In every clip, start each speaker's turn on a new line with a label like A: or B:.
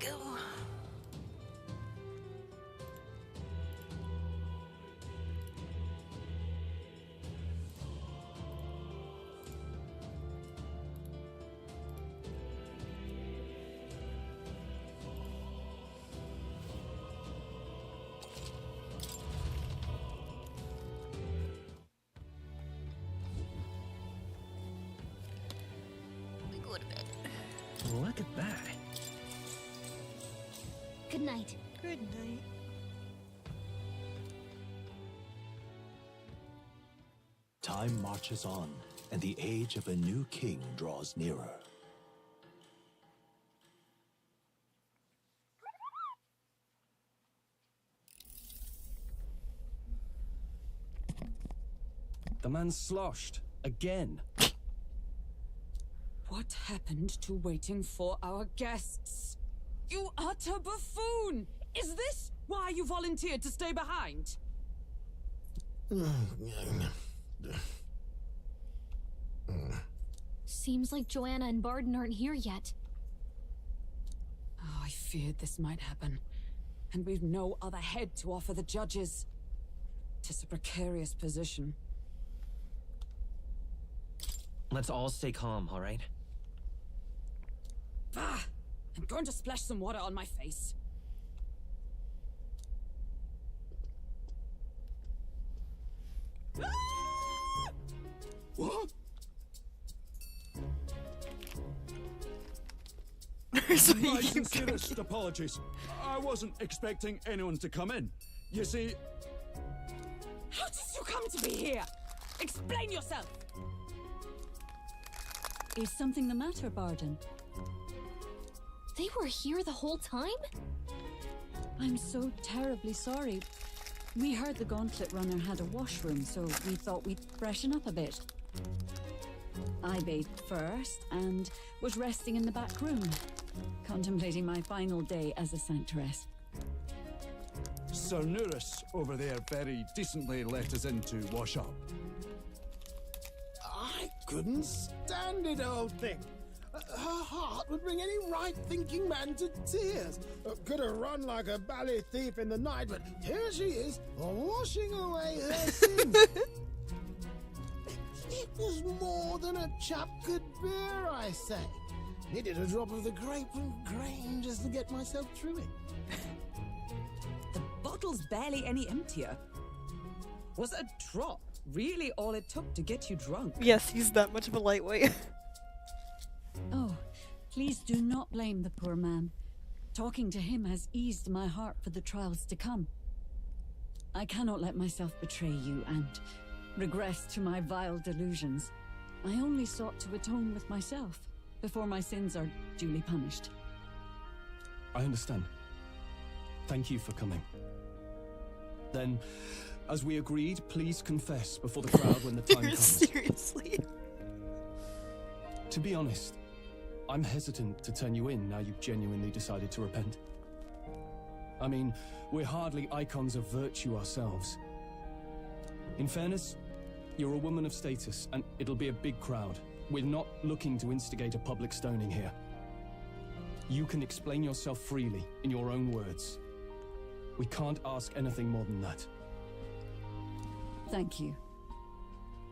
A: go. Go to bed.
B: Look at that.
C: Good night.
A: Good night.
D: Time marches on, and the age of a new king draws nearer.
B: The man's sloshed. Again.
E: What happened to waiting for our guests? You utter buffoon! Is this why you volunteered to stay behind?
C: Seems like Joanna and Barden aren't here yet.
E: Oh, I feared this might happen. And we've no other head to offer the judges. 'Tis a precarious position.
B: Let's all stay calm, all right?
E: Bah! I'm going to splash some water on my face. Ah!
D: What?
A: So
F: My
A: you keep
F: sincerest apologies. I wasn't expecting anyone to come in. You see,
E: How did you come to be here? Explain yourself!
G: Is something the matter, Barden?
C: They were here the whole time?
G: I'm so terribly sorry. We heard the Gauntlet Runner had a washroom, so we thought we'd freshen up a bit. I bathed first and was resting in the back room, contemplating my final day as a sanctress.
F: Sir Nuris over there very decently let us in to wash up.
H: I couldn't stand it, old thing. Her heart would bring any right-thinking man to tears. Could have run like a ballet thief in the night, but here she is, washing away her sins. It was more than a chap could bear, I say. Needed a drop of the grape and grain just to get myself through it.
E: The bottle's barely any emptier. Was a drop really all it took to get you drunk?
A: Yes, he's that much of a lightweight.
G: Oh, please do not blame the poor man. Talking to him has eased my heart for the trials to come. I cannot let myself betray you and regress to my vile delusions. I only sought to atone with myself before my sins are duly punished.
B: I understand. Thank you for coming. Then, as we agreed, please confess before the crowd when the time comes.
A: Seriously.
B: To be honest, I'm hesitant to turn you in now you've genuinely decided to repent. I mean, we're hardly icons of virtue ourselves. In fairness, you're a woman of status, and it'll be a big crowd. We're not looking to instigate a public stoning here. You can explain yourself freely, in your own words. We can't ask anything more than that.
G: Thank you.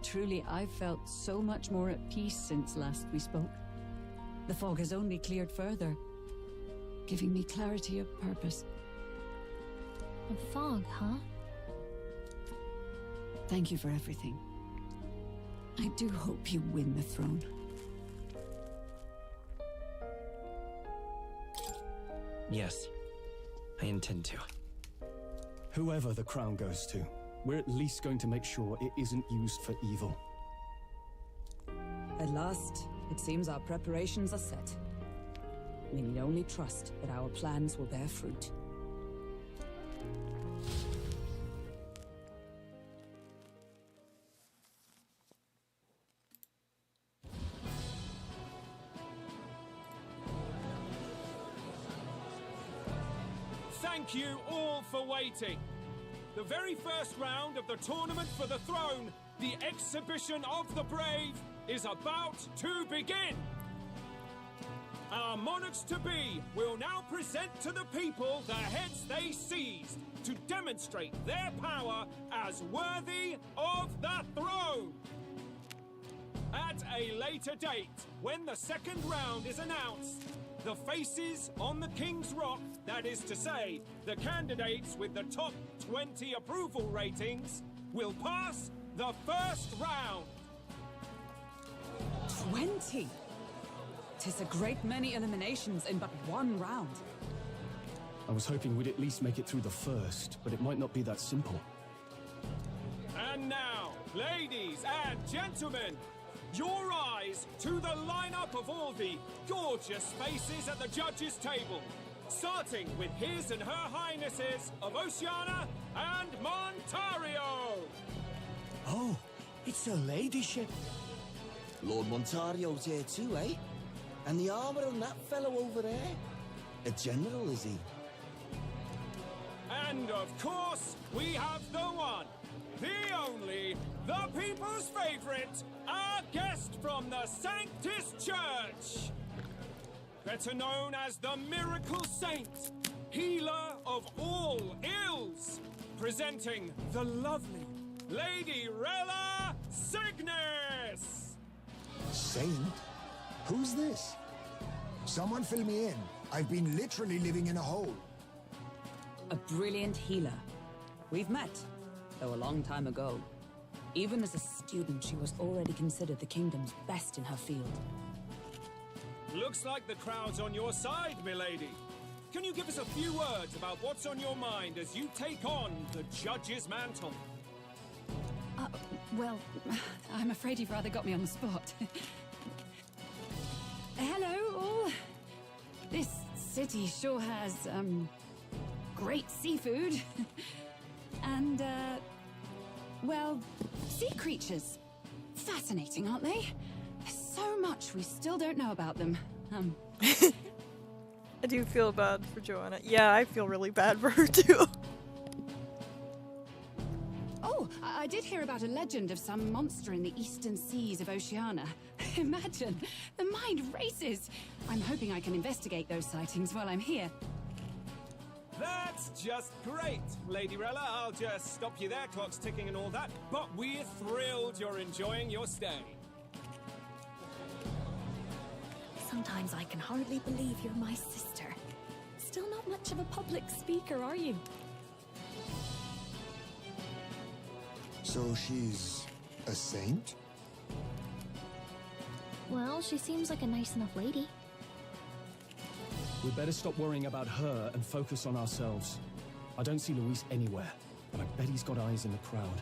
G: Truly, I've felt so much more at peace since last we spoke. The fog has only cleared further, giving me clarity of purpose.
C: The fog, huh?
G: Thank you for everything. I do hope you win the throne.
B: Yes, I intend to. Whoever the crown goes to, we're at least going to make sure it isn't used for evil.
E: At last, it seems our preparations are set. We need only trust that our plans will bear fruit.
I: Thank you all for waiting. The very first round of the tournament for the throne, the exhibition of the brave, is about to begin. our monarchs-to-be will now present to the people the heads they seized to demonstrate their power as worthy of the throne. At a later date, when the second round is announced, the faces on the King's Rock, that is to say, the candidates with the top 20 approval ratings, will pass the first round.
E: 20? 'Tis a great many eliminations in but one round.
B: I was hoping we'd at least make it through the first, but it might not be that simple.
I: And now, ladies and gentlemen, your eyes to the lineup of all the gorgeous faces at the judges' table, starting with His and Her Highnesses of Oceania and Montario.
J: Oh, it's her ladyship. Lord Montario's here too, eh? And the armor on that fellow over there? A general, is he?
I: And of course, we have the one, the only, the people's favorite, our guest from the Sanctus Church. Better known as the Miracle Saint, healer of all ills, presenting the lovely Lady Rella Cygnus.
K: Saint? Who's this? Someone fill me in. I've been literally living in a hole.
E: A brilliant healer. We've met, though a long time ago. Even as a student, she was already considered the kingdom's best in her field.
I: Looks like the crowd's on your side, milady. Can you give us a few words about what's on your mind as you take on the judge's mantle?
G: Well, I'm afraid you've rather got me on the spot. Hello, all. This city sure has, great seafood. And, well, sea creatures. Fascinating, aren't they? There's so much we still don't know about them.
A: I do feel bad for Joanna. Yeah, I feel really bad for her too.
G: Oh, I did hear about a legend of some monster in the eastern seas of Oceania. Imagine, the mind races. I'm hoping I can investigate those sightings while I'm here.
I: That's just great, Lady Rella. I'll just stop you there, clock's ticking and all that. But we're thrilled you're enjoying your stay.
C: Sometimes I can hardly believe you're my sister. Still not much of a public speaker, are you?
K: So she's a saint?
C: Well, she seems like a nice enough lady.
B: We'd better stop worrying about her and focus on ourselves. I don't see Luis anywhere, but I bet he's got eyes in the crowd.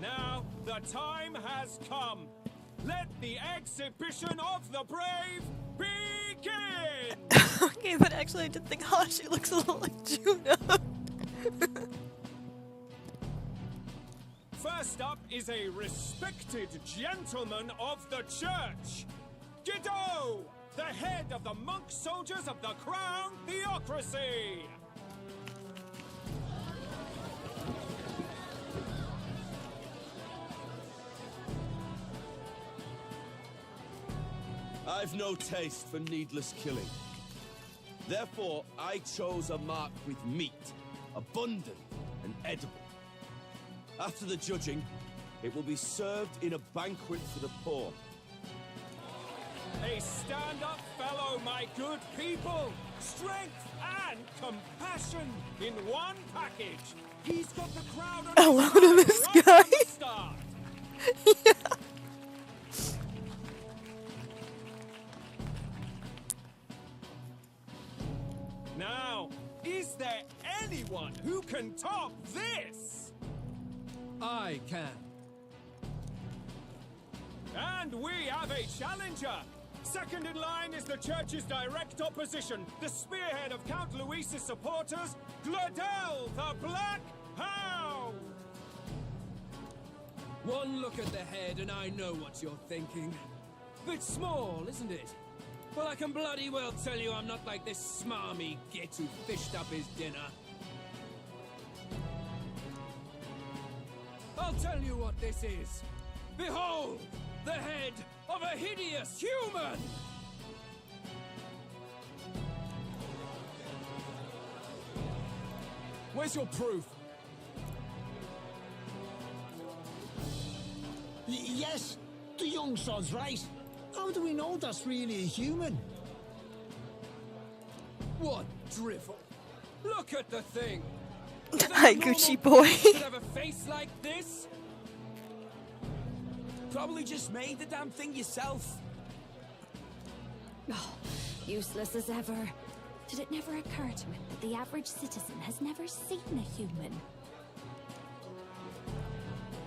I: Now, the time has come. Let the exhibition of the brave begin!
A: Okay, but actually I did think, oh, she looks a little like Juno.
I: First up is a respected gentleman of the church. Guido, the head of the monk soldiers of the Crown Theocracy.
L: I've no taste for needless killing. Therefore, I chose a mark with meat, abundant and edible. After the judging, it will be served in a banquet for the poor.
I: A stand-up fellow, my good people. Strength and compassion in one package. He's got the crowd on
A: Oh,
I: his
A: look at
I: side
A: this
I: right
A: guy.
I: from the start.
A: Yeah.
I: Now, is there anyone who can top this?
F: I can.
I: And we have a challenger. Second in line is the church's direct opposition, the spearhead of Count Luis's supporters, Gladel the Black Hound.
M: One look at the head and I know what you're thinking. Bit small, isn't it? Well, I can bloody well tell you I'm not like this smarmy git who fished up his dinner. I'll tell you what this is. Behold, the head of a hideous human!
F: Where's your proof?
H: Yes, the young sod's right. How do we know that's really a human?
M: What drivel? Look at the thing!
A: Hi, Gucci boy.
M: Have a face like this?
J: Probably just made the damn thing yourself.
C: Oh, useless as ever. Did it never occur to him that the average citizen has never seen a human?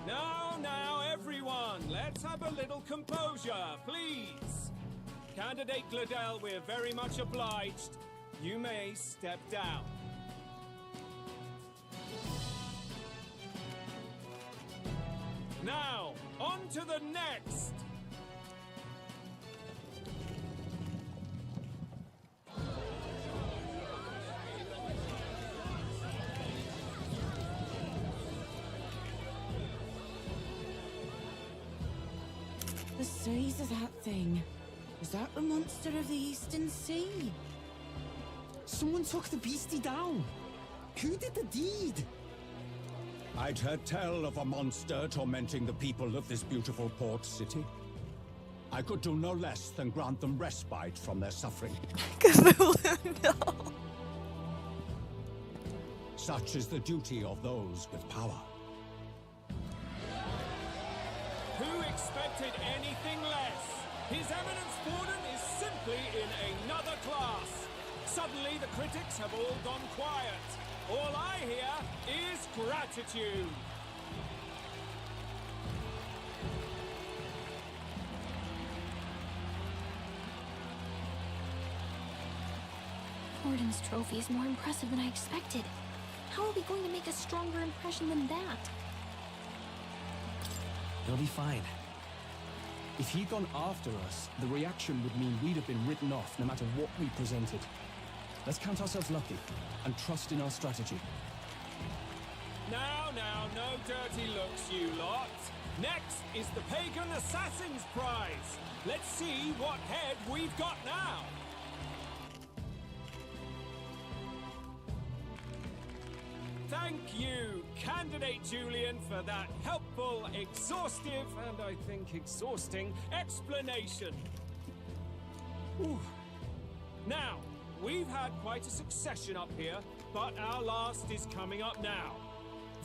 I: Now, everyone, let's have a little composure, please. Candidate Gladell, we're very much obliged. You may step down. Now, on to the next!
N: The size of that thing. Is that the monster of the Eastern Sea?
K: Someone took the beastie down. Who did the deed?
F: I'd heard tell of a monster tormenting the people of this beautiful port city. I could do no less than grant them respite from their suffering.
A: No.
F: Such is the duty of those with power.
I: Who expected anything less? His Eminence Borden is simply in another class. Suddenly the critics have all gone quiet. All I hear is gratitude.
C: Borden's trophy is more impressive than I expected. How are we going to make a stronger impression than that?
B: You'll be fine. If he'd gone after us, the reaction would mean we'd have been written off no matter what we presented. Let's count ourselves lucky and trust in our strategy.
I: Now, no dirty looks, you lot. Next is the Pagan Assassin's Prize. Let's see what head we've got now. Thank you, Candidate Julian, for that helpful, exhaustive, and I think exhausting explanation. Ooh. Now, we've had quite a succession up here, but our last is coming up now.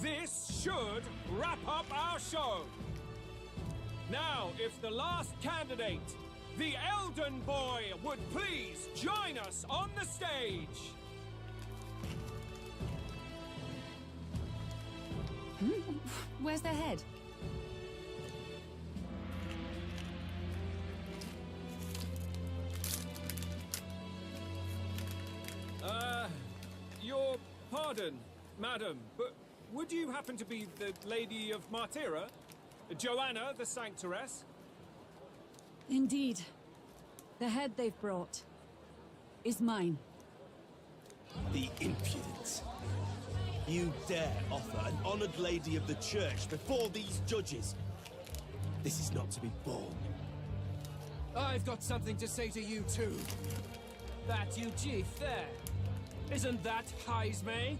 I: This should wrap up our show. Now, if the last candidate, the Elden Boy, would please join us on the stage.
E: Where's their head?
I: Your pardon, madam, but would you happen to be the Lady of Martira? Joanna, the Sanctoress?
G: Indeed. The head they've brought is mine.
L: The impudence. You dare offer an honored lady of the church before these judges? This is not to be borne.
M: I've got something to say to you too. That you chief there. Isn't that Heismay?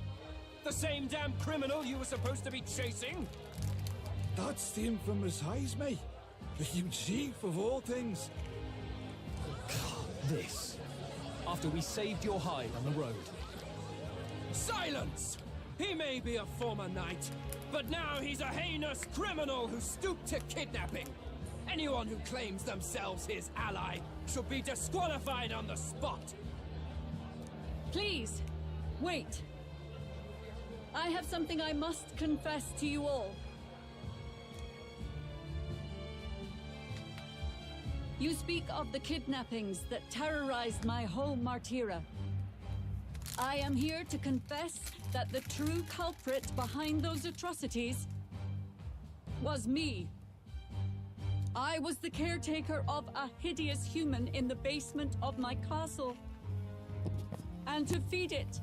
M: The same damn criminal you were supposed to be chasing?
F: That's the infamous Heismay, the huge chief of all things.
B: This. After we saved your hide on the road.
M: Silence! He may be a former knight, but now he's a heinous criminal who stooped to kidnapping. Anyone who claims themselves his ally should be disqualified on the spot.
G: Please, wait. I have something I must confess to you all. You speak of the kidnappings that terrorized my home, Martira. I am here to confess that the true culprit behind those atrocities was me. I was the caretaker of a hideous human in the basement of my castle. And to feed it,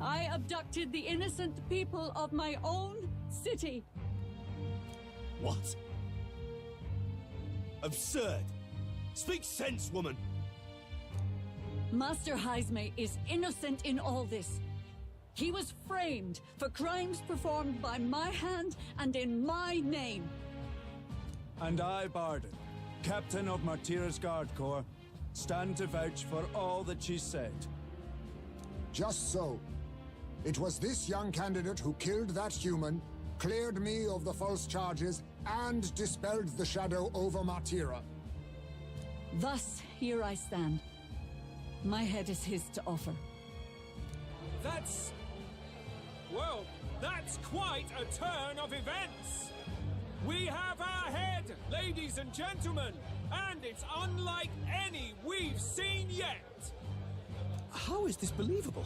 G: I abducted the innocent people of my own city.
L: What? Absurd! Speak sense, woman!
G: Master Heisme is innocent in all this. He was framed for crimes performed by my hand and in my name.
O: And I, Barden, captain of Martira's Guard Corps, stand to vouch for all that she said.
K: Just so. It was this young candidate who killed that human, cleared me of the false charges, and dispelled the shadow over Martira.
G: Thus, here I stand. My head is his to offer.
I: That's... well, that's quite a turn of events! We have our head, ladies and gentlemen, and it's unlike any we've seen yet!
P: How is this believable?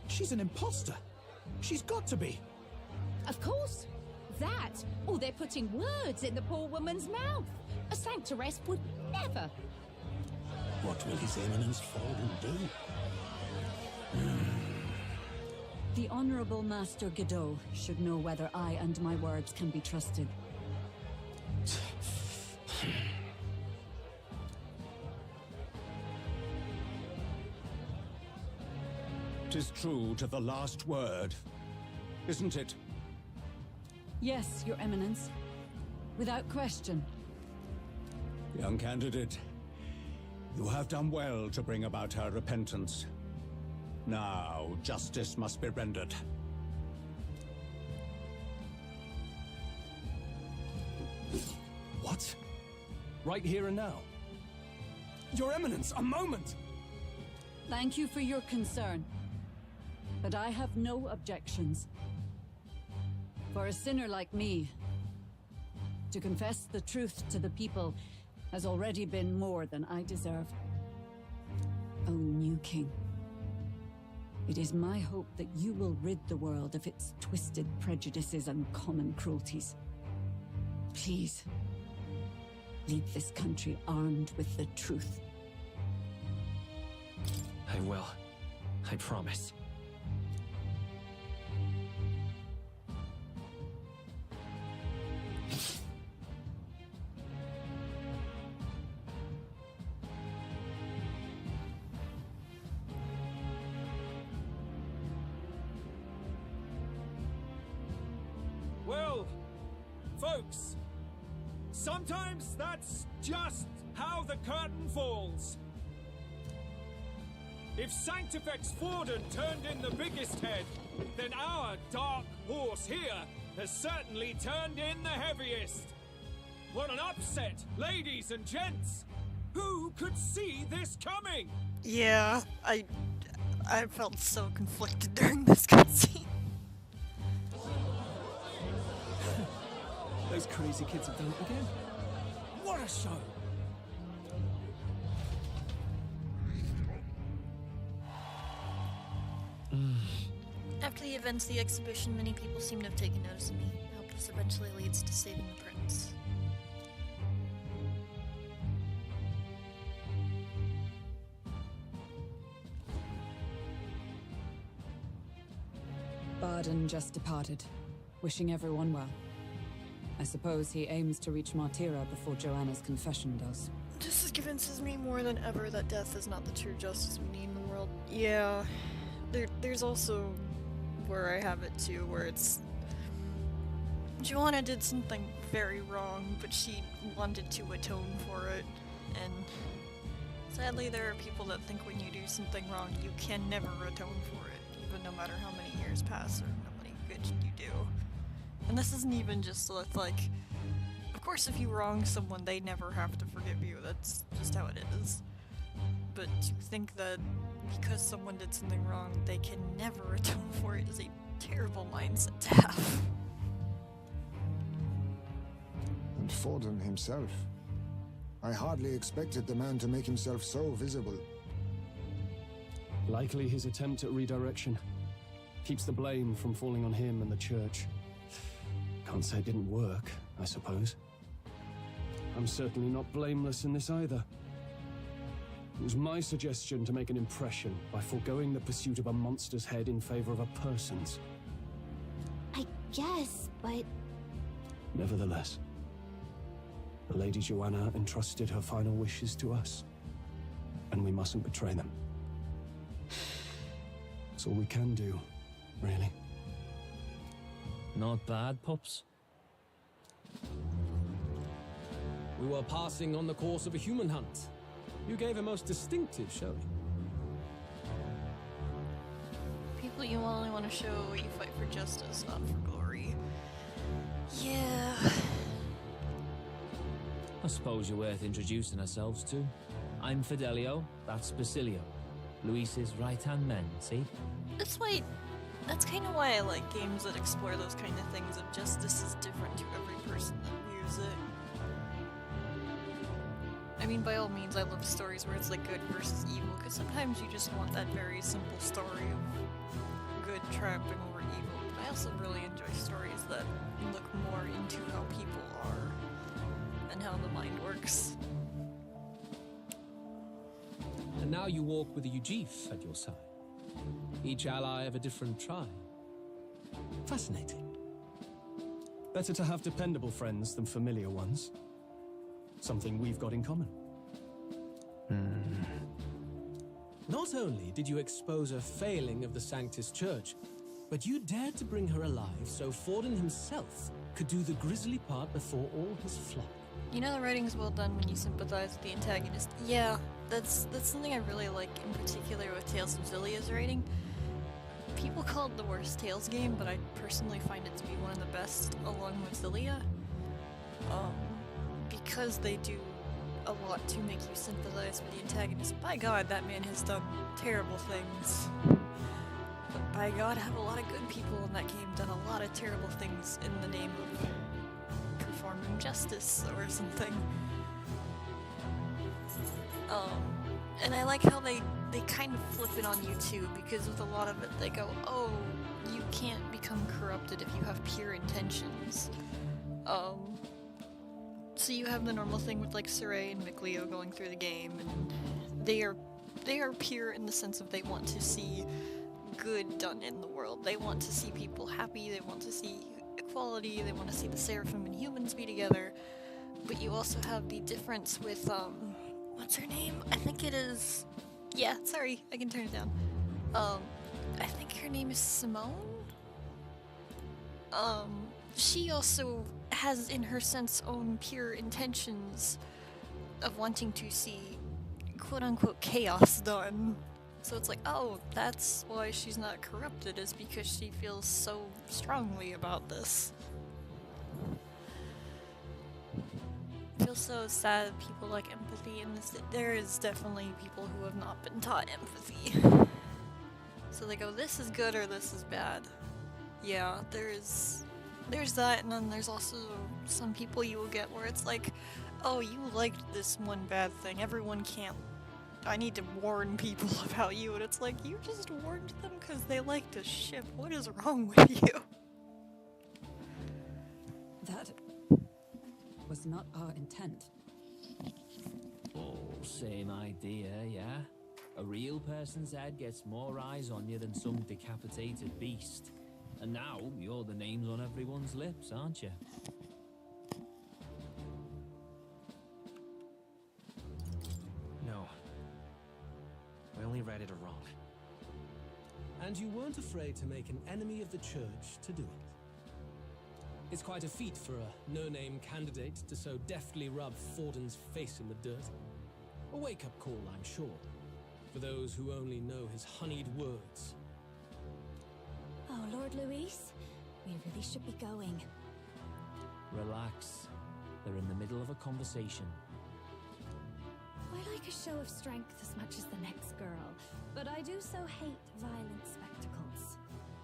P: She's an imposter. She's got to be.
Q: Of course. That, or they're putting words in the poor woman's mouth. A sanctoress would never.
D: What will His Eminence Forden do?
G: The Honorable Master Godot should know whether I and my words can be trusted.
F: 'Tis true to the last word, isn't it?
G: Yes, Your Eminence. Without question.
F: Young candidate, you have done well to bring about her repentance. Now, justice must be rendered.
B: What? Right here and now? Your Eminence, a moment!
G: Thank you for your concern. But I have no objections. For a sinner like me, to confess the truth to the people has already been more than I deserve. O new king, it is my hope that you will rid the world of its twisted prejudices and common cruelties. Please, lead this country armed with the truth.
P: I will. I promise.
I: Well, folks, sometimes that's just how the curtain falls. If Sanctifex Forden turned in the biggest head, then our dark horse here has certainly turned in the heaviest. What an upset, ladies and gents! Who could see this coming?
A: Yeah, I felt so conflicted during this cutscene.
B: Those crazy kids have done it again. What a show!
R: After the events of the exhibition, many people seem to have taken notice of me. I hope this eventually leads to saving the prince.
E: Barden just departed, wishing everyone well. I suppose he aims to reach Martira before Joanna's confession does.
A: This convinces me more than ever that death is not the true justice we need in the world. Yeah, there's also where I have it too, where it's... Joanna did something very wrong, but she wanted to atone for it, and sadly there are people that think when you do something wrong, you can never atone for it, even no matter how many years pass or how many good you do. And this isn't even just like, of course if you wrong someone, they never have to forgive you, that's just how it is. But to think that because someone did something wrong, they can never atone for it is a terrible mindset to have.
K: And Forden himself. I hardly expected the man to make himself so visible.
B: Likely his attempt at redirection. Keeps the blame from falling on him and the church. Can't say it didn't work, I suppose. I'm certainly not blameless in this either. It was my suggestion to make an impression by foregoing the pursuit of a monster's head in favor of a person's.
C: I guess, but...
B: Nevertheless, the Lady Joanna entrusted her final wishes to us, and we mustn't betray them. That's all we can do, really.
M: Not bad, pups. We were passing on the course of a human hunt. You gave a most distinctive showing.
A: People you only want to show you fight for justice, not for glory. Yeah.
M: I suppose you're worth introducing ourselves to. I'm Fidelio, that's Basilio. Luis's right-hand men, see?
A: That's kind of why I like games that explore those kind of things of justice is different to every person that views it. I mean, by all means, I love stories where it's like good versus evil, because sometimes you just want that very simple story of good triumphing over evil. But I also really enjoy stories that look more into how people are and how the mind works.
M: And now you walk with a Ujif at your side. Each ally of a different tribe. Fascinating.
B: Better to have dependable friends than familiar ones. Something we've got in common.
M: Not only did you expose a failing of the Sanctus Church, but you dared to bring her alive so Forden himself could do the grisly part before all his flock.
A: You know, the writing's well done when you sympathize with the antagonist. Yeah, that's something I really like, in particular with Tales of Xillia's writing. People call it the worst Tales game, but I personally find it to be one of the best, along with Xillia. Because they do a lot to make you sympathize with the antagonist. By God, that man has done terrible things. But by God, have a lot of good people in that game done a lot of terrible things in the name of performing justice or something. And I like how they kind of flip it on you too, because with a lot of it they go, oh, you can't become corrupted if you have pure intentions. So you have the normal thing with like Saray and Mikleo going through the game, and they are pure in the sense of they want to see good done in the world. They want to see people happy, they want to see equality, they want to see the Seraphim and humans be together. But you also have the difference with, what's her name? I think it is... Yeah, sorry, I can turn it down. I think her name is Simone? She also has in her sense own pure intentions of wanting to see quote-unquote chaos done. So it's like, oh, that's why she's not corrupted, is because she feels so strongly about this. I feel so sad that people like empathy, and there is definitely people who have not been taught empathy. So they go, this is good or this is bad. Yeah, there's that, and then there's also some people you will get where it's like, oh, you liked this one bad thing, everyone can't. I need to warn people about you, and it's like, you just warned them because they liked a ship. What is wrong with you?
E: That was not our intent.
M: Oh, same idea, yeah? A real person's head gets more eyes on you than some decapitated beast. And now, you're the names on everyone's lips, aren't you?
S: No. I only read it wrong.
M: And you weren't afraid to make an enemy of the church to do it. It's quite a feat for a no-name candidate to so deftly rub Forden's face in the dirt. A wake-up call, I'm sure, for those who only know his honeyed words.
C: Oh, Lord Luis, we really should be going.
M: Relax. They're in the middle of a conversation.
C: I like a show of strength as much as the next girl, but I do so hate violent spectacles.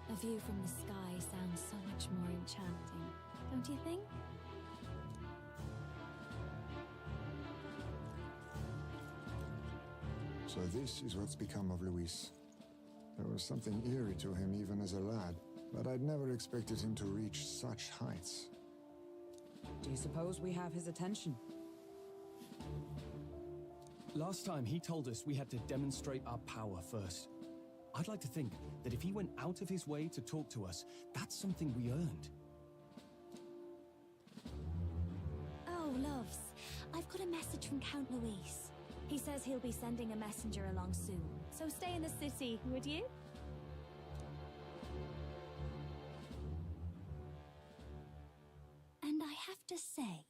C: A view from the sky sounds so much more enchanting, don't you think?
K: So this is what's become of Luis. There was something eerie to him even as a lad, but I'd never expected him to reach such heights.
E: Do you suppose we have his attention?
B: Last time he told us we had to demonstrate our power first. I'd like to think that if he went out of his way to talk to us, that's something we earned.
C: loves. I've got a message from Count Luis. He says he'll be sending a messenger along soon. So stay in the city, would you? And I have to say,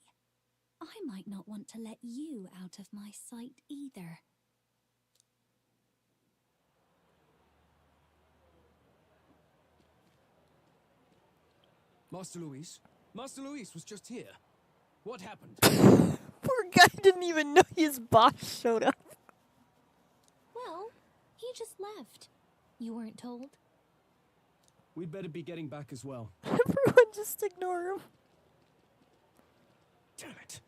C: I might not want to let you out of my sight either.
B: Master Luis? Master Luis was just here. What happened?
A: Poor guy didn't even know his boss showed up.
C: Well, he just left. You weren't told?
B: We'd better be getting back as well.
A: Everyone just ignore him.
P: Damn it.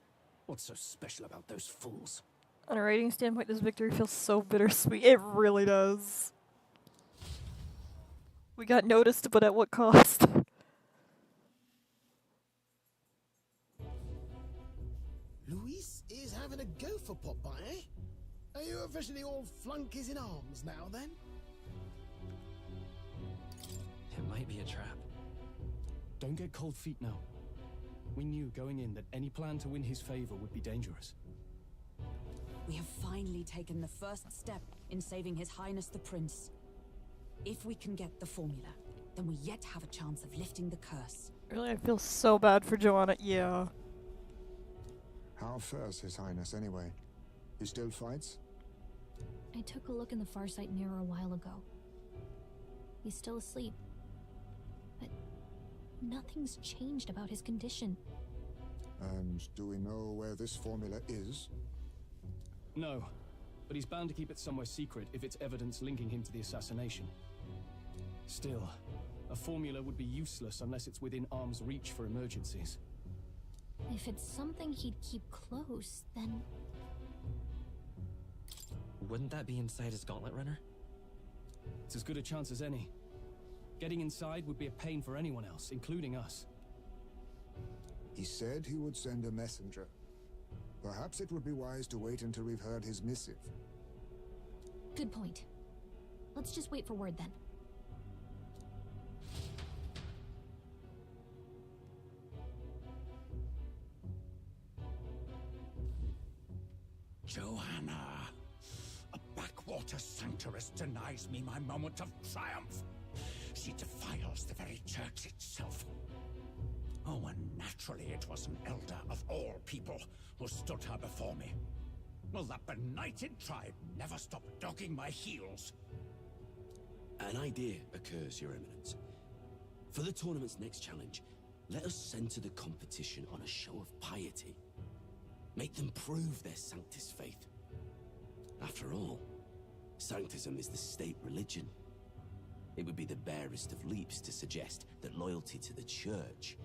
P: What's so special about those fools?
A: On a rating standpoint, this victory feels so bittersweet. It really does. We got noticed, but at what cost?
H: Luis is having a go for Popeye, eh? Are you officially all flunkies in arms now, then?
S: It might be a trap.
B: Don't get cold feet now. We knew going in that any plan to win his favor would be dangerous.
E: We have finally taken the first step in saving His Highness the Prince. If we can get the formula, then we yet have a chance of lifting the curse.
A: Really, I feel so bad for Joanna. Yeah.
K: How fares His Highness anyway? He still fights?
C: I took a look in the Farsight mirror a while ago. He's still asleep. But nothing's changed about his condition.
K: And do we know where this formula is?
B: No, but he's bound to keep it somewhere secret if it's evidence linking him to the assassination. Still, a formula would be useless unless it's within arm's reach for emergencies.
C: If it's something he'd keep close, then...
S: Wouldn't that be inside his gauntlet runner?
B: It's as good a chance as any. Getting inside would be a pain for anyone else, including us.
K: He said he would send a messenger. Perhaps it would be wise to wait until we've heard his missive.
C: Good point. Let's just wait for word then.
F: Joanna, a backwater sanctuarist denies me my moment of triumph. She defiles the very church itself. Oh, and naturally it was an elder of all people who stood her before me. Will that benighted tribe never stop dogging my heels?
J: An idea occurs, Your Eminence. For the tournament's next challenge, let us center the competition on a show of piety. Make them prove their Sanctus faith. After all, Sanctism is the state religion. It would be the barest of leaps to suggest that loyalty to the church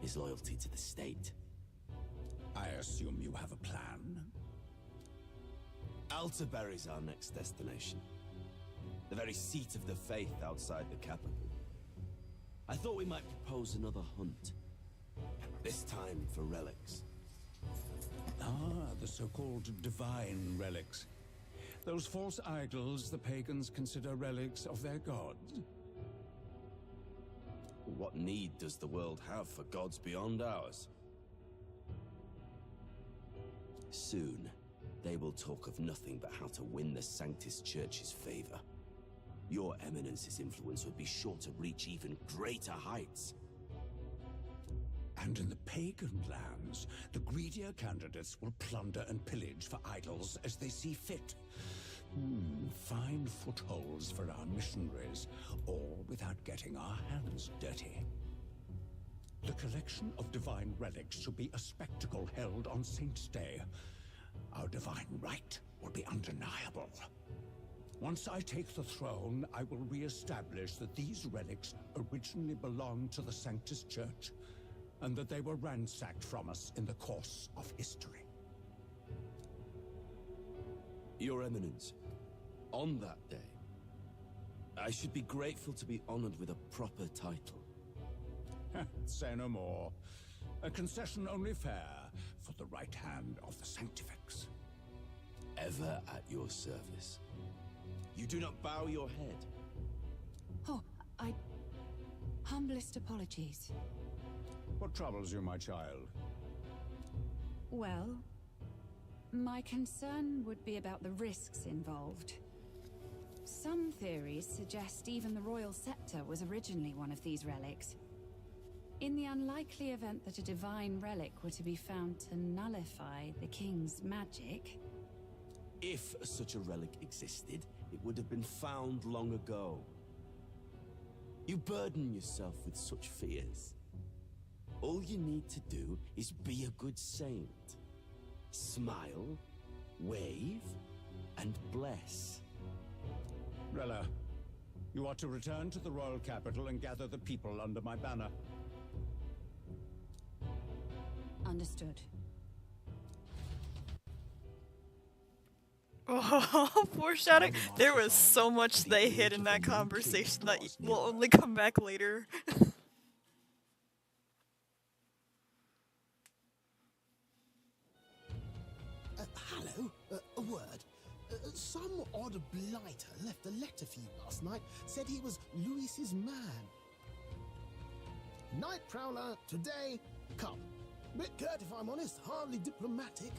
J: is loyalty to the state.
F: I assume you have a plan?
J: Altaberry's our next destination. The very seat of the faith outside the capital. I thought we might propose another hunt. This time for relics.
F: Ah, the so-called divine relics. Those false idols the pagans consider relics of their gods.
J: What need does the world have for gods beyond ours? Soon, they will talk of nothing but how to win the Sanctus Church's favor. Your Eminence's influence would be sure to reach even greater heights.
F: And in the pagan lands, the greedier candidates will plunder and pillage for idols as they see fit. Fine footholds for our missionaries, all without getting our hands dirty. The collection of divine relics should be a spectacle held on Saint's Day. Our divine right will be undeniable. Once I take the throne, I will re-establish that these relics originally belonged to the Sanctus Church, and that they were ransacked from us in the course of history.
J: Your Eminence, on that day, I should be grateful to be honored with a proper title.
F: Say no more. A concession only fair for the right hand of the Sanctifex.
J: Ever at your service. You do not bow your head.
N: Oh, humblest apologies.
F: What troubles you, my child?
G: Well, my concern would be about the risks involved. Some theories suggest even the royal scepter was originally one of these relics. In the unlikely event that a divine relic were to be found to nullify the king's magic...
J: If such a relic existed, it would have been found long ago. You burden yourself with such fears. All you need to do is be a good saint. Smile, wave, and bless.
F: Rella, you are to return to the royal capital and gather the people under my banner.
G: Understood.
A: Oh, foreshadowing. There was so much they hid in that conversation that will only come back later.
H: Hello, a word. Some odd blighter left a letter for you last night. Said he was Luis's man. Night Prowler, today, come. Bit curt if I'm honest, hardly diplomatic.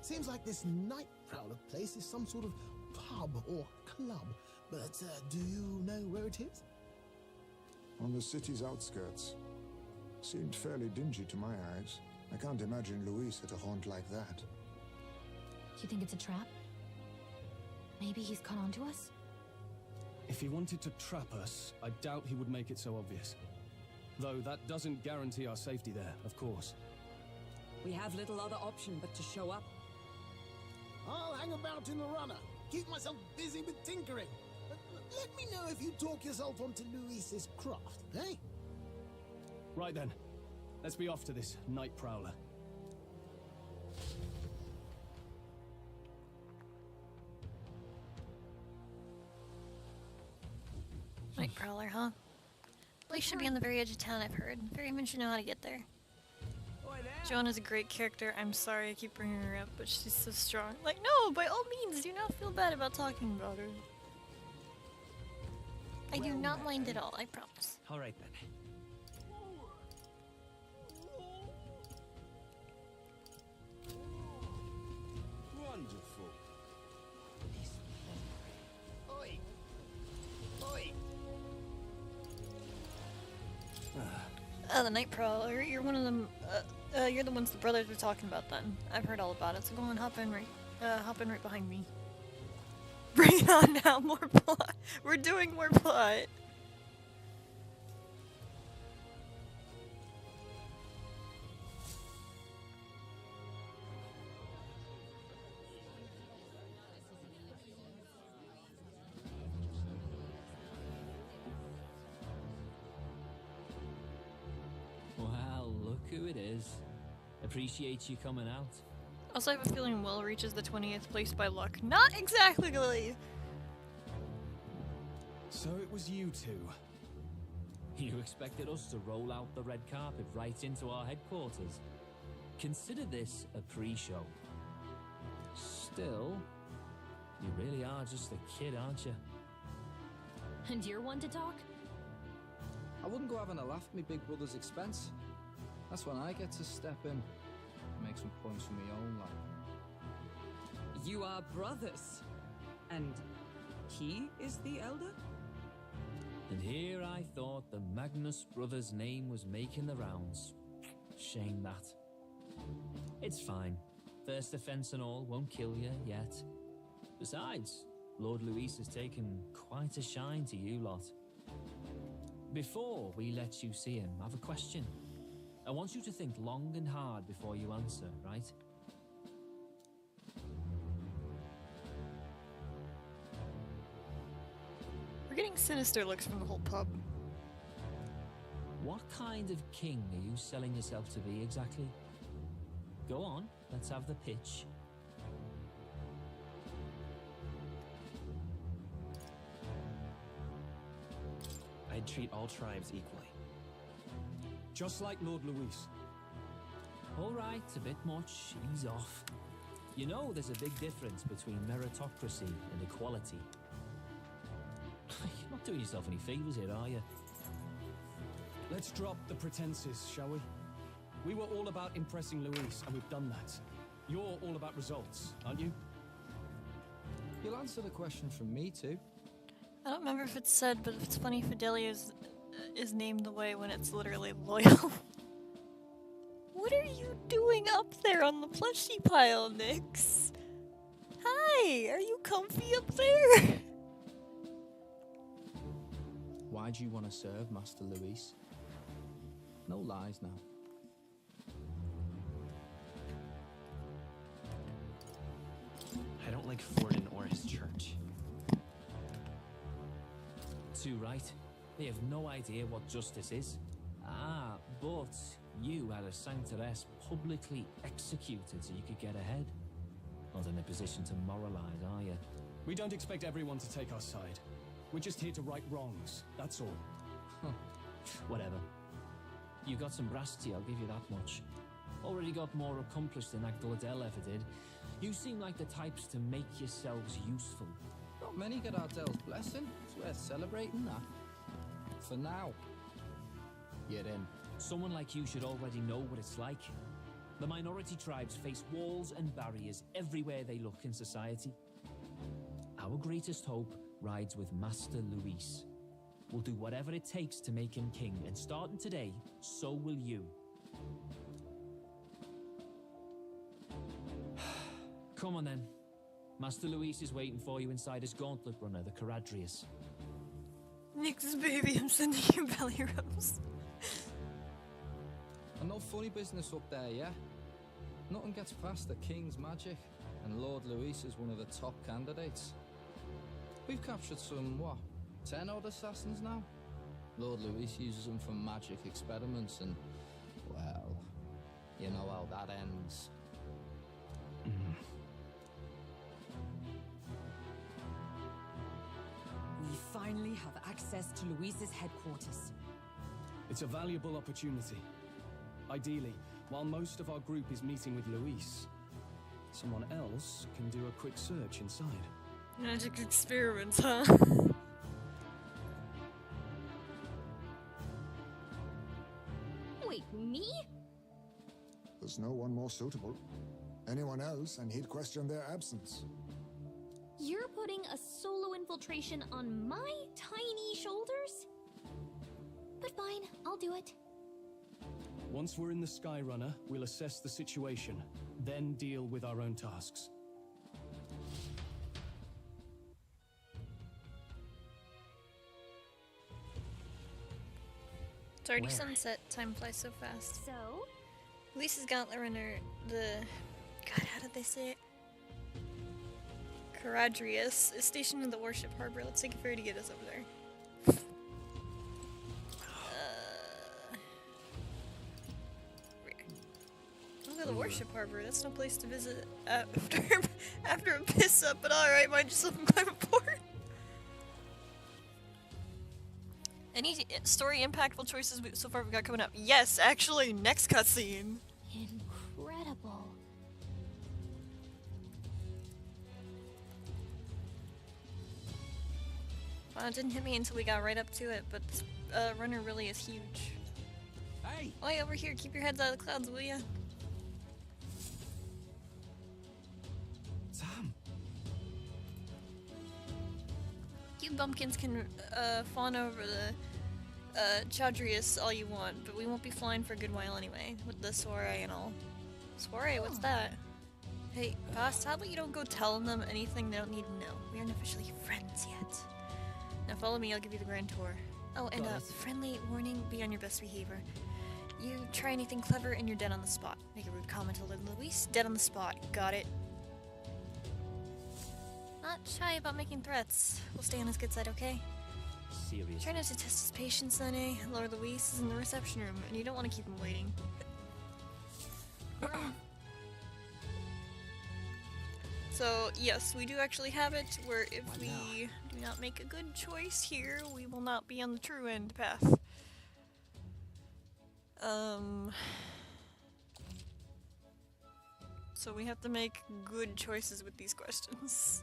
H: Seems like this Night Prowler place is some sort of pub or club. But do you know where it is?
K: On the city's outskirts. Seemed fairly dingy to my eyes. I can't imagine Luis at a haunt like that.
C: You think it's a trap? Maybe he's caught on to us?
B: If he wanted to trap us, I doubt he would make it so obvious. Though that doesn't guarantee our safety there, of course.
E: We have little other option but to show up.
H: I'll hang about in the runner. Keep myself busy with tinkering. Let me know if you talk yourself onto Luis's craft, eh?
B: Right then. Let's be off to this Night Prowler.
R: Night Prowler, huh? Place should be on the very edge of town, I've heard. Ferryman should know how to get there.
A: Joanna's a great character. I'm sorry I keep bringing her up, but she's so strong. Like, no, by all means, do not feel bad about talking about her.
R: I do not mind at all, I promise.
S: Alright then.
J: Wonderful.
I: Oi! Oi!
A: The Night Prowler, you're one of them, you're the ones the brothers were talking about then. I've heard all about it, so go on, hop in right behind me. Bring it on now, more plot! We're doing more plot!
T: Well, look who it is. Appreciate you coming out.
A: Also, I have a feeling Will reaches the 20th place by luck. Not exactly!
B: So it was you two.
T: You expected us to roll out the red carpet right into our headquarters? Consider this a pre-show. Still, you really are just a kid, aren't you?
C: And you're one to talk?
U: I wouldn't go having a laugh at me big brother's expense. That's when I get to step in. Make some points for my own life.
E: You are brothers. And he is the elder?
T: And here I thought the Magnus brothers' name was making the rounds. Shame that. It's fine. First offense and all won't kill you yet. Besides, Lord Luis has taken quite a shine to you lot. Before we let you see him, I have a question. I want you to think long and hard before you answer, right?
A: We're getting sinister looks from the whole pub.
T: What kind of king are you selling yourself to be exactly? Go on, let's have the pitch.
S: I'd treat all tribes equally.
B: Just like Lord Luis.
T: Alright, a bit much, ease off. You know there's a big difference between meritocracy and equality. You're not doing yourself any favours here, are you?
B: Let's drop the pretenses, shall we? We were all about impressing Luis, and we've done that. You're all about results, aren't you?
U: You'll answer the question from me too.
A: I don't remember if it's said, but it's funny Fidelia is named the way when it's literally loyal. What are you doing up there on the plushie pile, Nyx? Hi, are you comfy up there?
U: Why do you want to serve Master Luis? No lies now.
S: I don't like Forden or his church.
T: Too right. They have no idea what justice is. Ah, but you had a Sanctoress publicly executed so you could get ahead. Not in a position to moralize, are you?
B: We don't expect everyone to take our side. We're just here to right wrongs, that's all.
T: Whatever. You got some brass tea, I'll give you that much. Already got more accomplished than Agdal ever did. You seem like the types to make yourselves useful.
U: Not many get Ardell's blessing. It's worth celebrating that. For now. You're in.
T: Someone like you should already know what it's like. The minority tribes face walls and barriers everywhere they look in society. Our greatest hope rides with Master Luis. We'll do whatever it takes to make him king, and starting today, so will you. Come on then. Master Luis is waiting for you inside his gauntlet runner, the Caradrius.
A: Nyx's baby, I'm sending you belly rubs.
U: And no funny business up there, yeah? Nothing gets past the King's magic, and Lord Luis is one of the top candidates. We've captured some, 10 odd assassins now? Lord Luis uses them for magic experiments and, well, you know how that ends.
E: We finally have access to Luis's headquarters.
B: It's a valuable opportunity. Ideally, while most of our group is meeting with Luis, someone else can do a quick search inside.
A: Magic experiments, huh?
Q: Wait, me?
K: There's no one more suitable. Anyone else, and he'd question their absence.
L: You're putting a solo infiltration on my tiny shoulders? But fine, I'll do it.
B: Once we're in the Skyrunner, we'll assess the situation, then deal with our own tasks.
A: It's already sunset. Time flies so fast.
L: So?
A: Lisa's Gauntlet Runner, God, how did they say it? Caradrius is stationed in the warship harbor. Let's take a ferry to get us over there. Look at the warship harbor. That's no place to visit after a piss up, but alright, mind yourself and climb aboard. Any story impactful choices so far we've got coming up? Yes, actually, next cutscene.
L: Incredible.
A: Well, it didn't hit me until we got right up to it, but this runner really is huge.
U: Hey!
A: Oi, over here, keep your heads out of the clouds, will ya?
U: Sam!
A: You bumpkins can fawn over the Chadrius all you want, but we won't be flying for a good while anyway, with the soiree and all. Soiree? What's that? Hey, Fast, how about you don't go telling them anything they don't need to know? We aren't officially friends yet. Now follow me, I'll give you the grand tour. Oh, and friendly warning, be on your best behavior. You try anything clever and you're dead on the spot. Make a rude comment to Luis, dead on the spot. Got it? Not shy about making threats. We'll stay on his good side, okay?
T: Seriously.
A: Try not to test his patience, then, eh? Lord Luis is in the reception room, and you don't want to keep him waiting. So, yes, we do actually have it, where if we do not make a good choice here, we will not be on the true end path. So we have to make good choices with these questions.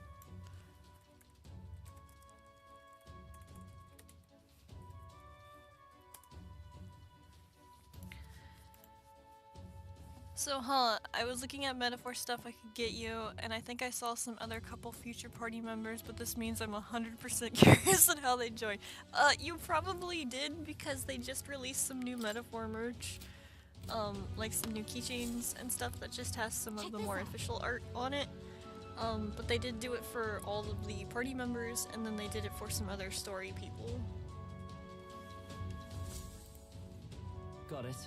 A: So, I was looking at metaphor stuff I could get you, and I think I saw some other couple future party members, but this means I'm 100% curious on how they joined. You probably did because they just released some new metaphor merch. Like some new keychains and stuff that just has some of the more official art on it. But they did do it for all of the party members, and then they did it for some other story people.
T: Got it.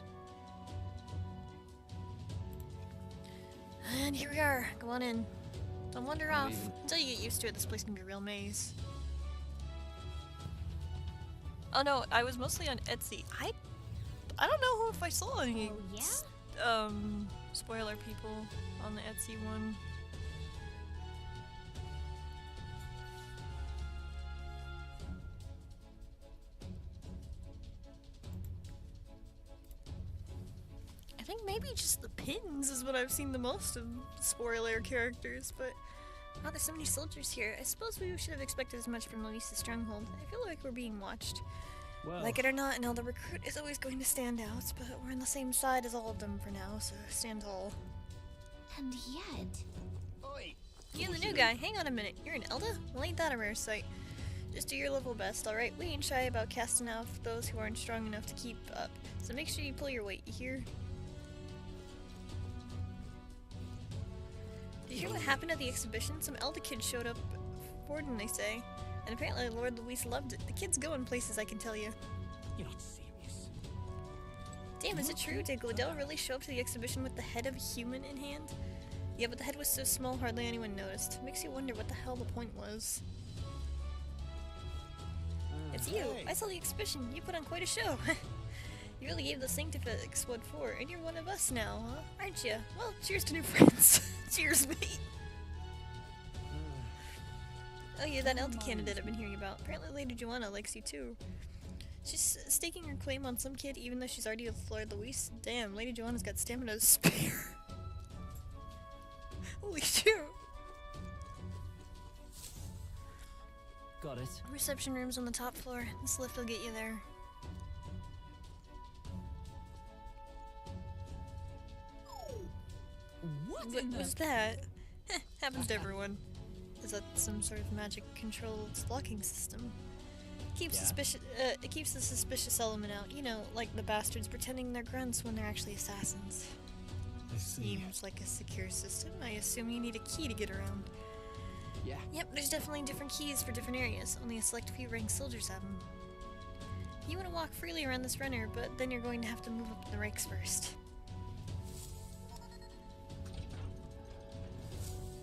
A: And here we are. Go on in. Don't wander off.
T: leaving.
A: Until you get used to it, this place can be a real maze. Oh no, I was mostly on Etsy. I don't know if I saw any spoiler people on the Etsy one. I think maybe just the pins is what I've seen the most of spoiler characters, but oh, there's so many soldiers here. I suppose we should have expected as much from Luisa's stronghold. I feel like we're being watched.
T: Well,
A: Like it or not, an elder recruit is always going to stand out, but we're on the same side as all of them for now, so stand tall.
L: And yet...
J: Oi!
A: You and the new guy, hang on a minute. You're an Elda? Well, ain't that a rare sight. Just do your level best, alright? We ain't shy about casting out those who aren't strong enough to keep up, so make sure you pull your weight, you hear? Did you hear what happened at the exhibition? Some Elda kids showed up, Borden, they say. And apparently Lord Luis loved it. The kid's going places, I can tell you.
J: You're not serious.
A: Damn, is it true? Did Gladell really show up to the exhibition with the head of a human in hand? Yeah, but the head was so small hardly anyone noticed. Makes you wonder what the hell the point was. It's you!
J: Hey.
A: I saw the exhibition. You put on quite a show. You really gave the Sanctifex what for, and you're one of us now, huh? Aren't you? Well, cheers to new friends. Cheers, mate. Oh yeah, that Elder candidate I've been hearing about. Apparently Lady Joanna likes you too. She's staking her claim on some kid even though she's already with Lord Luis. Damn, Lady Joanna's got stamina to spare. Holy shoot.
T: Got it.
A: Reception room's on the top floor. This lift will get you there.
G: What
A: was that? Happens to everyone. Is that some sort of magic-controlled locking system? Keeps it keeps the suspicious element out. You know, like the bastards pretending they're grunts when they're actually assassins.
B: I see.
A: Seems like a secure system. I assume you need a key to get around.
T: Yeah.
A: Yep, there's definitely different keys for different areas. Only a select few ranked soldiers have them. You want to walk freely around this runner, but then you're going to have to move up the ranks first.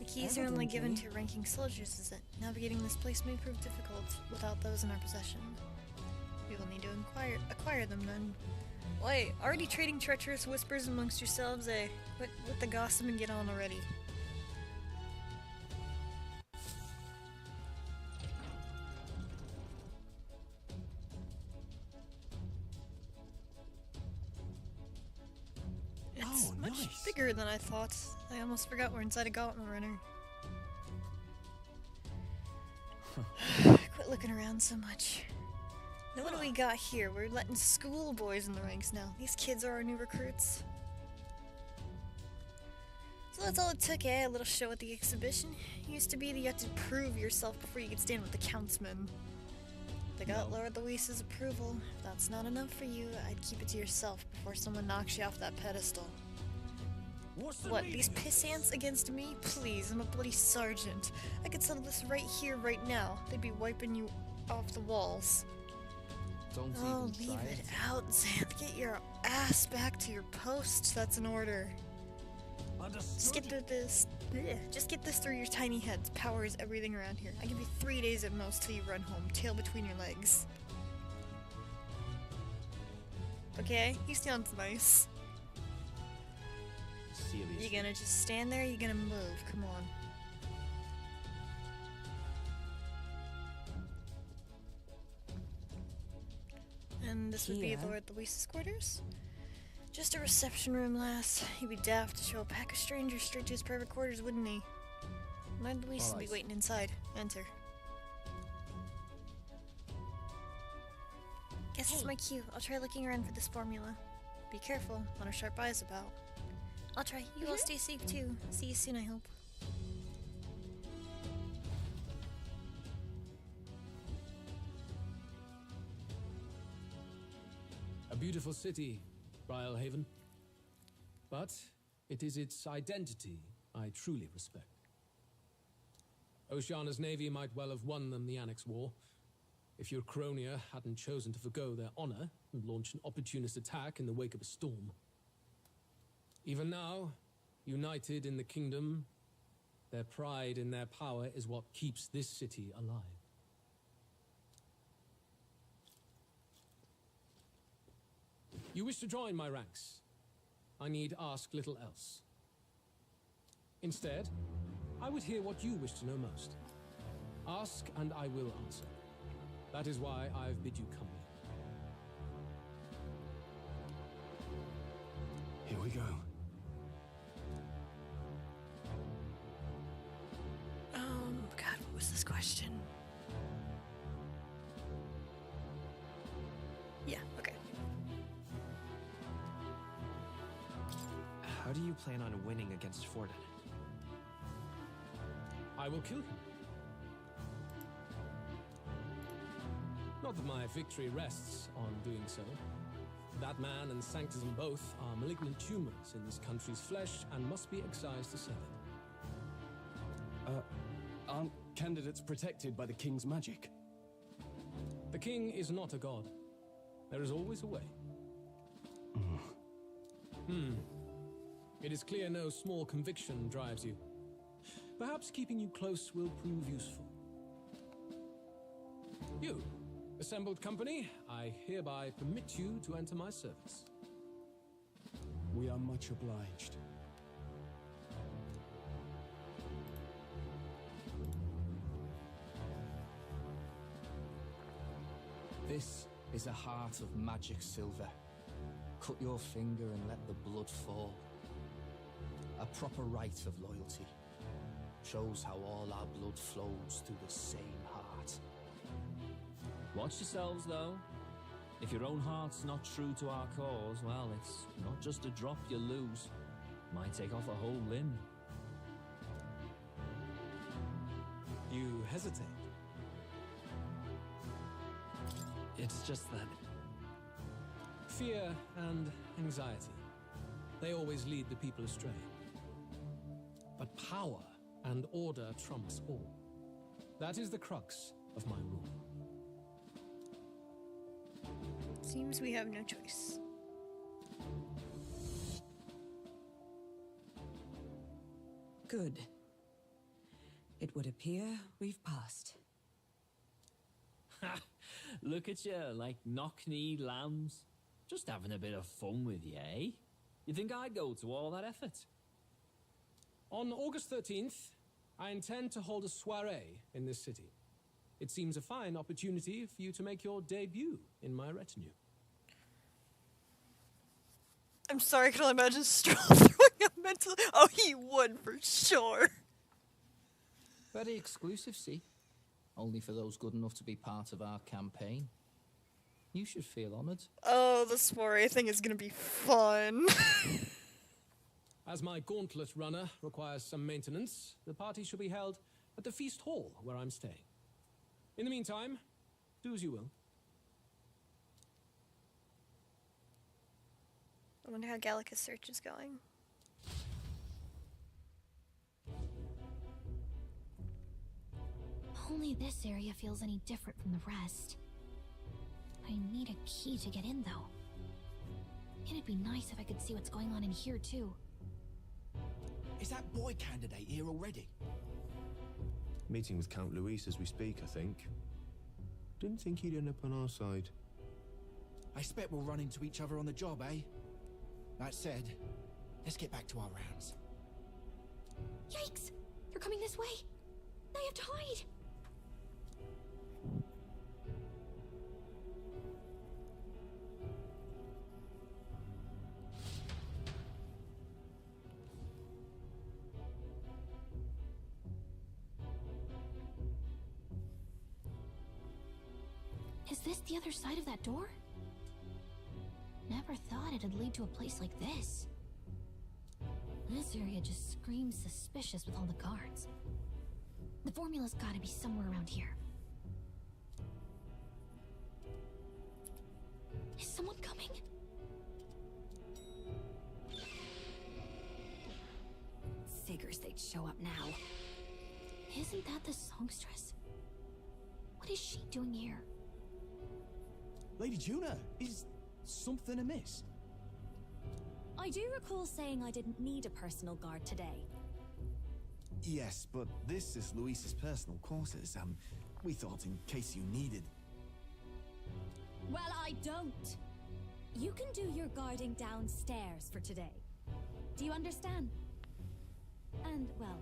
A: Keys are only given to ranking soldiers, is it? Navigating this place may prove difficult without those in our possession. We will need to acquire them then. Wait, already trading treacherous whispers amongst yourselves, eh? Quit with the gossip and get on already. It's much bigger than I thought. I almost forgot we're inside a gauntlet runner. Quit looking around so much. Now what do we got here? We're letting schoolboys in the ranks now. These kids are our new recruits. So that's all it took, eh? A little show at the exhibition. Used to be that you had to prove yourself before you could stand with the councilmen. They got Lord Luis's approval. If that's not enough for you, I'd keep it to yourself before someone knocks you off that pedestal. What, these pissants against me? Please, I'm a bloody sergeant. I could settle this right here, right now. They'd be wiping you off the walls.
T: Don't
A: Oh,
T: even
A: leave
T: try
A: it out, Xanth. Get your ass back to your post. That's an order. Just get through this. Blech. Just get this through your tiny heads. Power is everything around here. I give you 3 days at most till you run home, tail between your legs. Okay, he sounds nice.
J: Seriously.
A: You gonna just stand there? You gonna move? Come on. And this would be Lord Luis's quarters? Just a reception room, lass. He'd be daft to show a pack of strangers straight to his private quarters, wouldn't he? Lord Luis will be waiting inside. Enter. Guess it's my cue. I'll try looking around for this formula. Be careful, what are sharp eyes about?
R: I'll try. You all stay safe too. See you soon, I hope.
B: A beautiful city, Briarhaven. But it is its identity I truly respect. Oceana's navy might well have won them the Annex War, if your Cronia hadn't chosen to forgo their honor and launch an opportunist attack in the wake of a storm. Even now, united in the kingdom, their pride in their power is what keeps this city alive. You wish to join my ranks. I need ask little else. Instead, I would hear what you wish to know most. Ask and I will answer. That is why I've bid you come here. Here we go.
A: God, what was this question? Yeah, okay.
S: How do you plan on winning against Forden?
B: I will kill him. Not that my victory rests on doing so. That man and Sanctism both are malignant tumors in this country's flesh and must be excised to save it. Aren't candidates protected by the king's magic? The king is not a god. There is always a way. It is clear no small conviction drives you. Perhaps keeping you close will prove useful. You, assembled company, I hereby permit you to enter my service. We are much obliged.
U: This is a heart of magic silver. Cut your finger and let the blood fall. A proper rite of loyalty. Shows how all our blood flows through the same heart.
T: Watch yourselves, though. If your own heart's not true to our cause, well, it's not just a drop you lose. Might take off a whole limb.
B: You hesitate.
S: It's just that...
B: Fear and anxiety. They always lead the people astray. But power and order trumps all. That is the crux of my rule.
A: Seems we have no choice.
E: Good. It would appear we've passed.
T: Ha! Look at you, like knock-kneed lambs. Just having a bit of fun with you, eh? You think I'd go to all that effort?
B: On August 13th, I intend to hold a soiree in this city. It seems a fine opportunity for you to make your debut in my retinue.
A: I'm sorry, I can only imagine Stroll throwing up mentally. Oh, he would for sure.
U: Very exclusive, see? Only for those good enough to be part of our campaign. You should feel honored.
A: Oh, the soiree thing is gonna be fun.
B: As my gauntlet runner requires some maintenance, the party shall be held at the feast hall where I'm staying. In the meantime, do as you will.
A: I wonder how Gallica's search is going.
L: Only this area feels any different from the rest. I need a key to get in, though. It'd be nice if I could see what's going on in here, too.
O: Is that boy candidate here already?
V: Meeting with Count Luis as we speak, I think. Didn't think he'd end up on our side.
O: I expect we'll run into each other on the job, eh? That said, let's get back to our rounds.
L: Yikes! They're coming this way! I have to hide! Is this the other side of that door? Never thought it'd lead to a place like this. This area just screams suspicious with all the guards. The formula's gotta be somewhere around here. Is someone coming?
C: Figures they'd show up now.
L: Isn't that the songstress? What is she doing here?
B: Lady Juna, is something amiss?
C: I do recall saying I didn't need a personal guard today.
D: Yes, but this is Luis's personal quarters. We thought in case you needed.
C: Well, I don't. You can do your guarding downstairs for today. Do you understand? And, well...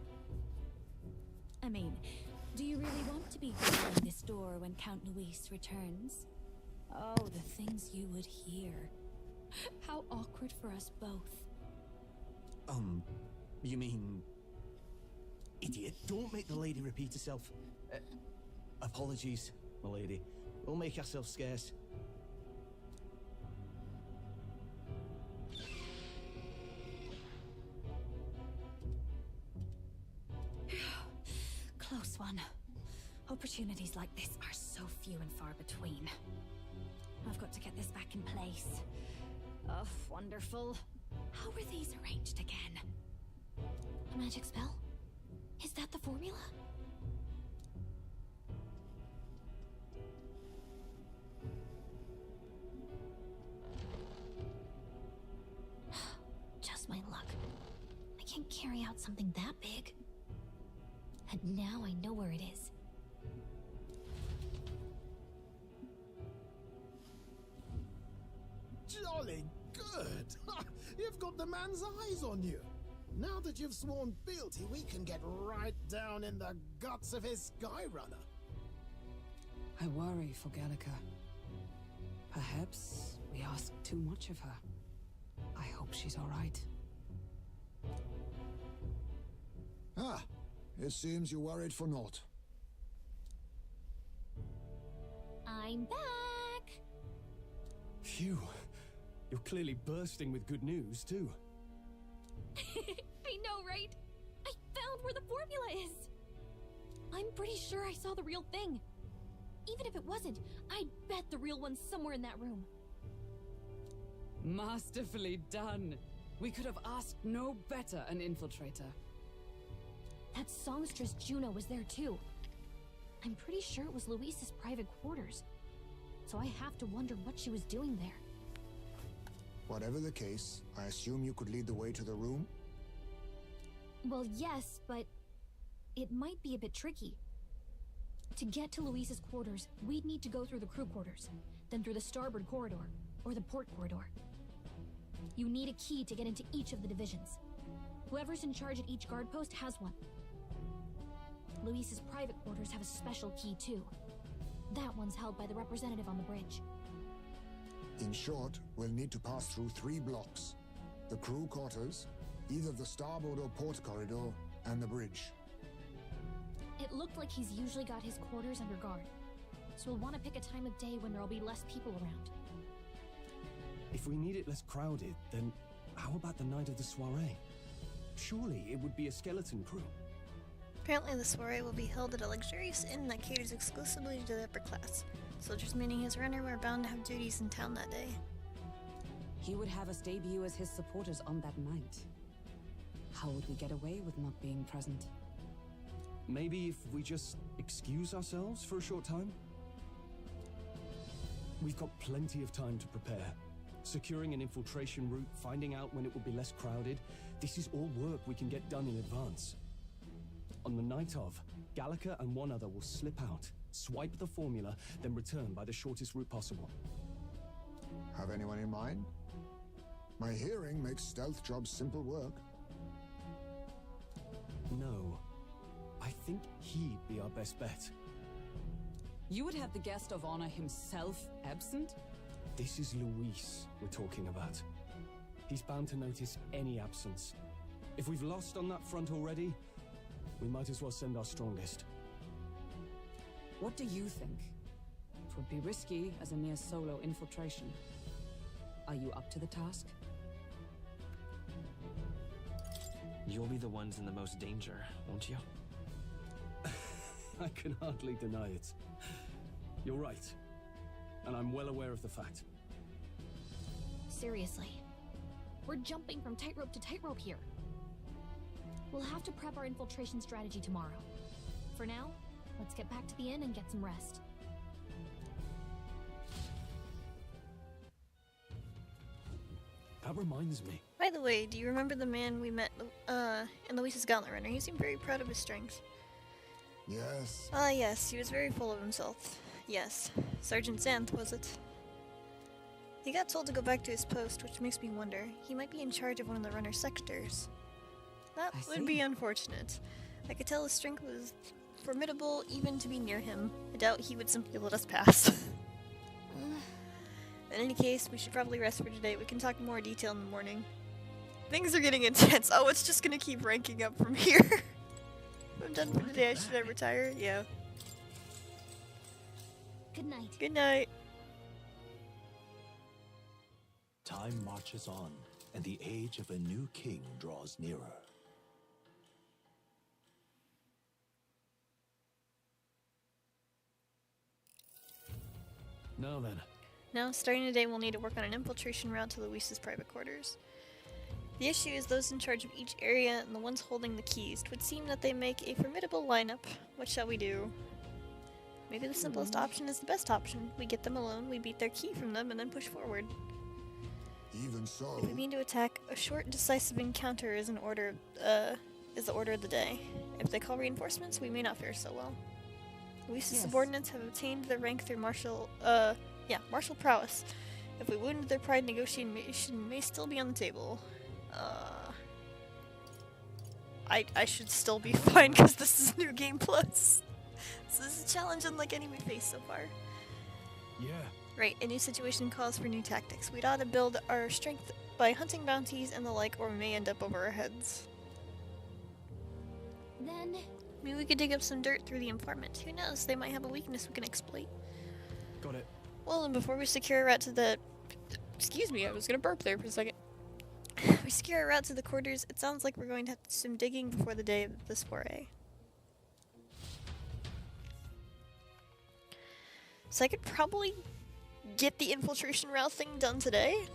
C: I mean, do you really want to be guarding this door when Count Luis returns? Oh, the things you would hear. How awkward for us both.
D: You mean... Idiot, don't make the lady repeat herself. Apologies, my lady. We'll make ourselves scarce.
C: Close one. Opportunities like this are so few and far between. I've got to get this back in place. Oh, wonderful. How were these arranged again?
L: A magic spell? Is that the formula? Just my luck. I can't carry out something that big. And now I know where it is.
H: Jolly good! You've got the man's eyes on you. Now that you've sworn fealty, we can get right down in the guts of his Skyrunner.
E: I worry for Gallica. Perhaps we ask too much of her. I hope she's all right.
K: Ah, it seems you worried for naught.
L: I'm back!
B: Phew. You're clearly bursting with good news, too.
L: I know, right? I found where the formula is! I'm pretty sure I saw the real thing. Even if it wasn't, I'd bet the real one's somewhere in that room.
E: Masterfully done. We could have asked no better an infiltrator.
L: That songstress Juno was there too. I'm pretty sure it was Luis's private quarters. So I have to wonder what she was doing there.
K: Whatever the case, I assume you could lead the way to the room?
L: Well, yes, but it might be a bit tricky. To get to Luis's quarters, we'd need to go through the crew quarters, then through the starboard corridor, or the port corridor. You need a key to get into each of the divisions. Whoever's in charge at each guard post has one. Luis's private quarters have a special key too. That one's held by the representative on the bridge.
K: In short, we'll need to pass through 3 blocks. The crew quarters, either the starboard or port corridor, and the bridge.
L: It looked like he's usually got his quarters under guard, so we'll want to pick a time of day when there'll be less people around.
B: If we need it less crowded, then how about the night of the soiree? Surely it would be a skeleton crew.
R: Apparently the soiree will be held at a luxurious inn that caters exclusively to the upper class. Soldiers meaning his runner were bound to have duties in town that day.
E: He would have us debut as his supporters on that night. How would we get away with not being present?
B: Maybe if we just excuse ourselves for a short time? We've got plenty of time to prepare. Securing an infiltration route, finding out when it will be less crowded, this is all work we can get done in advance. On the night of, Gallica and one other will slip out, swipe the formula, then return by the shortest route possible.
K: Have anyone in mind? My hearing makes stealth jobs simple work.
B: No. I think he'd be our best bet.
E: You would have the guest of honor himself absent?
B: This is Luis we're talking about. He's bound to notice any absence. If we've lost on that front already, we might as well send our strongest.
E: What do you think? It would be risky as a mere solo infiltration. Are you up to the task?
S: you'll be the ones in the most danger, won't you?
B: I can hardly deny it. You're right. And I'm well aware of the fact.
L: Seriously. We're jumping from tightrope to tightrope here. We'll have to prep our infiltration strategy tomorrow. For now, let's get back to the inn and get some rest.
B: That reminds me.
R: By the way, do you remember the man we met in Luis's Gauntlet Runner? He seemed very proud of his strength.
K: Yes.
R: Ah, yes, he was very full of himself. Yes. Sergeant Xanth, was it? He got told to go back to his post, which makes me wonder. He might be in charge of one of the runner sectors. That would be unfortunate. I could tell his strength was formidable even to be near him. I doubt he would simply let us pass. In any case, we should probably rest for today. We can talk in more detail in the morning. Things are getting intense. Oh, it's just gonna keep ranking up from here. I'm done for today. Should I retire? Yeah.
L: Good night.
R: Good night.
M: Time marches on, and the age of a new king draws nearer.
B: Now then.
R: Now, starting today, we'll need to work on an infiltration route to Luis's private quarters. The issue is those in charge of each area and the ones holding the keys. It would seem that they make a formidable lineup. What shall we do? Maybe the simplest option is the best option. We get them alone, we beat their key from them, and then push forward.
K: Even so.
R: If we mean to attack, a short, decisive encounter is the order of the day. If they call reinforcements, we may not fare so well. Luis's subordinates have obtained their rank through martial prowess. If we wound their pride, negotiation may still be on the table. I should still be fine because this is New Game Plus. So this is a challenge unlike any we faced so far.
B: Yeah.
R: Right, a new situation calls for new tactics. We'd ought to build our strength by hunting bounties and the like, or we may end up over our heads.
L: Then...
R: maybe we could dig up some dirt through the informant. Who knows, they might have a weakness we can exploit.
B: Got it.
R: Well, and before we secure a route to the... excuse me, I was gonna burp there for a second. We secure a route to the quarters, it sounds like we're going to have to do some digging before the day of this foray. So I could probably get the infiltration route thing done today.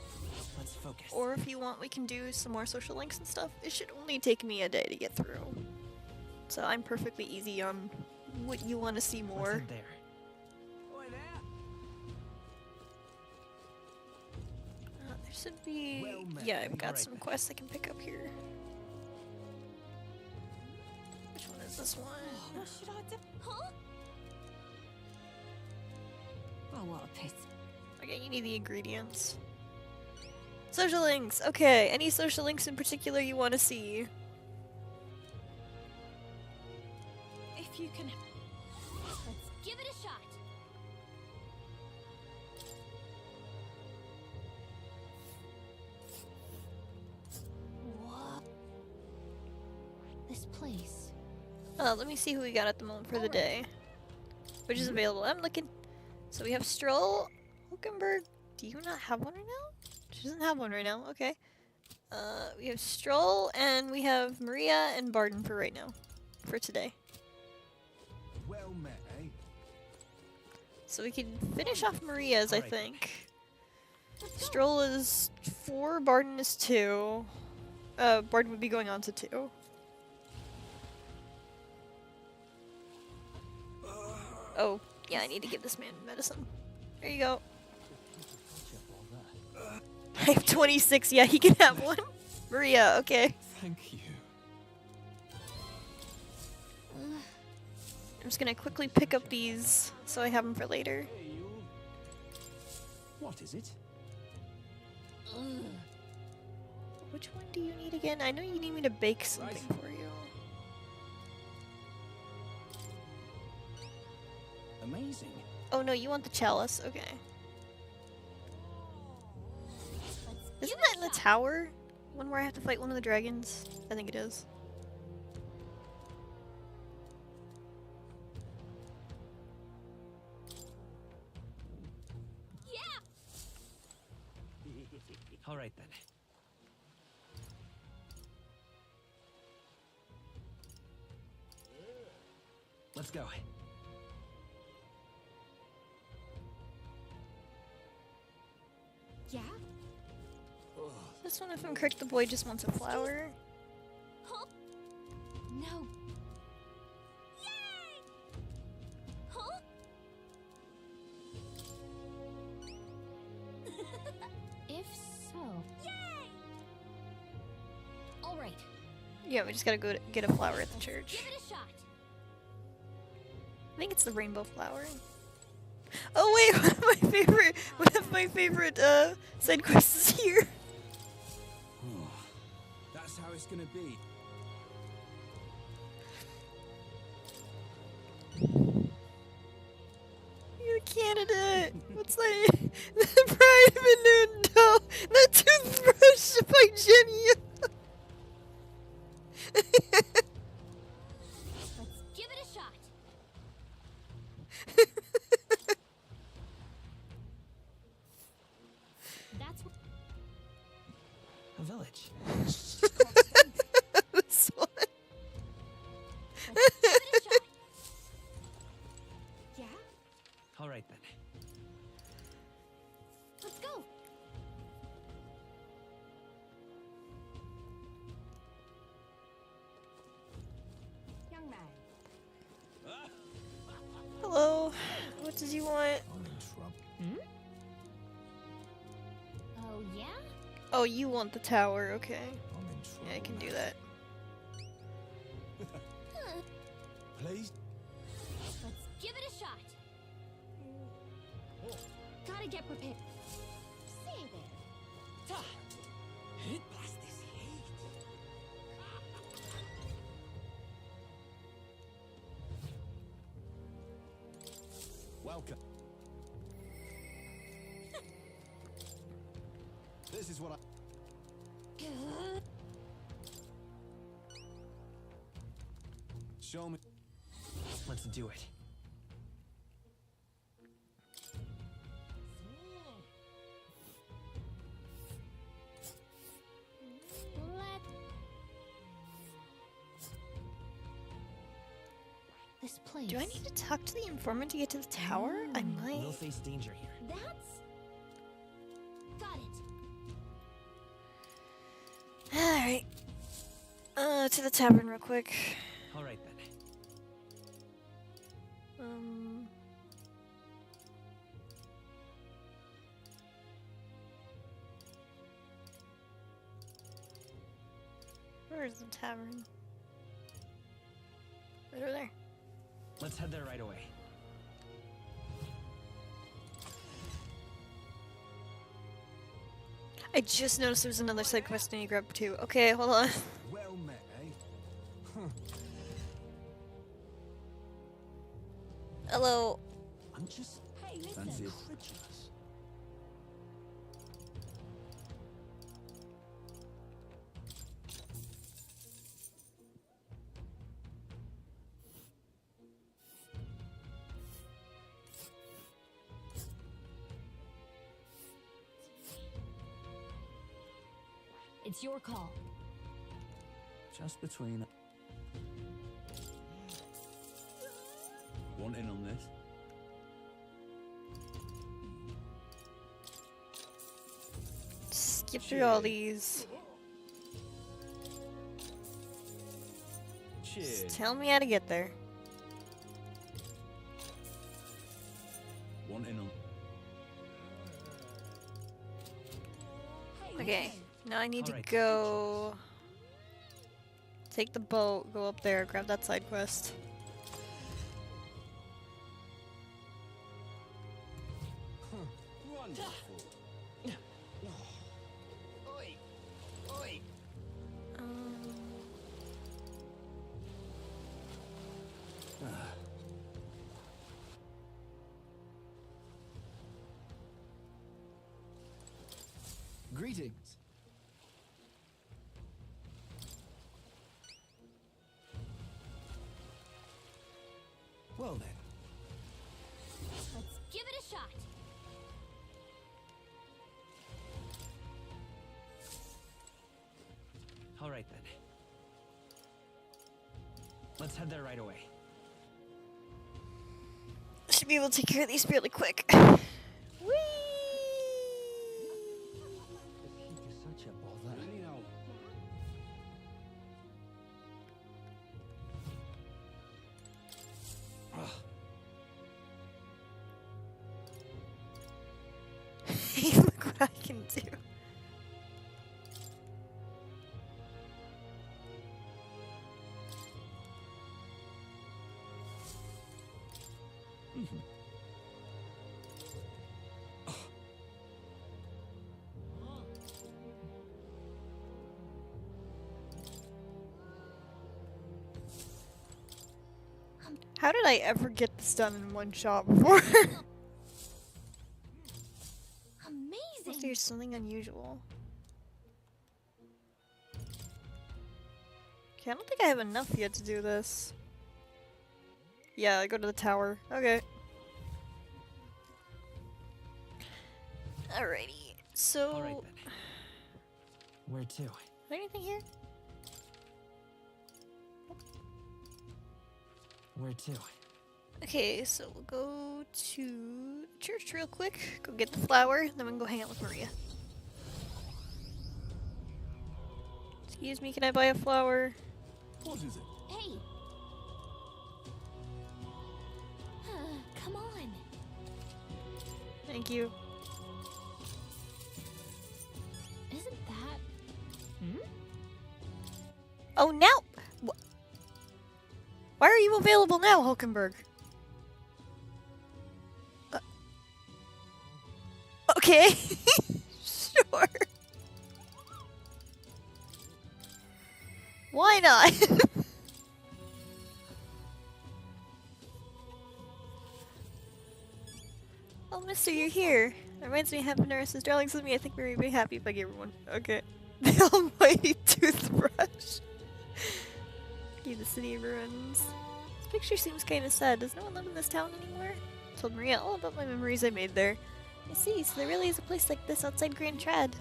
S: Let's focus.
R: Or if you want, we can do some more social links and stuff. It should only take me a day to get through. So I'm perfectly easy on what you want to see more.
S: There.
R: There should be...
S: well met.
R: yeah, I've
S: Be
R: got
S: right
R: some
S: back.
R: quests I can pick up here. Which one is this one?
N: What should I do? Huh?
G: Oh, what a pity.
R: Okay, you need the ingredients. Social links! Okay, any social links in particular you want to see?
L: If you can... let's give it a shot. What? This place.
R: Let me see who we got at the moment for the day. Which is available. I'm looking. So we have Stroll. Hulkenberg. Do you not have one right now? She doesn't have one right now. Okay. We have Stroll and we have Maria and Barden for right now. For today.
O: Well met, eh?
R: So we can finish off Maria's, I think. Stroll is 4, Barden is 2. Barden would be going on to 2. Oh, yeah, I need to give this man medicine. There you go. I have 26, yeah, he can have one. Maria, okay.
B: Thank you.
R: I'm just gonna quickly pick up these so I have them for later.
M: What is it?
R: Which one do you need again? I know you need me to bake something for you.
O: Amazing.
R: Oh no, you want the chalice. Okay. Isn't that in the tower? One where I have to fight one of the dragons? I think it is.
S: All right then. Let's go.
L: Yeah?
R: This one, if I'm correct, the boy just wants a flower.
L: Huh? No. Yay! Huh? If so. Yay! All right.
R: Yeah, we just gotta go get a flower at the church.
L: Give it a shot.
R: I think it's the rainbow flower. Oh wait, one of my favorite side quests is here.
O: That's how it's gonna be.
R: You're the candidate. What's that? The Pride of Innuendo. The toothbrush by Jenny.
L: Let's give it a shot. That's what.
S: A village.
R: This one.
L: Let's give it a shot. Yeah?
S: All right then.
L: Let's go. Young man.
R: Hello. What does he want?
L: Hmm? Oh, yeah?
R: Oh, you want the tower? Okay. Yeah, I can do that.
O: Please?
L: Let's give it a shot. Gotta get prepared. Say there.
J: Blast this heat.
D: Welcome. This is what I... Show me.
S: Let's do it.
L: This place.
R: Do I need to talk to the informant to get to the tower? I might.
S: We'll face danger here.
L: That's. Got it.
R: Alright. To the tavern real quick.
S: All right then.
R: Where's the tavern? Right over there.
S: Let's head there right away.
R: I just noticed there's another side quest I need to grab too. Okay, hold on.
O: Well met, eh? Huh.
R: Hello.
J: I'm just
O: Fancy it.
J: incredulous.
L: It's your call.
V: Just between... Want in on this?
R: Skip through all these.
V: Cheers.
R: Just tell me how to get there.
V: Want in on...
R: Okay, now I need to
S: Alright.
R: go take the boat, go up there, grab that side quest.
O: Wonderful. Oi! Oi! Greetings. Well then.
L: Let's give it a shot.
S: All right then. Let's head there right away.
R: should be able to take care of these fairly quick. Whee!
U: Such a bother.
R: Hey, look what I can do. How did I ever get this done in one shot before?
L: Amazing!
R: There's something unusual. Okay, I don't think I have enough yet to do this. Yeah, I go to the tower. Okay. Alrighty. So...
S: Alright then. Where to?
R: Is there anything here?
S: Where to?
R: Okay, so we'll go to church real quick, go get the flower, then we can go hang out with Maria. Excuse me, can I buy a flower?
D: What is it?
L: Hey! Come on!
R: Thank you.
L: Isn't that...
R: Oh, now! Why are you available now, Hulkenberg? Okay. Sure. Why not? Oh, mister, you're here. That reminds me of having nurses. Darlings with me. I think we're very happy if I gave her one. Okay. The almighty toothbrush. Okay, the city ruins. This picture seems kind of sad. Does no one live in this town anymore? I told Maria all about my memories I made there. I see, so there really is a place like this outside Grand Trad.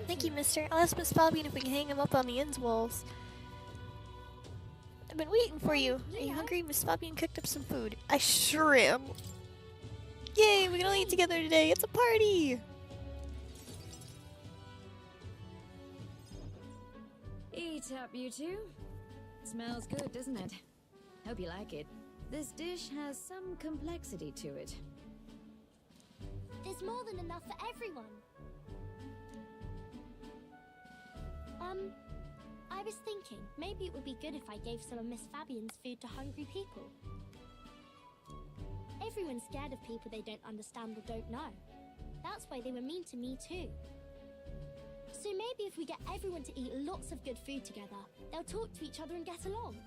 R: Thank you, mister. I'll ask Miss Fabian if we can hang him up on the inn's walls. I've been waiting for you. Are you hungry? Miss Fabian cooked up some food. I sure am. Yay, we can all eat together today. It's a party!
C: Eat up, you two. Smells good, doesn't it? Hope you like it. This dish has some complexity to it.
L: There's more than enough for everyone. I was thinking, maybe it would be good if I gave some of Miss Fabian's food to hungry people. Everyone's scared of people they don't understand or don't know. That's why they were mean to me too. So maybe if we get everyone to eat lots of good food together, they'll talk to each other and get along.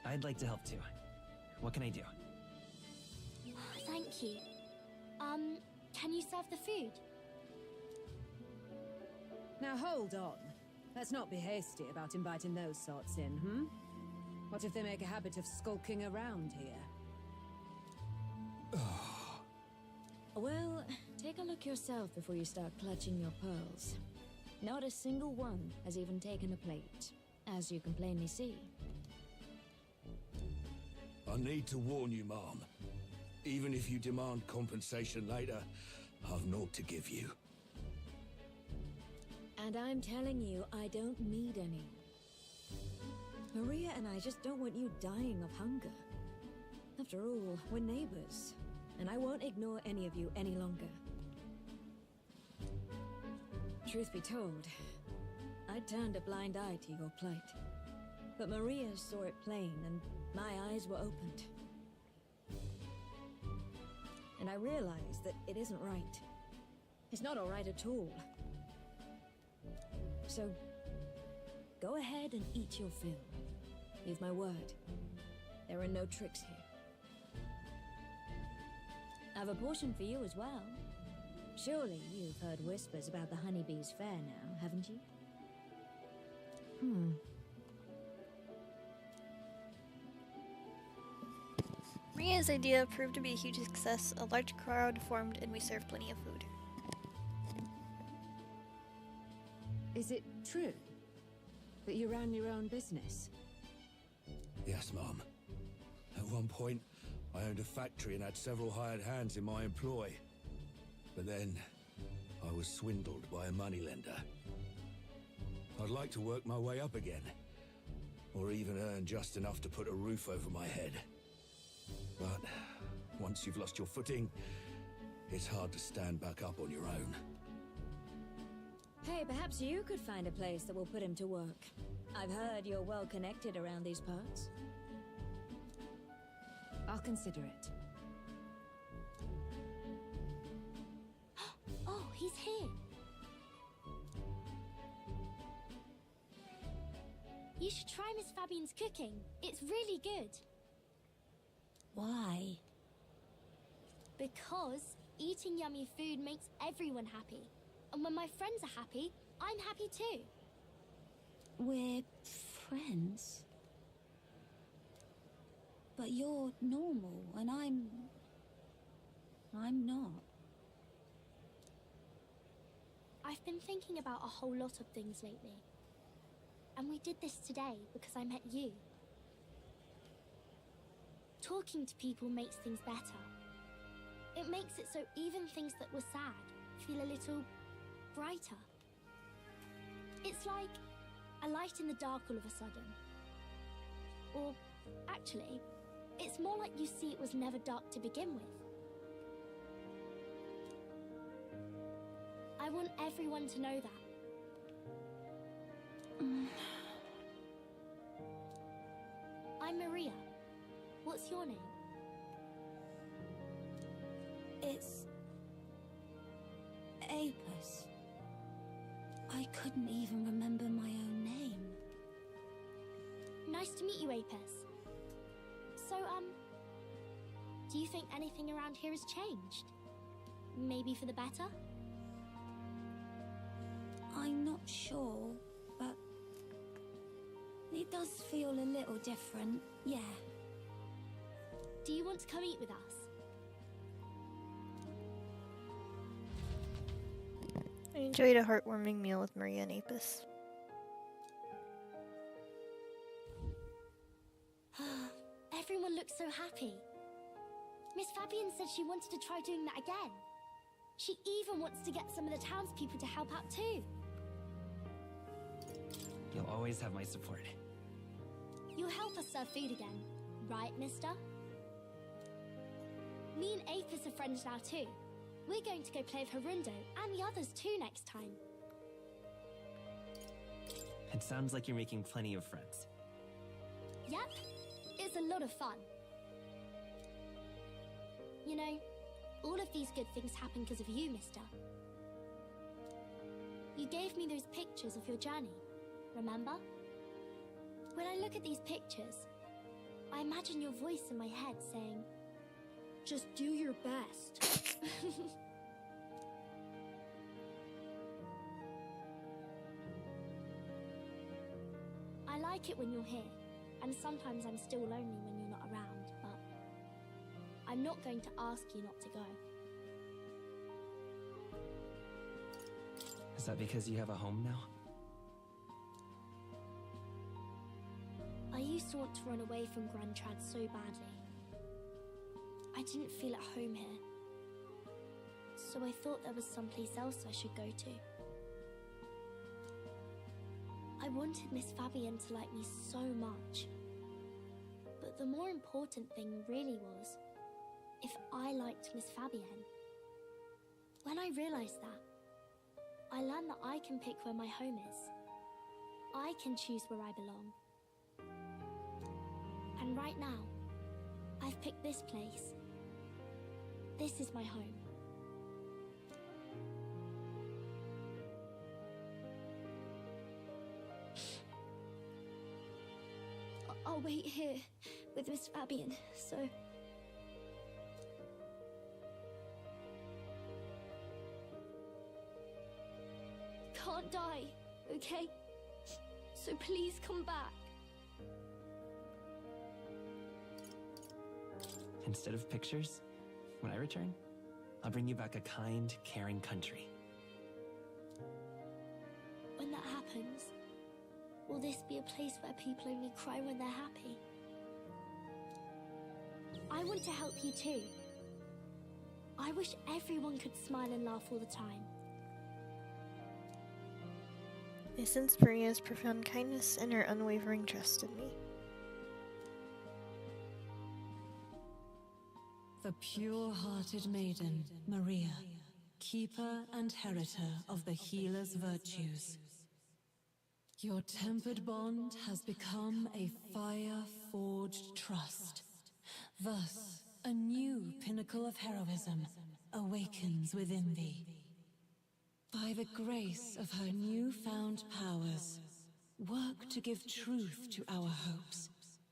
S: I'd like to help too. What can I do?
L: Thank you. Can you serve the food?
G: Now hold on. Let's not be hasty about inviting those sorts in, What if they make a habit of skulking around here?
C: Well, take a look yourself before you start clutching your pearls. Not a single one has even taken a plate, as you can plainly see.
J: I need to warn you, Mom. Even if you demand compensation later, I've naught to give you.
C: And I'm telling you, I don't need any. Maria and I just don't want you dying of hunger. After all, we're neighbors, and I won't ignore any of you any longer. Truth be told, I turned a blind eye to your plight. But Maria saw it plain, and my eyes were opened. And I realized that it isn't right. It's not all right at all. So, go ahead and eat your fill. You've my word. There are no tricks here. I've a portion for you as well. Surely you've heard whispers about the honeybees fair now, haven't you?
R: Maria's idea proved to be a huge success. A large crowd formed and we served plenty of food.
G: Is it true that you ran your own business?
J: Yes, Mom.
F: one point, I owned a factory and had several hired hands in my employ. But then, I was swindled by a moneylender. I'd like to work my way up again, or even earn just enough to put a roof over my head. But once you've lost your footing, it's hard to stand back up on your own.
P: Hey, perhaps you could find a place that will put him to work. I've heard you're well connected around these parts.
Q: I'll consider it.
L: Oh, he's here. You should try Miss Fabian's cooking. It's really good.
P: Why?
L: Because eating yummy food makes everyone happy. And when my friends are happy, I'm happy too.
P: We're friends. But you're normal, and I'm not.
L: I've been thinking about a whole lot of things lately. And we did this today because I met you. Talking to people makes things better. It makes it so even things that were sad feel a little brighter. It's like a light in the dark all of a sudden. Or, actually, it's more like you see it was never dark to begin with. I want everyone to know that. I'm Maria. What's your name?
P: It's Apis. I couldn't even remember my own name.
L: Nice to meet you, Apis. So, do you think anything around here has changed? Maybe for the better?
P: I'm not sure, but it does feel a little different, yeah.
L: Do you want to come eat with us?
R: I enjoyed a heartwarming meal with Maria and Apis.
L: Everyone looks so happy. Miss Fabian said she wanted to try doing that again. She even wants to get some of the townspeople to help out too.
S: You'll always have my support.
L: You'll help us serve food again, right, mister? Me and Apis are friends now too. We're going to go play with Harundo and the others too next time.
S: It sounds like you're making plenty of friends.
L: Yep, it's a lot of fun. You know, all of these good things happen because of you, mister. You gave me those pictures of your journey, remember? When I look at these pictures, I imagine your voice in my head saying, "Just do your best." I like it when you're here, and sometimes I'm still lonely when you're not around, but I'm not going to ask you not to go.
S: Is that because you have a home now?
L: I used to want to run away from Grand Trad so badly. I didn't feel at home here. So I thought there was someplace else I should go to. I wanted Miss Fabian to like me so much. But the more important thing really was if I liked Miss Fabian. When I realized that, I learned that I can pick where my home is. I can choose where I belong. And right now, I've picked this place. This is my home. I'll wait here with Miss Fabian, so... Can't die, okay? So please come back.
S: Instead of pictures, when I return, I'll bring you back a kind, caring country.
L: When that happens, will this be a place where people only cry when they're happy?
I: want to help you too. I wish everyone could smile and laugh all the time.
R: I sensed Maria's profound kindness and her unwavering trust in me.
G: The pure-hearted maiden, Maria, keeper and heritor of the healer's virtues. Your tempered bond has become a fire-forged trust. Thus, a new pinnacle of heroism awakens within thee. By the grace of her newfound powers, work to give truth to our hopes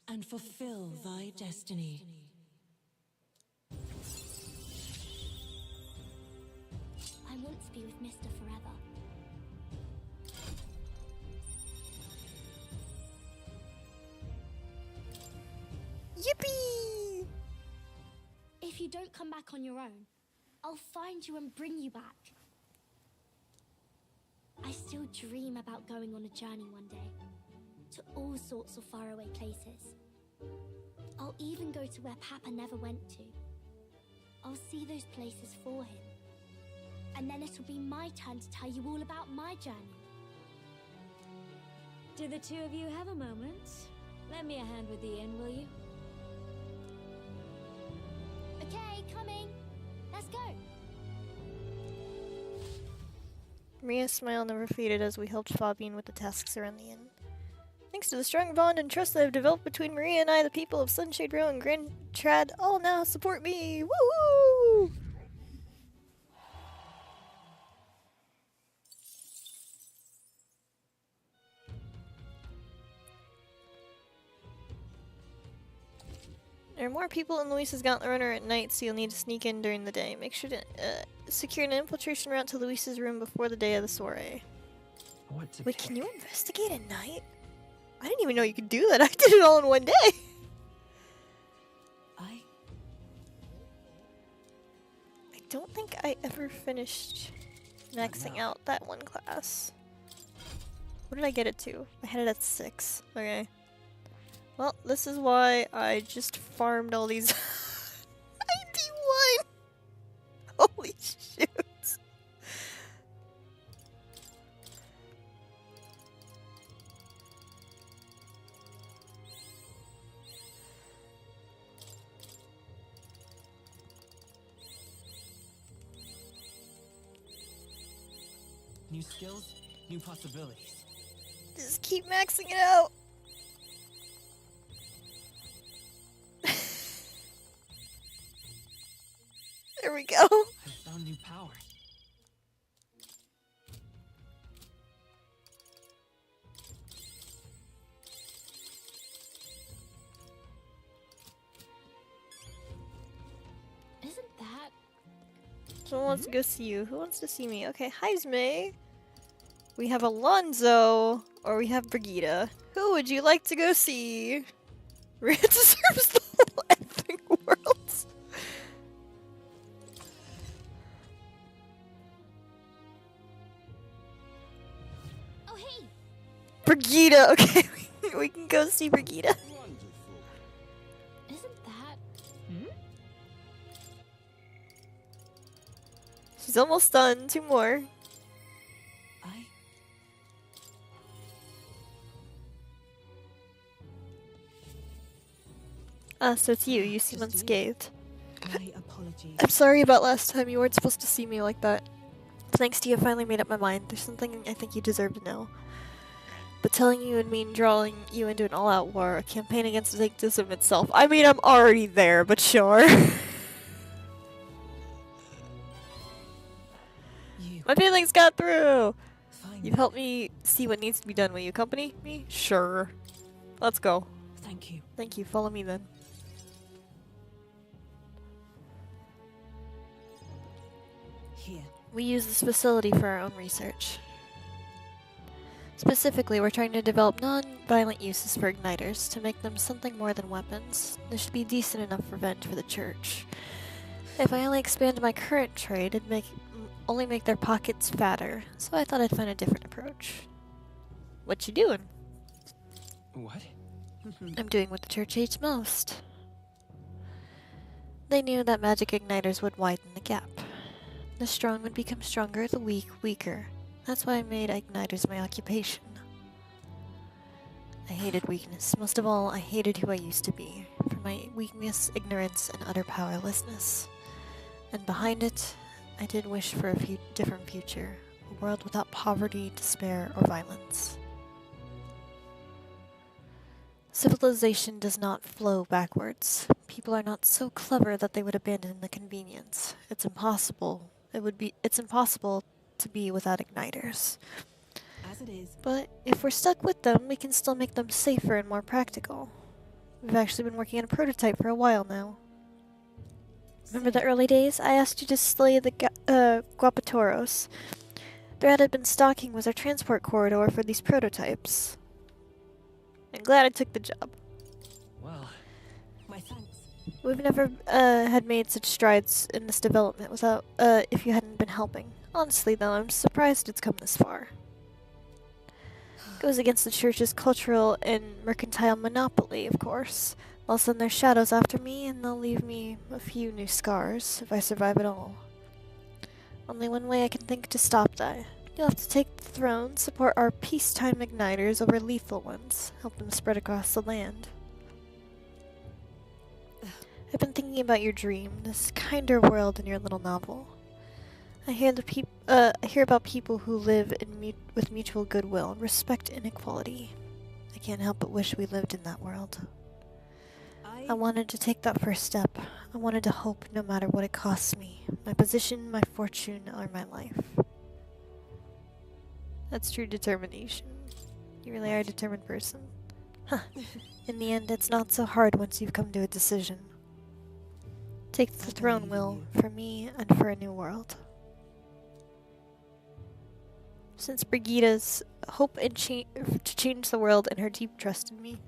G: and fulfill thy destiny.
I: I want to be with Mister forever.
R: Yippee!
I: If you don't come back on your own, I'll find you and bring you back. I still dream about going on a journey one day, to all sorts of faraway places. I'll even go to where Papa never went to. I'll see those places for him. And then it'll be my turn to tell you all about my journey.
P: Do the two of you have a moment? Lend me a hand with the inn, will you?
I: Okay, coming. Let's go.
R: Maria's smile never faded as we helped Fabian with the tasks around the inn. Thanks to the strong bond and trust that I've developed between Maria and I, the people of Sunshade Row and Grand Trad all now support me. Woo! There are more people in Luis's Gauntlet Runner at night, so you'll need to sneak in during the day. Make sure to secure an infiltration route to Luis's room before the day of the soiree. Wait, can you investigate at night? I didn't even know you could do that. I did it all in one day. I don't think I ever finished maxing out that one class. What did I get it to? I had it at 6. Okay. Well, this is why I just farmed all these 91! Holy shit!
S: New skills, new possibilities.
R: Just keep maxing it out! There we go.
S: I found new power.
I: Isn't that...
R: Someone wants to go see you. Who wants to see me? Okay, Heisme. We have Alonzo, or we have Brigida. Who would you like to go see? Rhea deserves the whole effing world.
I: Oh, hey!
R: Brigida, okay, we can go see Brigida.
I: Isn't that...
R: She's almost done. 2 more. So it's you. You seem unscathed.
E: My apologies.
R: I'm sorry about last time. You weren't supposed to see me like that. Thanks to you, I finally made up my mind. There's something I think you deserve to know. But telling you would mean drawing you into an all-out war, a campaign against the Sanctism itself. I mean, I'm already there, but sure. My feelings got through! You've helped me see what needs to be done. Will you accompany me? Sure. Let's go.
E: Thank you.
R: Thank you. Follow me then.
E: Here.
R: We use this facility for our own research. Specifically, we're trying to develop non-violent uses for igniters to make them something more than weapons. There should be decent enough revenge for the church. If I only expand my current trade, it'd only make their pockets fatter. So I thought I'd find a different approach. What you doing?
S: What?
R: I'm doing what the church hates most. They knew that magic igniters would widen the gap. The strong would become stronger, the weak weaker. That's why I made igniters my occupation. I hated weakness. Most of all, I hated who I used to be. For my weakness, ignorance, and utter powerlessness. And behind it, I did wish for a different future. A world without poverty, despair, or violence. Civilization does not flow backwards. People are not so clever that they would abandon the convenience. It's impossible. It's impossible to be without igniters.
N: As it is.
R: But if we're stuck with them, we can still make them safer and more practical. We've actually been working on a prototype for a while now. Remember the early days? I asked you to slay the Guapatoros. Thread had been stalking was our transport corridor for these prototypes. I'm glad I took the job.
S: Well,
N: my thanks.
R: We've never had made such strides in this development without if you hadn't been helping. Honestly, though, I'm surprised it's come this far. Goes against the church's cultural and mercantile monopoly, of course. They'll send their shadows after me, and they'll leave me a few new scars, if I survive at all. Only one way I can think to stop that. You'll have to take the throne, support our peacetime igniters over lethal ones, help them spread across the land. I've been thinking about your dream, this kinder world in your little novel. I hear about people who live with mutual goodwill, respect and equality. I can't help but wish we lived in that world. I wanted to take that first step. I wanted to hope no matter what it costs me. My position, my fortune, or my life. That's true determination. You really are a determined person. Huh. In the end, it's not so hard once you've come to a decision. Take the throne, Will, for me and for a new world. Since Brigida's hope and to change the world and her deep trust in me.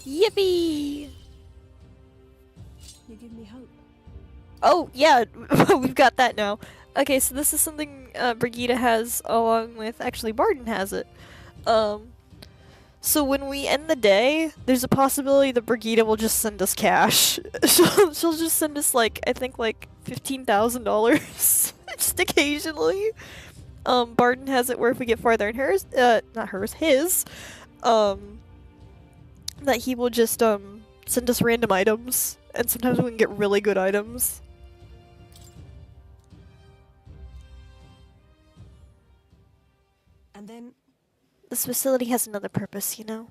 R: Yippee!
N: You give me hope.
R: Oh, yeah, we've got that now. Okay, so this is something Brigida has along with, actually Barton has it. So when we end the day, there's a possibility that Brigida will just send us cash. She'll just send us like, I think like $15,000 just occasionally. Barton has it where if we get farther in hers, not hers, his, that he will just send us random items, and sometimes we can get really good items.
N: And then
R: this facility has another purpose, you know.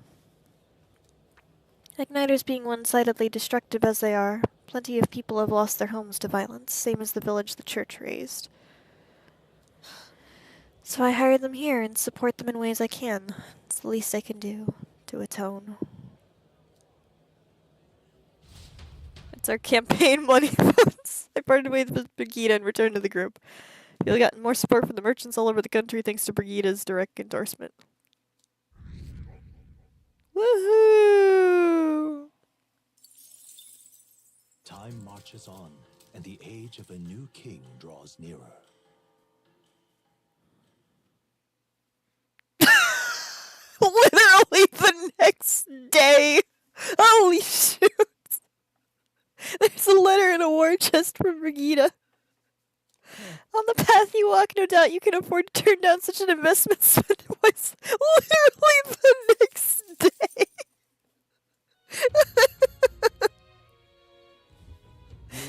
R: Igniters being one-sidedly destructive as they are, plenty of people have lost their homes to violence, same as the village the church raised. So I hire them here and support them in ways I can. It's the least I can do to atone. It's our campaign money funds. I parted ways with Brigida and returned to the group. We've gotten more support from the merchants all over the country thanks to Brigida's direct endorsement. Woohoo!
M: Time marches on, and the age of a new king draws nearer.
R: Literally the next day! Holy shoot! There's a letter in a war chest from Brigida. On the path you walk, no doubt you can afford to turn down such an investment spent twice. Literally the next day.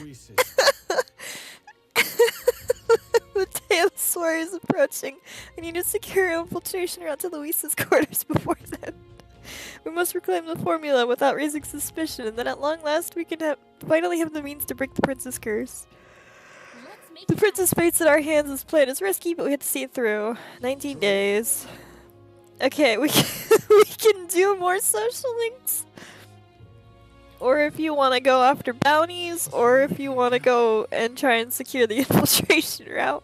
B: Luises.
R: The day of the swear is approaching. I need to secure an infiltration route to Luis's quarters before then. We must reclaim the formula without raising suspicion, and then at long last we can finally have the means to break the prince's curse. The prince's fate's in our hands. This plan is risky, but we have to see it through. 19 days. Okay, we can do more social links. Or if you want to go after bounties, or if you want to go and try and secure the infiltration route.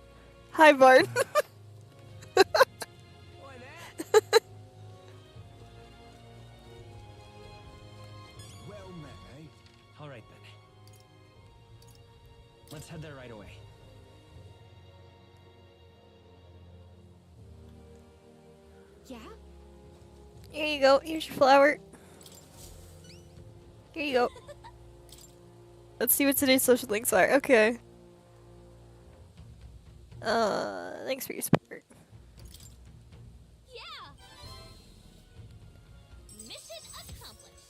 R: Hi, Bart.
S: Alright then. Let's head there right away.
L: Yeah?
R: Here you go. Here's your flower. Here you go. Let's see what today's social links are. Okay. Thanks for your support.
A: Yeah. Mission accomplished.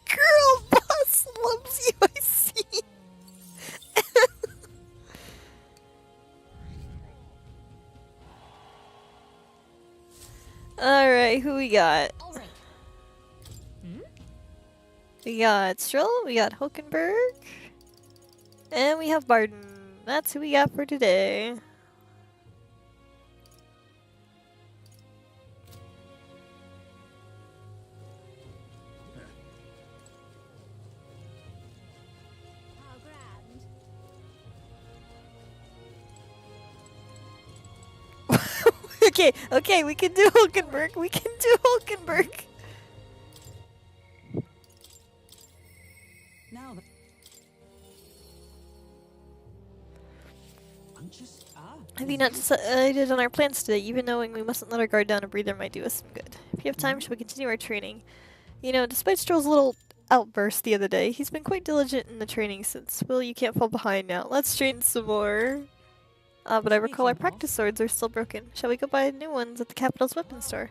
R: Girl boss loves you, I see. Alright, who we got? We got Stroll, we got Hulkenberg, and we have Barton. That's who we got for today. Okay, we can do Hulkenberg. We can do Hulkenberg.
E: Now,
R: Have you not decided on our plans today, even knowing we mustn't let our guard down? A breather might do us some good. If you have time, shall we continue our training? You know, despite Stroll's little outburst the other day, he's been quite diligent in the training since. Will, you can't fall behind now. Let's train some more. But I recall our practice swords are still broken. Shall we go buy new ones at the capital's weapon store?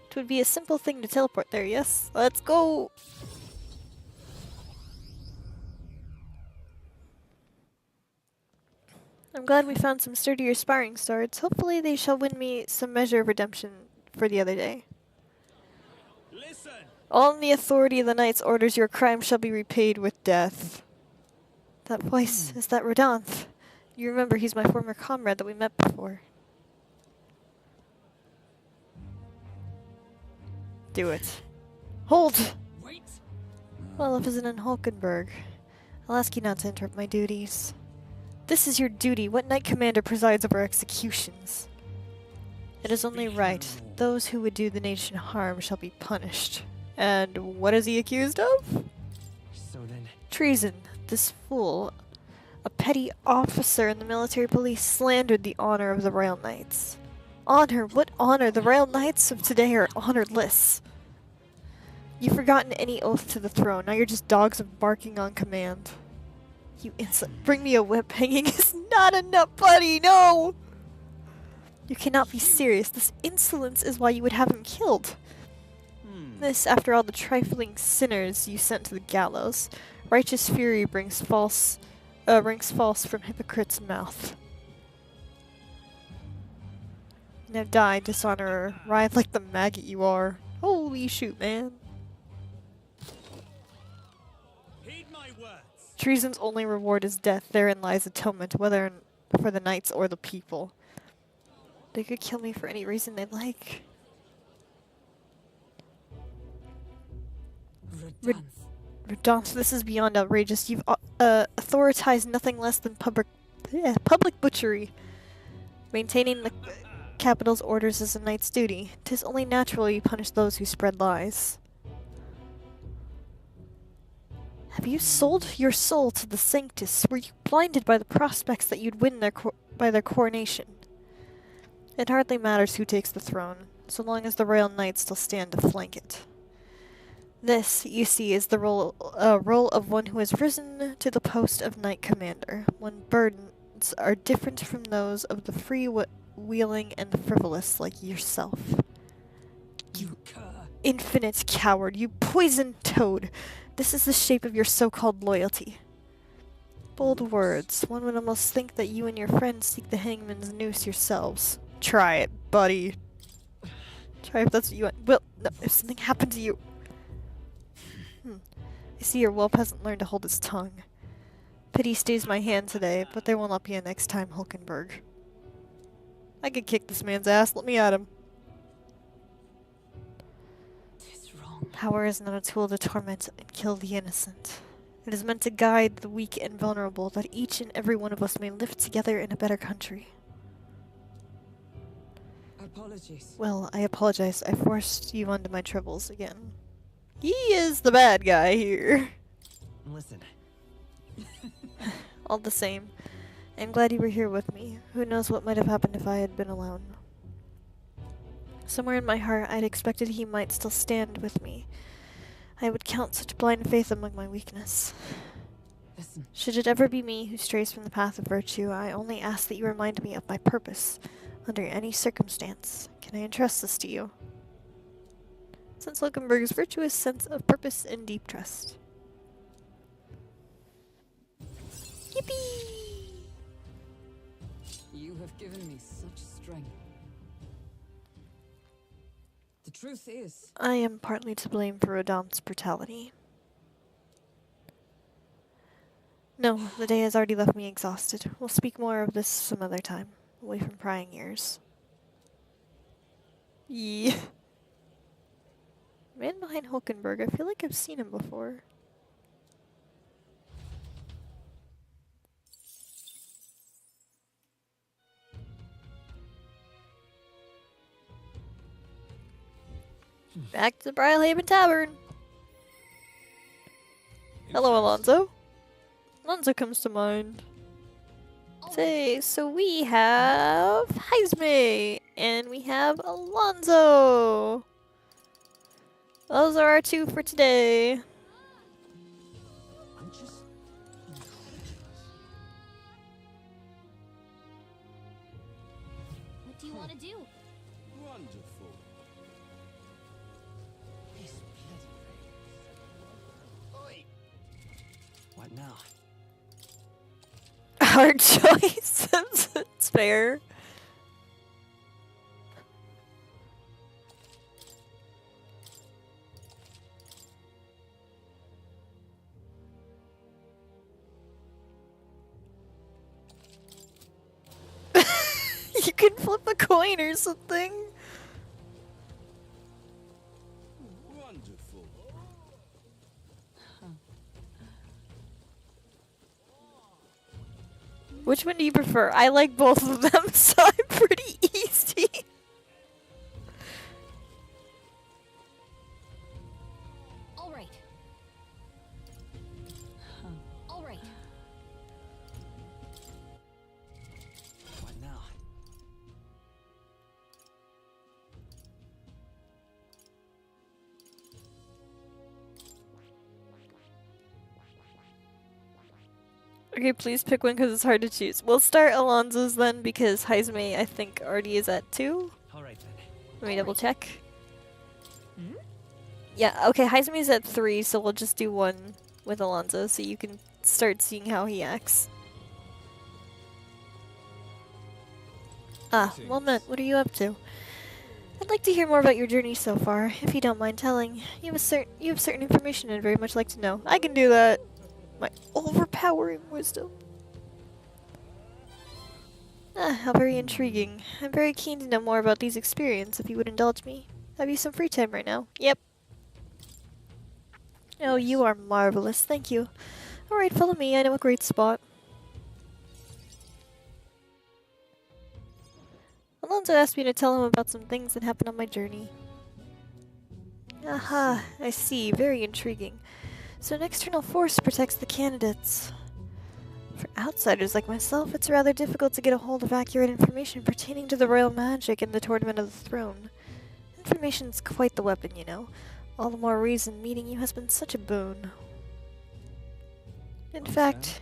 R: It would be a simple thing to teleport there, yes? Let's go! I'm glad we found some sturdier sparring swords. Hopefully they shall win me some measure of redemption for the other day.
F: Listen.
R: All in the authority of the knights orders your crime shall be repaid with death. That voice, is that Rodanth? You remember he's my former comrade that we met before. Do it. Hold!
A: Wait.
R: Well, if it's in Hulkenberg, I'll ask you not to interrupt my duties. This is your duty. What knight commander presides over executions? It is only right. Those who would do the nation harm shall be punished. And what is he accused of?
S: So then...
R: Treason. This fool, a petty officer in the military police, slandered the honor of the Royal Knights. Honor? What honor? The Royal Knights of today are honorless. You've forgotten any oath to the throne. Now you're just dogs of barking on command. You insolent. Bring me a whip. Hanging is not enough, buddy. No! You cannot be serious. This insolence is why you would have him killed. This, after all the trifling sinners you sent to the gallows. Righteous fury rings false from hypocrite's mouth. Now die, dishonorer. Writhe like the maggot you are. Holy shoot, man. Treason's only reward is death. Therein lies atonement, whether for the knights or the people. They could kill me for any reason they like. Rodanth, this is beyond outrageous. You've authorized nothing less than public butchery. Maintaining the capital's orders is a knight's duty. 'Tis only natural you punish those who spread lies. Have you sold your soul to the Sanctus? Were you blinded by the prospects that you'd win by their coronation? It hardly matters who takes the throne, so long as the Royal Knights still stand to flank it. This, you see, is the role of one who has risen to the post of Knight Commander, when burdens are different from those of the free-wheeling and the frivolous like yourself. You infinite coward, you poisoned toad! This is the shape of your so-called loyalty. Bold words. One would almost think that you and your friends seek the hangman's noose yourselves. Try it, buddy. Try if that's what you want. Well, no, if something happened to you... I see your whelp hasn't learned to hold his tongue. Pity stays my hand today, but there will not be a next time, Hulkenberg. I could kick this man's ass. Let me at him. Power is not a tool to torment and kill the innocent. It is meant to guide the weak and vulnerable, that each and every one of us may live together in a better country.
E: Apologies.
R: Well, I apologize. I forced you onto my troubles again. He is the bad guy here.
S: Listen.
R: All the same, I'm glad you were here with me. Who knows what might have happened if I had been alone. Somewhere in my heart, I'd expected he might still stand with me. I would count such blind faith among my weakness.
E: Listen.
R: Should it ever be me who strays from the path of virtue, I only ask that you remind me of my purpose, under any circumstance. Can I entrust this to you? Sense Lukenberg's virtuous sense of purpose and deep trust. Yippee!
E: You have given me such strength. The truth is,
R: I am partly to blame for Rodin's brutality. No, the day has already left me exhausted. We'll speak more of this some other time, away from prying ears. Yeah. Man behind Hulkenberg, I feel like I've seen him before. Back to the Brylehaven Tavern. Hello, Alonso. Alonso comes to mind. Say, so we have Heisme, and we have Alonso. Those are our two for today.
A: What do you want to do?
J: Wonderful. This bloody
S: What now?
R: Hard choice. It's fair. You can flip a coin or something.
J: Wonderful.
R: Which one do you prefer? I like both of them, so I'm pretty easy.
L: All right. All right.
S: What now?
R: Okay, please pick one because it's hard to choose. We'll start Alonso's then because Heisme, I think, already is at 2.
S: Alright then.
R: Let me double check. Yeah, okay, Heisme's at 3, so we'll just do one with Alonso so you can start seeing how he acts. Ah, well met. What are you up to? I'd like to hear more about your journey so far, if you don't mind telling. You have certain information I'd very much like to know. I can do that. My overpowering wisdom. Ah, how very intriguing. I'm very keen to know more about these experiences, if you would indulge me. Have you some free time right now? Yep. Oh, you are marvelous. Thank you. Alright, follow me. I know a great spot. Alonso asked me to tell him about some things that happened on my journey. Aha, I see. Very intriguing. So an external force protects the candidates. For outsiders like myself, it's rather difficult to get a hold of accurate information pertaining to the royal magic and the Tournament of the Throne. Information's quite the weapon, you know. All the more reason meeting you has been such a boon. In fact,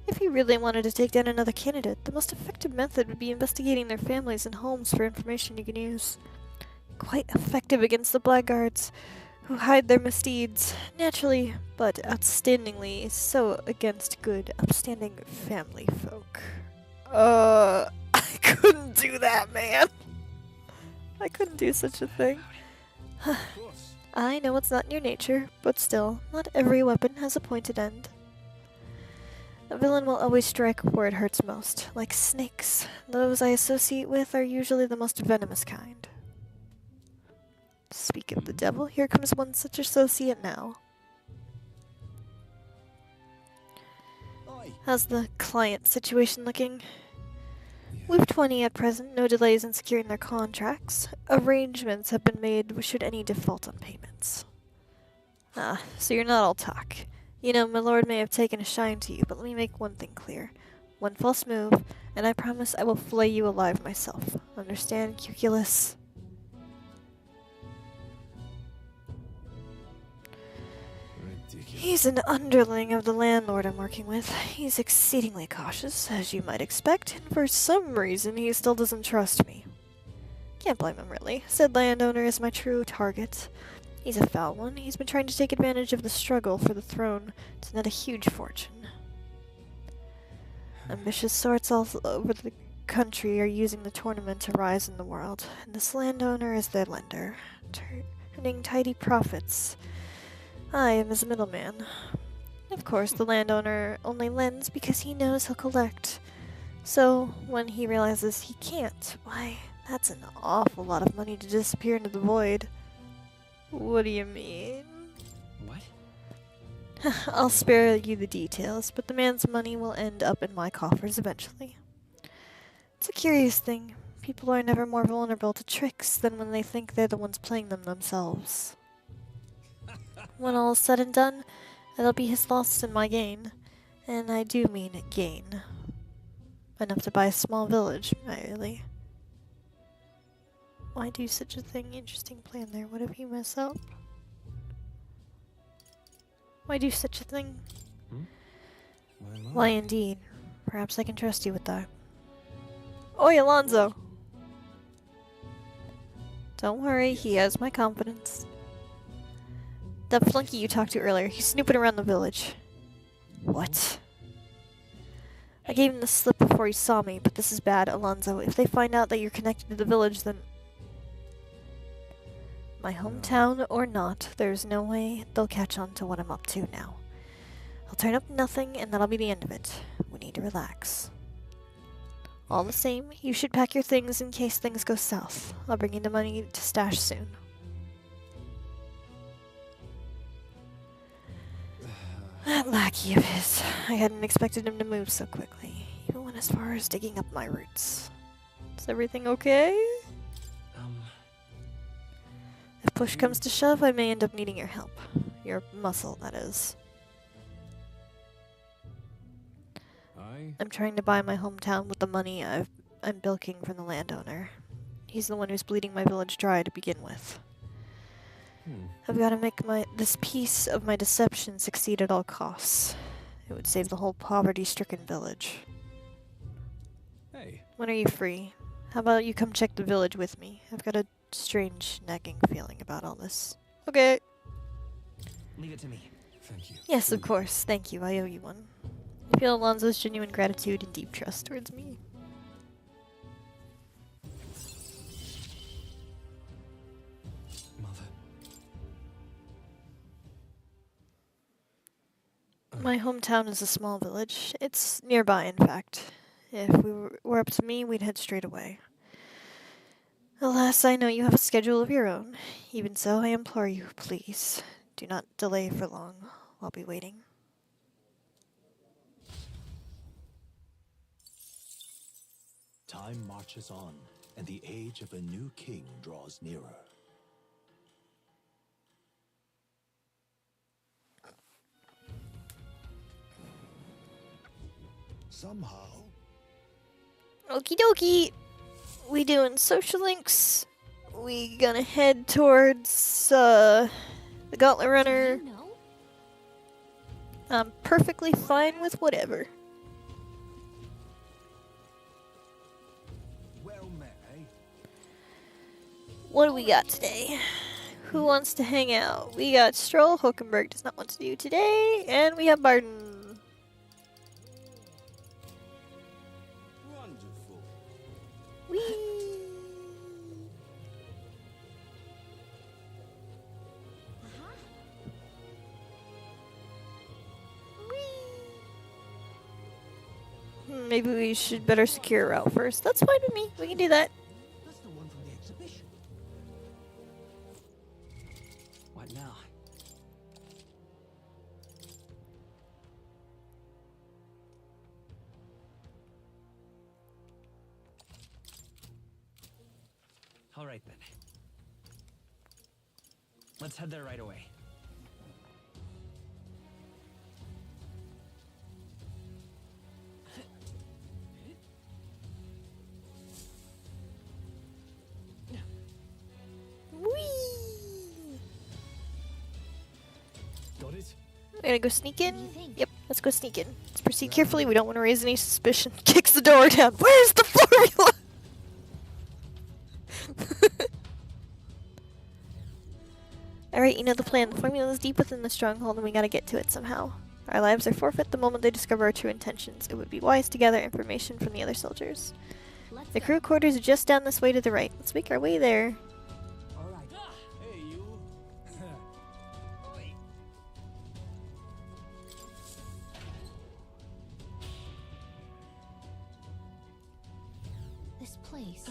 R: if you really wanted to take down another candidate, the most effective method would be investigating their families and homes for information you can use. Quite effective against the blackguards, who hide their misdeeds, naturally, but outstandingly so against good, upstanding family folk. I couldn't do that, man. I couldn't do such a thing. I know it's not in your nature, but still, not every weapon has a pointed end. A villain will always strike where it hurts most, like snakes. Those I associate with are usually the most venomous kind. Speak of the devil, here comes one such associate now. How's the client situation looking? We've 20 at present, no delays in securing their contracts. Arrangements have been made should any default on payments. Ah, so you're not all talk. You know, my lord may have taken a shine to you, but let me make one thing clear. One false move, and I promise I will flay you alive myself. Understand, Cuculus? He's an underling of the landlord I'm working with. He's exceedingly cautious, as you might expect, and for some reason he still doesn't trust me. Can't blame him, really. Said landowner is my true target. He's a foul one. He's been trying to take advantage of the struggle for the throne to net a huge fortune. Ambitious sorts all over the country are using the tournament to rise in the world, and this landowner is their lender, turning tidy profits. I am his middleman. Of course, the landowner only lends because he knows he'll collect. So, when he realizes he can't, why, that's an awful lot of money to disappear into the void. What do you mean?
S: What?
R: I'll spare you the details, but the man's money will end up in my coffers eventually. It's a curious thing. People are never more vulnerable to tricks than when they think they're the ones playing them themselves. When all is said and done, it'll be his loss and my gain. And I do mean gain. Enough to buy a small village, really. Why do such a thing? Interesting plan there. What if you mess up? Why do such a thing? Why indeed. Perhaps I can trust you with that. Oi, Alonzo! Don't worry, he has my confidence. That flunky you talked to earlier, he's snooping around the village. What? I gave him the slip before he saw me, but this is bad, Alonzo. If they find out that you're connected to the village, then... My hometown or not, there's no way they'll catch on to what I'm up to now. I'll turn up nothing, and that'll be the end of it. We need to relax. All the same, you should pack your things in case things go south. I'll bring you the money to stash soon. That lackey of his. I hadn't expected him to move so quickly. Even went as far as digging up my roots. Is everything okay? If push comes to shove, I may end up needing your help. Your muscle, that is. I'm trying to buy my hometown with the money I'm bilking from the landowner. He's the one who's bleeding my village dry to begin with. I've got to make this piece of my deception succeed at all costs. It would save the whole poverty-stricken village.
B: Hey.
R: When are you free? How about you come check the village with me? I've got a strange nagging feeling about all this. Okay.
S: Leave it to me.
B: Thank you.
R: Yes, of course. Thank you. I owe you one. I feel Alonzo's genuine gratitude and deep trust towards me. My hometown is a small village. It's nearby, in fact. If we were up to me, we'd head straight away. Alas, I know you have a schedule of your own. Even so, I implore you, please, do not delay for long. I'll be waiting.
M: Time marches on, and the age of a new king draws nearer.
K: Somehow.
R: Okie dokie. We doing social links. We gonna head towards the Gauntlet Runner. I'm perfectly fine with whatever.
K: Well met, eh?
R: What do we got today? Who wants to hang out? We got Stroll. Hulkenberg does not want to do today. And we have Barton.
J: Wonderful.
R: Whee! Maybe we should better secure a route first. That's fine with me. We can do that.
J: That's the one from the exhibition.
S: What now? All right then. Let's head there right away.
B: Got it?
R: We're gonna go sneak in. Yep, let's go sneak in. Let's proceed carefully. We don't want to raise any suspicion. Kicks the door down. Where's the formula? Alright, you know the plan. The formula is deep within the stronghold and we gotta get to it somehow. Our lives are forfeit the moment they discover our true intentions. It would be wise to gather information from the other soldiers. The crew quarters are just down this way to the right. Let's make our way there.
L: This place.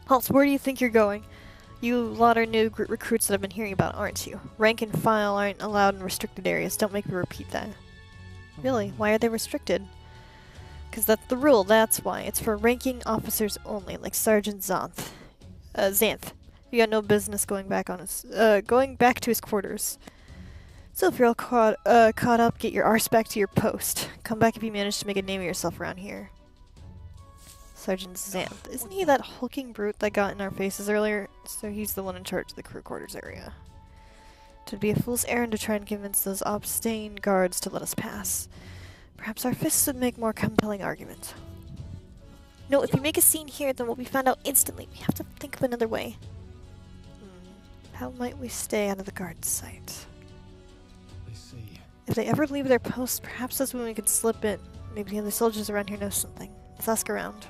R: Halt, where do you think you're going? You lot are new recruits that I've been hearing about, aren't you? Rank and file aren't allowed in restricted areas. Don't make me repeat that. Really? Why are they restricted? Because that's the rule, that's why. It's for ranking officers only, like Sergeant Xanth. Xanth. You got no business going back to his quarters. So if you're all caught up, get your arse back to your post. Come back if you manage to make a name of yourself around here. Sergeant Xanth. Isn't he that hulking brute that got in our faces earlier? So he's the one in charge of the crew quarters area. It'd be a fool's errand to try and convince those obscene guards to let us pass. Perhaps our fists would make more compelling argument. No, if you make a scene here, then we'll be found out instantly. We have to think of another way. How might we stay out of the guard's sight?
B: I see.
R: If they ever leave their posts, perhaps that's when we could slip in. Maybe the other soldiers around here know something. Let's ask around.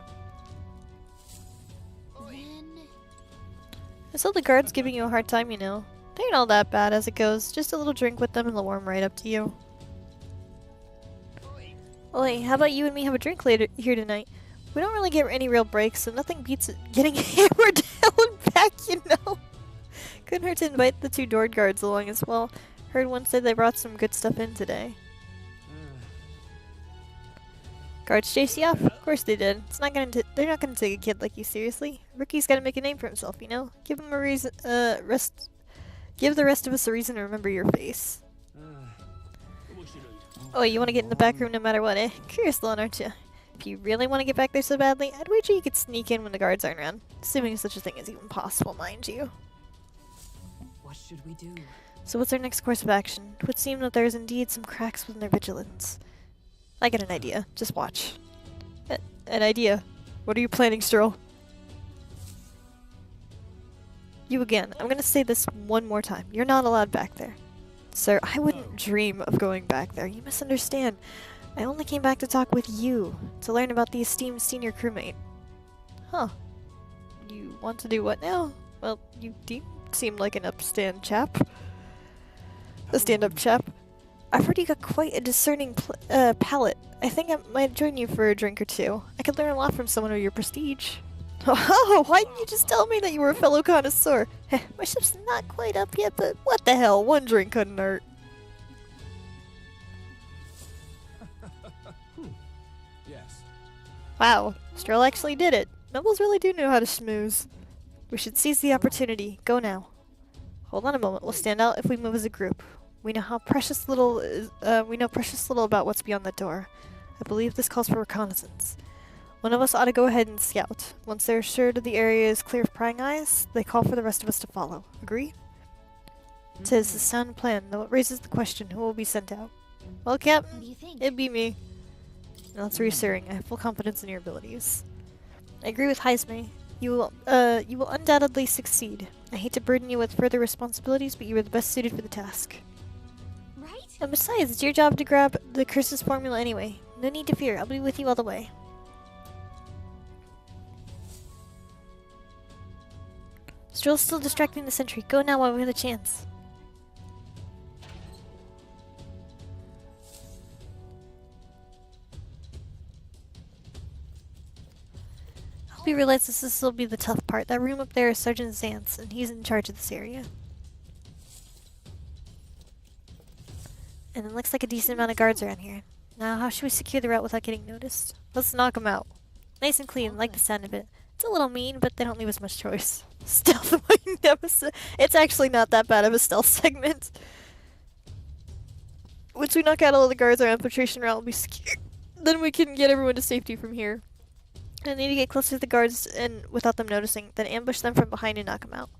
R: I saw the guards giving you a hard time, you know. They ain't all that bad as it goes. Just a little drink with them and they'll warm right up to you. Oi, how about you and me have a drink later here tonight? We don't really get any real breaks, so nothing beats it getting hammered hell and back, you know. Couldn't hurt to invite the two door guards along as well. Heard one say they brought some good stuff in today. Guards chase you off? Of course they did. They're not gonna take a kid like you seriously. Rookie's gotta make a name for himself, you know? Give him a reason, give the rest of us a reason to remember your face. Oh, you wanna get in the back room no matter what, eh? Curious one, aren't you? If you really wanna get back there so badly, I'd wager you could sneak in when the guards aren't around. Assuming such a thing is even possible, mind you.
E: What should we do?
R: So what's our next course of action? It would seem that there is indeed some cracks within their vigilance. I got an idea. Just watch. An idea? What are you planning, Stroll? You again. I'm gonna say this one more time. You're not allowed back there. Sir, I wouldn't dream of going back there. You misunderstand. I only came back to talk with you, to learn about the esteemed senior crewmate. Huh. You want to do what now? Well, you do seem like an upstand chap. A stand-up chap. I've heard you got quite a discerning palate. I think I might join you for a drink or two. I could learn a lot from someone of your prestige. Oh, why didn't you just tell me that you were a fellow connoisseur? My ship's not quite up yet, but what the hell? One drink couldn't hurt.
B: Yes.
R: Wow, Stroll actually did it. Nobles really do know how to schmooze. We should seize the opportunity. Go now. Hold on a moment. We'll stand out if we move as a group. We know precious little about what's beyond the door. I believe this calls for reconnaissance. One of us ought to go ahead and scout. Once they're assured the area is clear of prying eyes, they call for the rest of us to follow. Agree? 'Tis a sound plan, though it raises the question, who will be sent out? Well, Captain, it'd be me. Now, that's reassuring. I have full confidence in your abilities. I agree with Heisme. You will undoubtedly succeed. I hate to burden you with further responsibilities, but you are the best suited for the task.
L: Right?
R: And besides, it's your job to grab the curse's formula anyway. No need to fear. I'll be with you all the way. Stroll's still distracting the sentry. Go now while we have the chance. I hope you realize this will be the tough part. That room up there is Sergeant Xanth's, and he's in charge of this area. And it looks like a decent amount of guards around here. Now, how should we secure the route without getting noticed? Let's knock them out. Nice and clean, like the sound of it. It's a little mean, but they don't leave us much choice. Stealth nemesis. It's actually not that bad of a stealth segment. Once we knock out all of the guards, our infiltration route will be secure. Then we can get everyone to safety from here. I need to get close to the guards and without them noticing, then ambush them from behind and knock them out.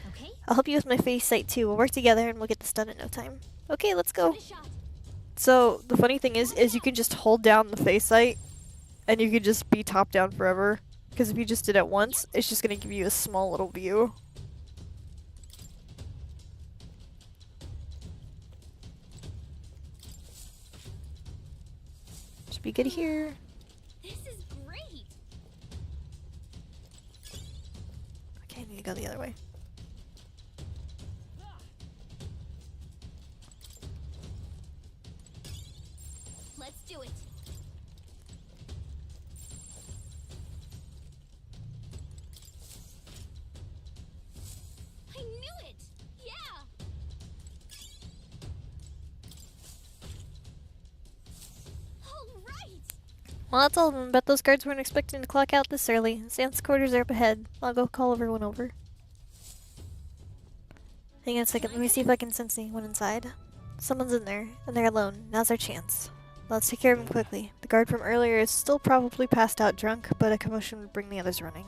L: Okay.
R: I'll help you with my face sight too. We'll work together and we'll get this done in no time. Okay, let's go. So the funny thing is you can just hold down the face sight and you can just be top down forever. Because if you just did it once, it's just going to give you a small little view. Should be good here.
L: This is great.
R: Okay, I need to go the other way.
L: Let's do it. I knew it. Yeah. All right.
R: Well, that's all of them. Bet those guards weren't expecting to clock out this early. Xanth's quarters are up ahead. I'll go call everyone over. Hang on a second. Let me see if I can sense anyone inside. Someone's in there, and they're alone. Now's our chance. Let's take care of him quickly. The guard from earlier is still probably passed out drunk, but a commotion would bring the others running.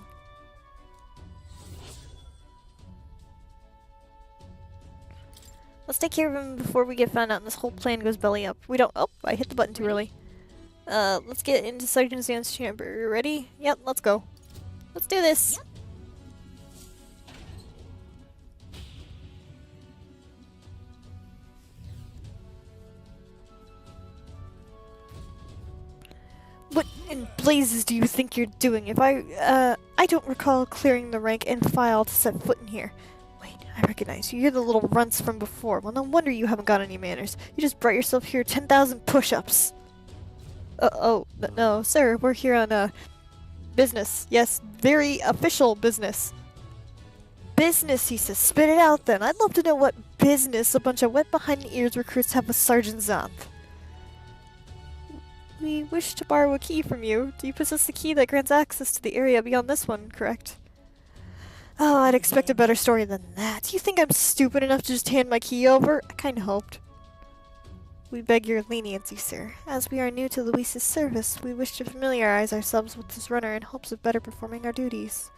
R: Let's take care of him before we get found out and this whole plan goes belly up. We don't— oh, I hit the button too early. Let's get into Sergeant Xanth's chamber. Ready? Yep, let's go. Let's do this! Yep. What in blazes do you think you're doing? If I don't recall clearing the rank and file to set foot in here. Wait, I recognize you. You're the little runts from before. Well, no wonder you haven't got any manners. You just brought yourself here 10,000 push-ups. No, sir. We're here on, business. Yes, very official business. Business, he says. Spit it out, then. I'd love to know what business a bunch of wet-behind-the-ears recruits have with Sergeant Xanth. We wish to borrow a key from you. Do you possess the key that grants access to the area beyond this one, correct? Oh, I'd expect a better story than that. Do you think I'm stupid enough to just hand my key over? I kinda hoped. We beg your leniency, sir. As we are new to Luis's service, we wish to familiarize ourselves with this runner in hopes of better performing our duties.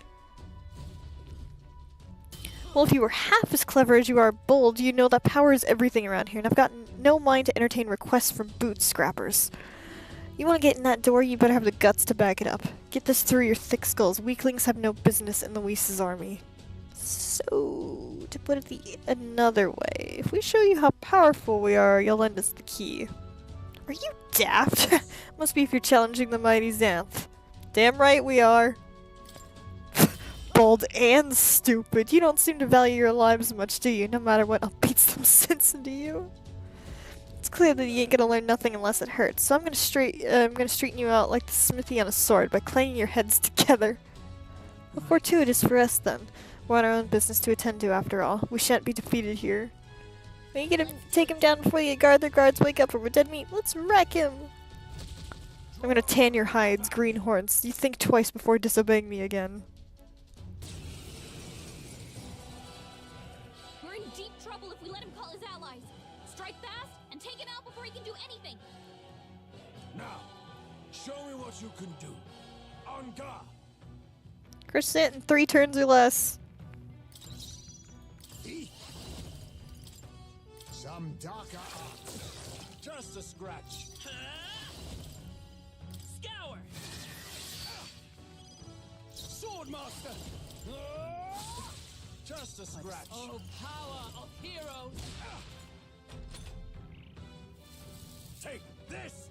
R: Well, if you were half as clever as you are bold, you know that power is everything around here, and I've got no mind to entertain requests from boot scrappers. You want to get in that door, you better have the guts to back it up. Get this through your thick skulls. Weaklings have no business in Luis's army. So, to put it another way, if we show you how powerful we are, you'll lend us the key. Are you daft? Must be if you're challenging the mighty Xanth. Damn right we are. Bold and stupid. You don't seem to value your lives much, do you? No matter what, I'll beat some sense into you. It's clear that you ain't gonna learn nothing unless it hurts, so I'm gonna straighten you out like the smithy on a sword by clanging your heads together. Well, fortuitous for us then. We're on our own business to attend to after all. We shan't be defeated here. When you take him down before the guards wake up from our dead meat. Let's wreck him! I'm gonna tan your hides, greenhorns. You think twice before disobeying me again.
L: We're in deep trouble if we let him call his allies. Strike fast and take him out before he can do anything.
F: Now, show me what you can do. On guard.
R: Crush it in 3 turns or less.
K: Some darker art.
F: Just a scratch.
J: Scour!
F: Swordmaster! Just a scratch.
J: Oh, power of heroes!
F: Take this!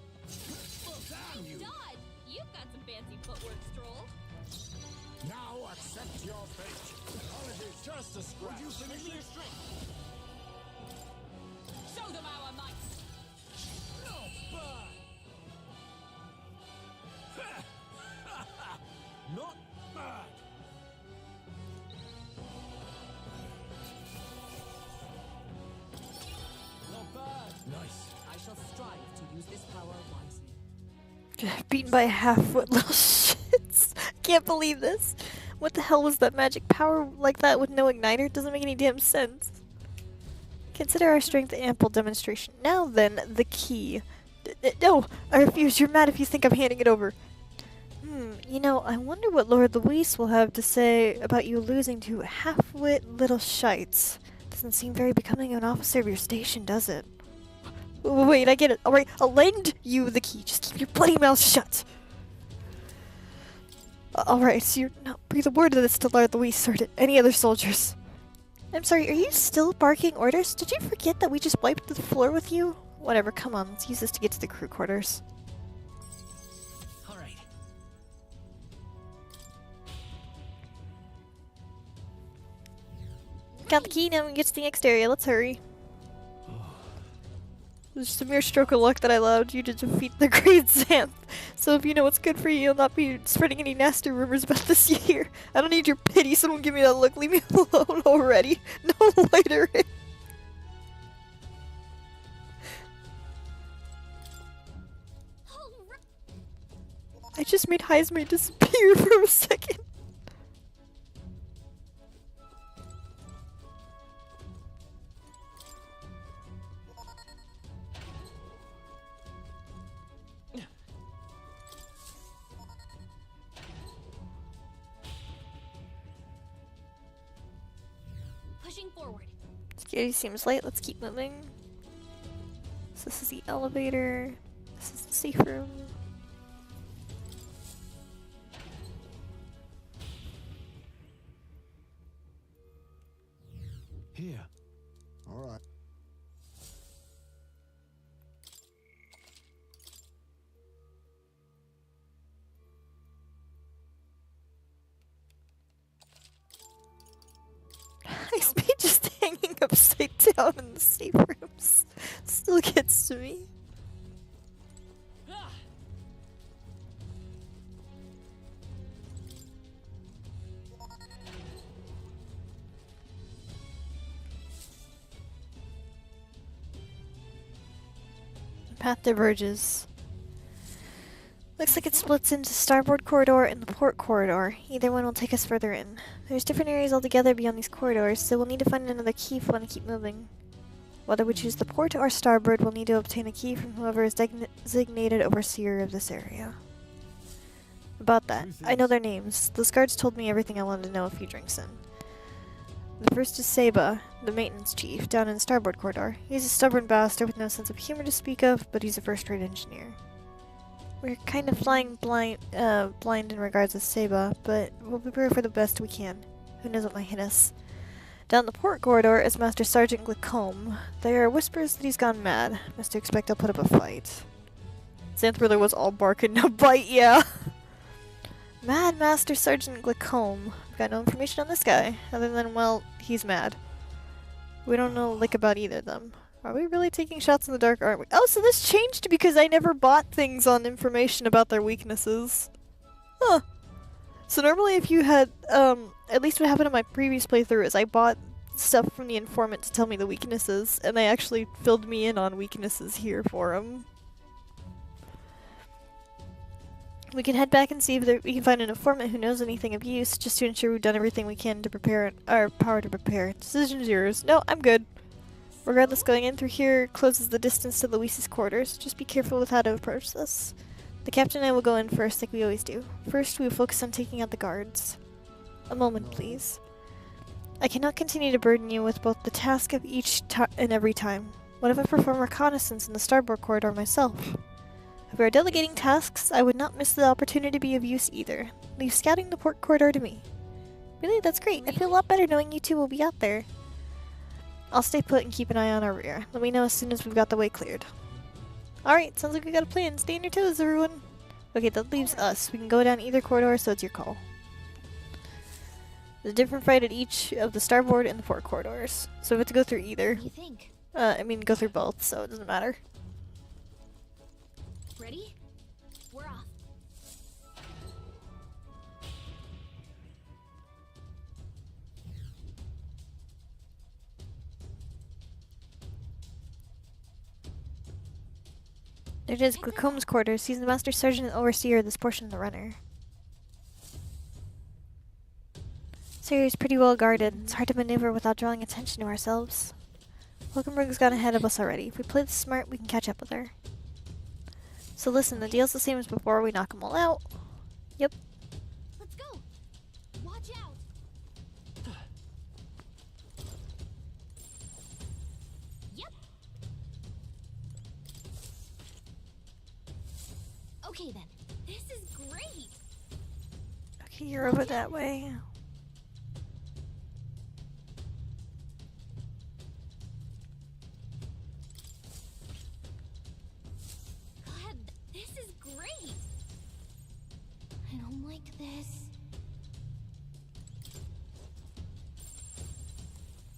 F: Damn you!
L: Dodge! You've got some fancy footwork, Stroll.
K: Now accept your fate.
F: Apologies, just a scratch.
J: Would you finish your strength? Show them our might!
F: Not bad!
J: Not bad!
F: Nice.
E: I shall strive to use this power wisely.
R: Beaten by a half-foot little shits. Can't believe this. What the hell was that magic power like that with no igniter? Doesn't make any damn sense. Consider our strength ample demonstration. Now then, the key. No, I refuse. You're mad if you think I'm handing it over. You know, I wonder what Lord Luis will have to say about you losing to half-wit little shites. Doesn't seem very becoming of an officer of your station, does it? Wait, I get it. Alright, I'll lend you the key. Just keep your bloody mouth shut. Alright, so you're not breathe a word of this to Lord Luis or to any other soldiers. I'm sorry, are you still barking orders? Did you forget that we just wiped the floor with you? Whatever, come on, let's use this to get to the crew quarters.
S: Alright.
R: Got the key, now we can get to the next area, let's hurry. It was just a mere stroke of luck that I allowed you to defeat the great Xanth. So if you know what's good for you, you'll not be spreading any nasty rumors about this here. I don't need your pity, someone give me that look, leave me alone already. No loitering. I just made Heismer disappear for a second.
L: Pushing forward.
R: Security seems late, let's keep moving. So this is the elevator. This is the safe room.
V: Here.
K: All right.
R: Ice Speed just hanging upside down in the safe rooms still gets to me. Path diverges. Looks like it splits into starboard corridor and the port corridor. Either one will take us further in. There's different areas altogether beyond these corridors, so we'll need to find another key if we want to keep moving. Whether we choose the port or starboard, we'll need to obtain a key from whoever is designated overseer of this area. About that, I know their names. Those guards told me everything I wanted to know a few drinks in. The first is Seba, the maintenance chief, down in the starboard corridor. He's a stubborn bastard with no sense of humor to speak of, but he's a first-rate engineer. We're kind of flying blind in regards to Seba, but we'll prepare for the best we can. Who knows what might hit us. Down the port corridor is Master Sergeant Glicombe. There are whispers that he's gone mad. Must expect I'll put up a fight. Xanth really was all bark and no bite, yeah. Mad Master Sergeant Glicombe. I've got no information on this guy, other than, well, he's mad. We don't know lick about either of them. Are we really taking shots in the dark, aren't we? Oh, so this changed because I never bought things on information about their weaknesses. Huh. So normally if you had, at least what happened in my previous playthrough is I bought stuff from the informant to tell me the weaknesses, and they actually filled me in on weaknesses here for him. We can head back and see if we can find an informant who knows anything of use, just to ensure we've done everything we can to prepare our power to prepare. Decision's yours. No, I'm good. Regardless, going in through here closes the distance to Luis's quarters. Just be careful with how to approach this. The captain and I will go in first, like we always do. First, we will focus on taking out the guards. A moment, please. I cannot continue to burden you with both the task of each and every time. What if I perform reconnaissance in the starboard corridor myself? If we are delegating tasks, I would not miss the opportunity to be of use either. Leave scouting the port corridor to me. Really? That's great. I feel a lot better knowing you two will be out there. I'll stay put and keep an eye on our rear. Let me know as soon as we've got the way cleared. Alright, sounds like we got a plan. Stay on your toes, everyone. Okay, that leaves us. We can go down either corridor, so it's your call. There's a different fight at each of the starboard and the port corridors. So we have to go through either.
L: What do you think?
R: I mean, go through both, so it doesn't matter.
L: Ready? We're off.
R: There it is, Glicombe's quarters. He's the master sergeant and overseer of this portion of the runner. This area is pretty well guarded. It's hard to maneuver without drawing attention to ourselves. Hulkenberg's gone ahead of us already. If we play this smart, we can catch up with her. So listen, the deal's the same as before. We knock them all out. Yep.
L: Let's go. Watch out. Yep. Okay then. This is great.
R: Okay, you're over that way.
L: God, this is great. I don't like this.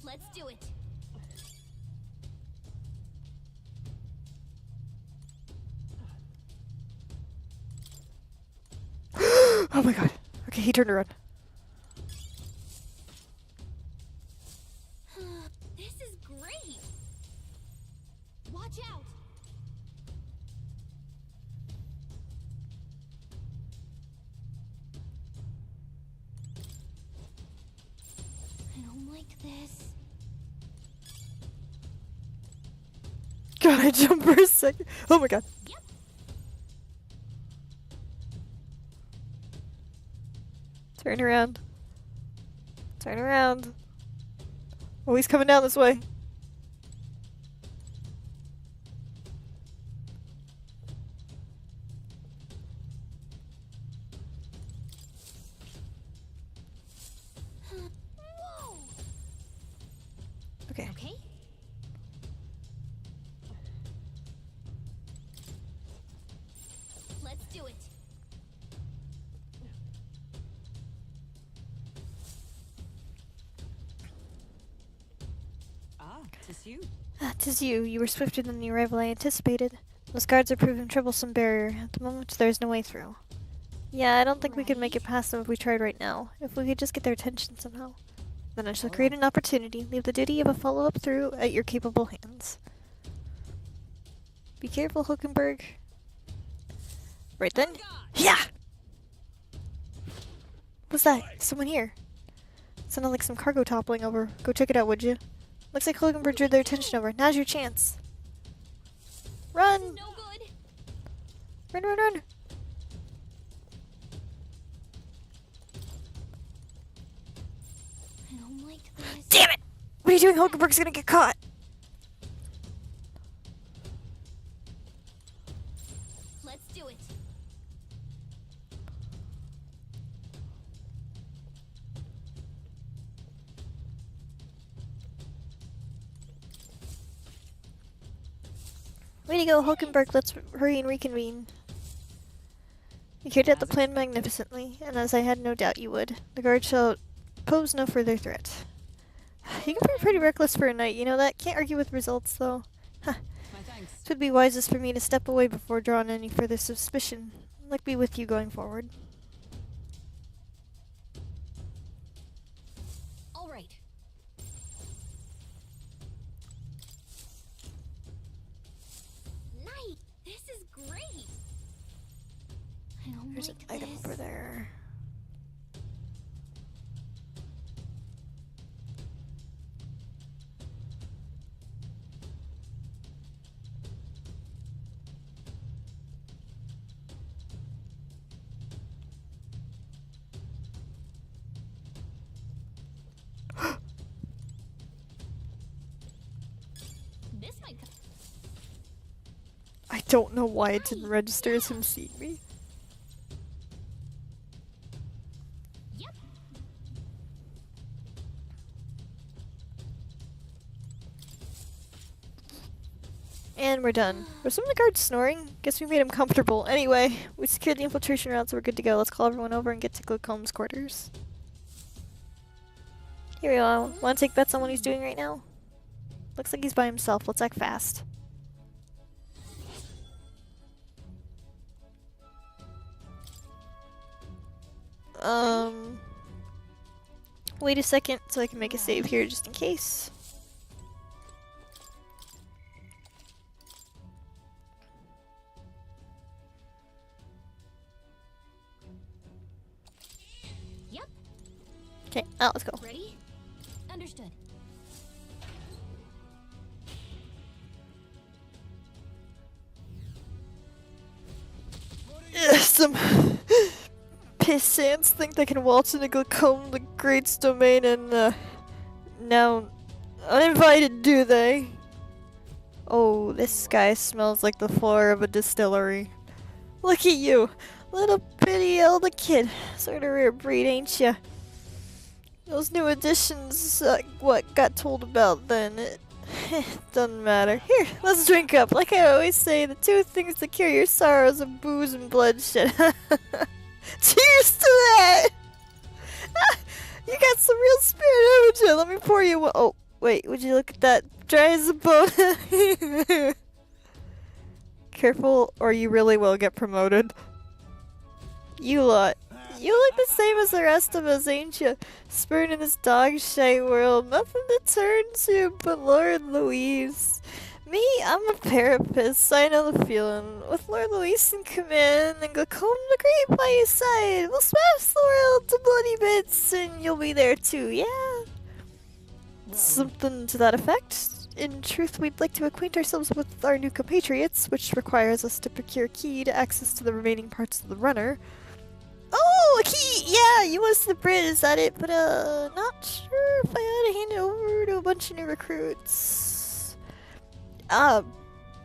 L: Let's do it.
R: Oh my god. Okay, he turned around.
L: This is great. Watch out. I don't like this.
R: God, I jumped for a second. Oh my god. Turn around. Turn around. Oh, he's coming down this way.
L: Whoa.
R: Okay.
L: Okay. Let's do it.
E: Ah, 'tis you.
R: Ah, 'tis you. You were swifter than the arrival I anticipated. Those guards are proving troublesome barrier. At the moment, there's no way through. Yeah, I don't think we could make it past them if we tried right now. If we could just get their attention somehow. Then I shall create an opportunity. Leave the duty of a follow-up through at your capable hands. Be careful, Hulkenberg. Right then. Yeah! What's that? Someone here. Sounded like some cargo toppling over. Go check it out, would you? Looks like Hulkenberg drew their attention over. Now's your chance. Run!
L: No good.
R: Run, run, run!
L: I don't like this.
R: Damn it! What are you doing? Hulkenberg's gonna get caught!
L: Let's do it.
R: Way to go, Hulkenberg. Let's hurry and reconvene. You carried out the plan magnificently, and as I had no doubt you would. The guard shall pose no further threat. You can be pretty reckless for a knight, you know that? Can't argue with results, though. Huh. It would be wisest for me to step away before drawing any further suspicion. Luck be with you going forward.
L: All right. Knight, this is great. I don't
R: There's an
L: like
R: item
L: this.
R: over there.
L: This might come.
R: I don't know why it didn't register as him seeing me.
L: Yep.
R: And we're done. Were some of the guards snoring? Guess we made them comfortable. Anyway, we secured the infiltration route, so we're good to go. Let's call everyone over and get to Glitcombe's quarters. Here we go. Want to take bets on what he's doing right now? Looks like he's by himself. Let's act fast. Wait a second so I can make a save here just in case.
L: Yep.
R: Okay, let's go.
L: Ready? Understood.
R: Some pissants think they can waltz into Glacombe the Great's domain and, now uninvited, do they? Oh, this guy smells like the floor of a distillery. Look at you, little bitty elder kid. Sort of rare breed, ain't ya? Those new additions, what got told about then, it doesn't matter. Here, let's drink up. Like I always say, the two things that cure your sorrows are booze and bloodshed. Cheers to that! You got some real spirit, haven't you? Let me pour you one. Oh, wait, would you look at that? Dry as a bone. Careful, or you really will get promoted. You lot. You look the same as the rest of us, ain't you? Spurned in this dog shite world. Nothing to turn to but Lord Louise. Me, I'm a parapist, I know the feeling. With Lord Louise in command and Glacombe the Great by your side, we'll smash the world to bloody bits and you'll be there too, yeah? Something to that effect. In truth, we'd like to acquaint ourselves with our new compatriots, which requires us to procure a key to access to the remaining parts of the runner. Oh, a key! Yeah, you want us to the bridge, is that it? But, not sure if I ought to hand it over to a bunch of new recruits.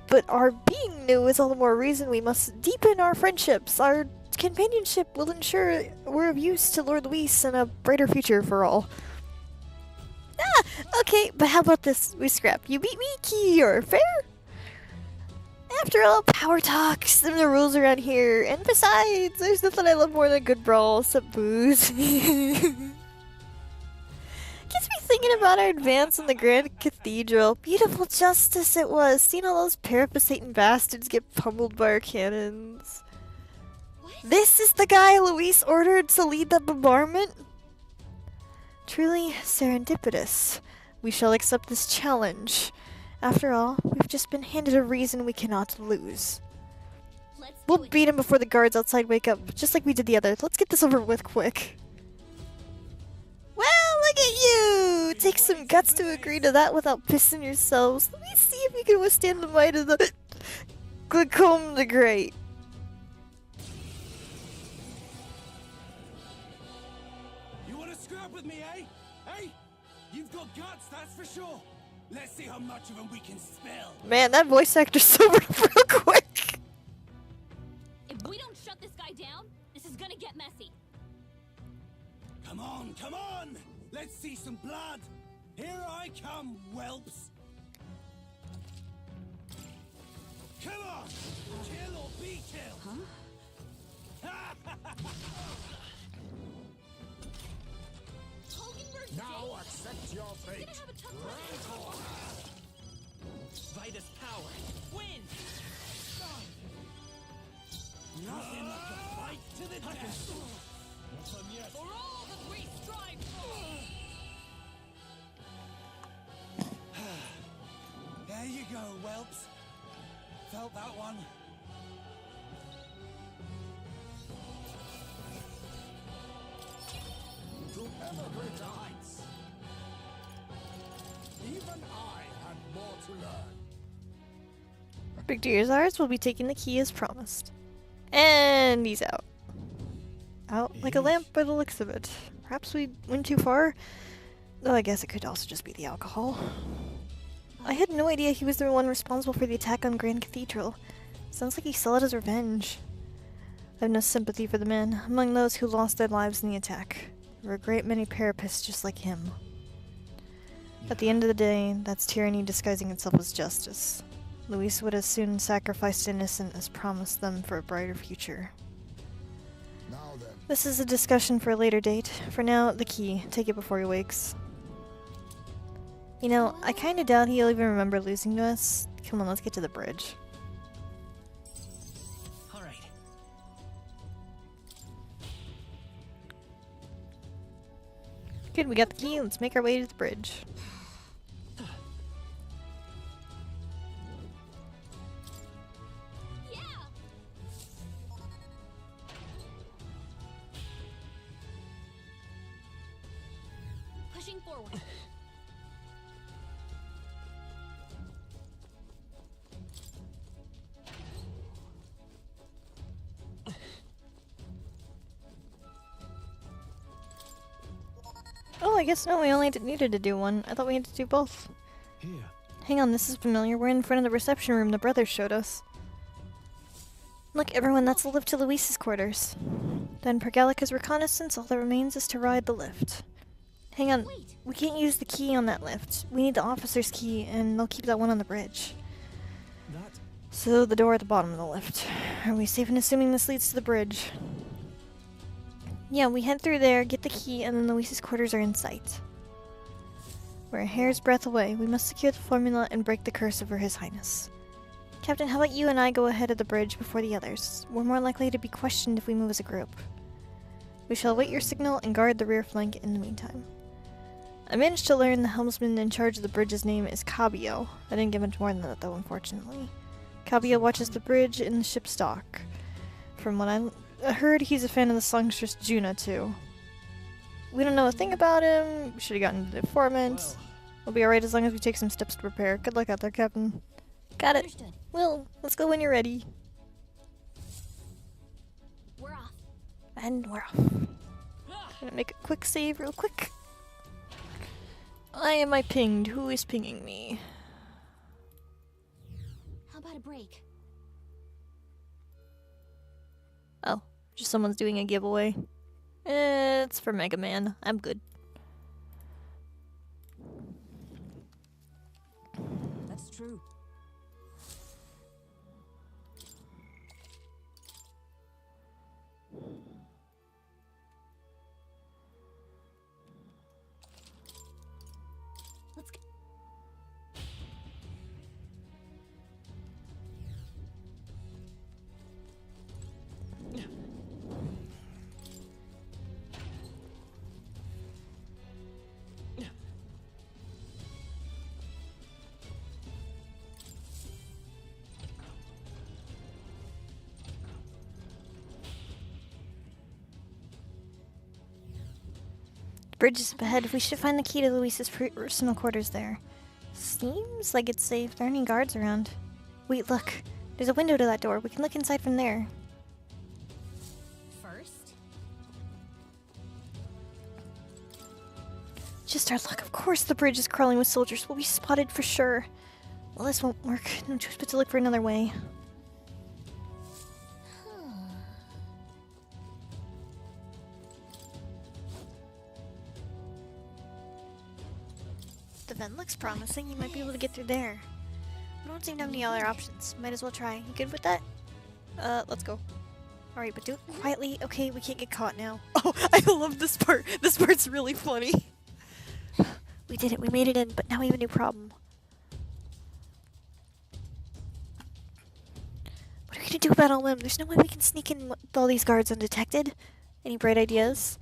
R: But our being new is all the more reason we must deepen our friendships. Our companionship will ensure we're of use to Lord Luis and a brighter future for all. Ah, okay, but how about this? We scrap. You beat me, key, or fair? After all, power talks and the rules around here. And besides, there's nothing I love more than a good brawl except booze. Gets me thinking about our advance in the Grand Cathedral. Beautiful justice it was, seeing all those parapasating bastards get pummeled by our cannons. What? This is the guy Luis ordered to lead the bombardment? Truly serendipitous. We shall accept this challenge. After all, we've just been handed a reason we cannot lose. We'll beat him before the guards outside wake up, just like we did the others. Let's get this over with quick. Well, look at you! Take some guts to agree to that without pissing yourselves. Let me see if you can withstand the might of the Glacombe the Great.
F: You want to screw up with me, eh? Hey? You've got guts, that's for sure. Let's see how much of them we can spill.
R: Man, that voice actor sobered up real quick.
A: If we don't shut this guy down, this is gonna get messy.
F: Come on, come on! Let's see some blood! Here I come, whelps! Come on! Kill or be killed! Huh?
K: Now accept your fate.
S: Vitus power. Win!
F: Nothing like a fight to the death!
A: For all that we strive for!
F: There you go, whelps. Felt that one.
K: To ever greater heights. Even I had more to learn.
R: Big Dearzars will be taking the key as promised. And he's out. Out like a lamp by the looks of it. Perhaps we went too far? Though I guess it could also just be the alcohol. I had no idea he was the one responsible for the attack on Grand Cathedral. Sounds like he saw it as revenge. I have no sympathy for the men among those who lost their lives in the attack. There were a great many parapists just like him. At the end of the day, that's tyranny disguising itself as justice. Luis would as soon sacrifice innocent as promise them for a brighter future.
K: Now then.
R: This is a discussion for a later date. For now, the key. Take it before he wakes. You know, I kinda doubt he'll even remember losing to us. Come on, let's get to the bridge.
S: Alright.
R: Good, we got the key. Let's make our way to the bridge.
A: Pushing forward.
R: Oh, I guess no, we only needed to do one. I thought we had to do both.
B: Here.
R: Hang on, this is familiar. We're in front of the reception room the brothers showed us. Look, everyone, that's the lift to Luis's quarters. Then per Gallica's reconnaissance, all that remains is to ride the lift. Hang on, we can't use the key on that lift. We need the officer's key, and they'll keep that one on the bridge. So, the door at the bottom of the lift. Are we safe in assuming this leads to the bridge? Yeah, we head through there, get the key, and then Luis's quarters are in sight. We're a hair's breadth away. We must secure the formula and break the curse over His Highness. Captain, how about you and I go ahead of the bridge before the others? We're more likely to be questioned if we move as a group. We shall await your signal and guard the rear flank in the meantime. I managed to learn the helmsman in charge of the bridge's name is Cabio. I didn't get much more than that, though, unfortunately. Cabio watches the bridge in the ship's dock. From what I heard, he's a fan of the songstress Juna, too. We don't know a thing about him. We should have gotten the informant. We'll be alright as long as we take some steps to prepare. Good luck out there, Captain. Got it.
L: Understood.
R: Will, let's go when you're ready.
L: We're off.
R: And we're off. Gonna make a quick save real quick. Why am I pinged? Who is pinging me?
L: How about a break?
R: Oh, just someone's doing a giveaway. It's for Mega Man. I'm good.
E: That's true.
L: Let's go.
R: Bridge is up ahead. We should find the key to Luis's personal quarters there. Seems like it's safe. There aren't any guards around. Wait, look. There's a window to that door. We can look inside from there.
L: First?
R: Just our luck. Of course the bridge is crawling with soldiers. We'll be spotted for sure. Well, this won't work. No choice but to look for another way. The vent looks promising. You might be able to get through there. We don't seem to have any other options. Might as well try. You good with that? Let's go. Alright, but do it quietly. Okay, we can't get caught now. Oh, I love this part. This part's really funny. We did it. We made it in, but now we have a new problem. What are we gonna do about all them? There's no way we can sneak in with all these guards undetected. Any bright ideas?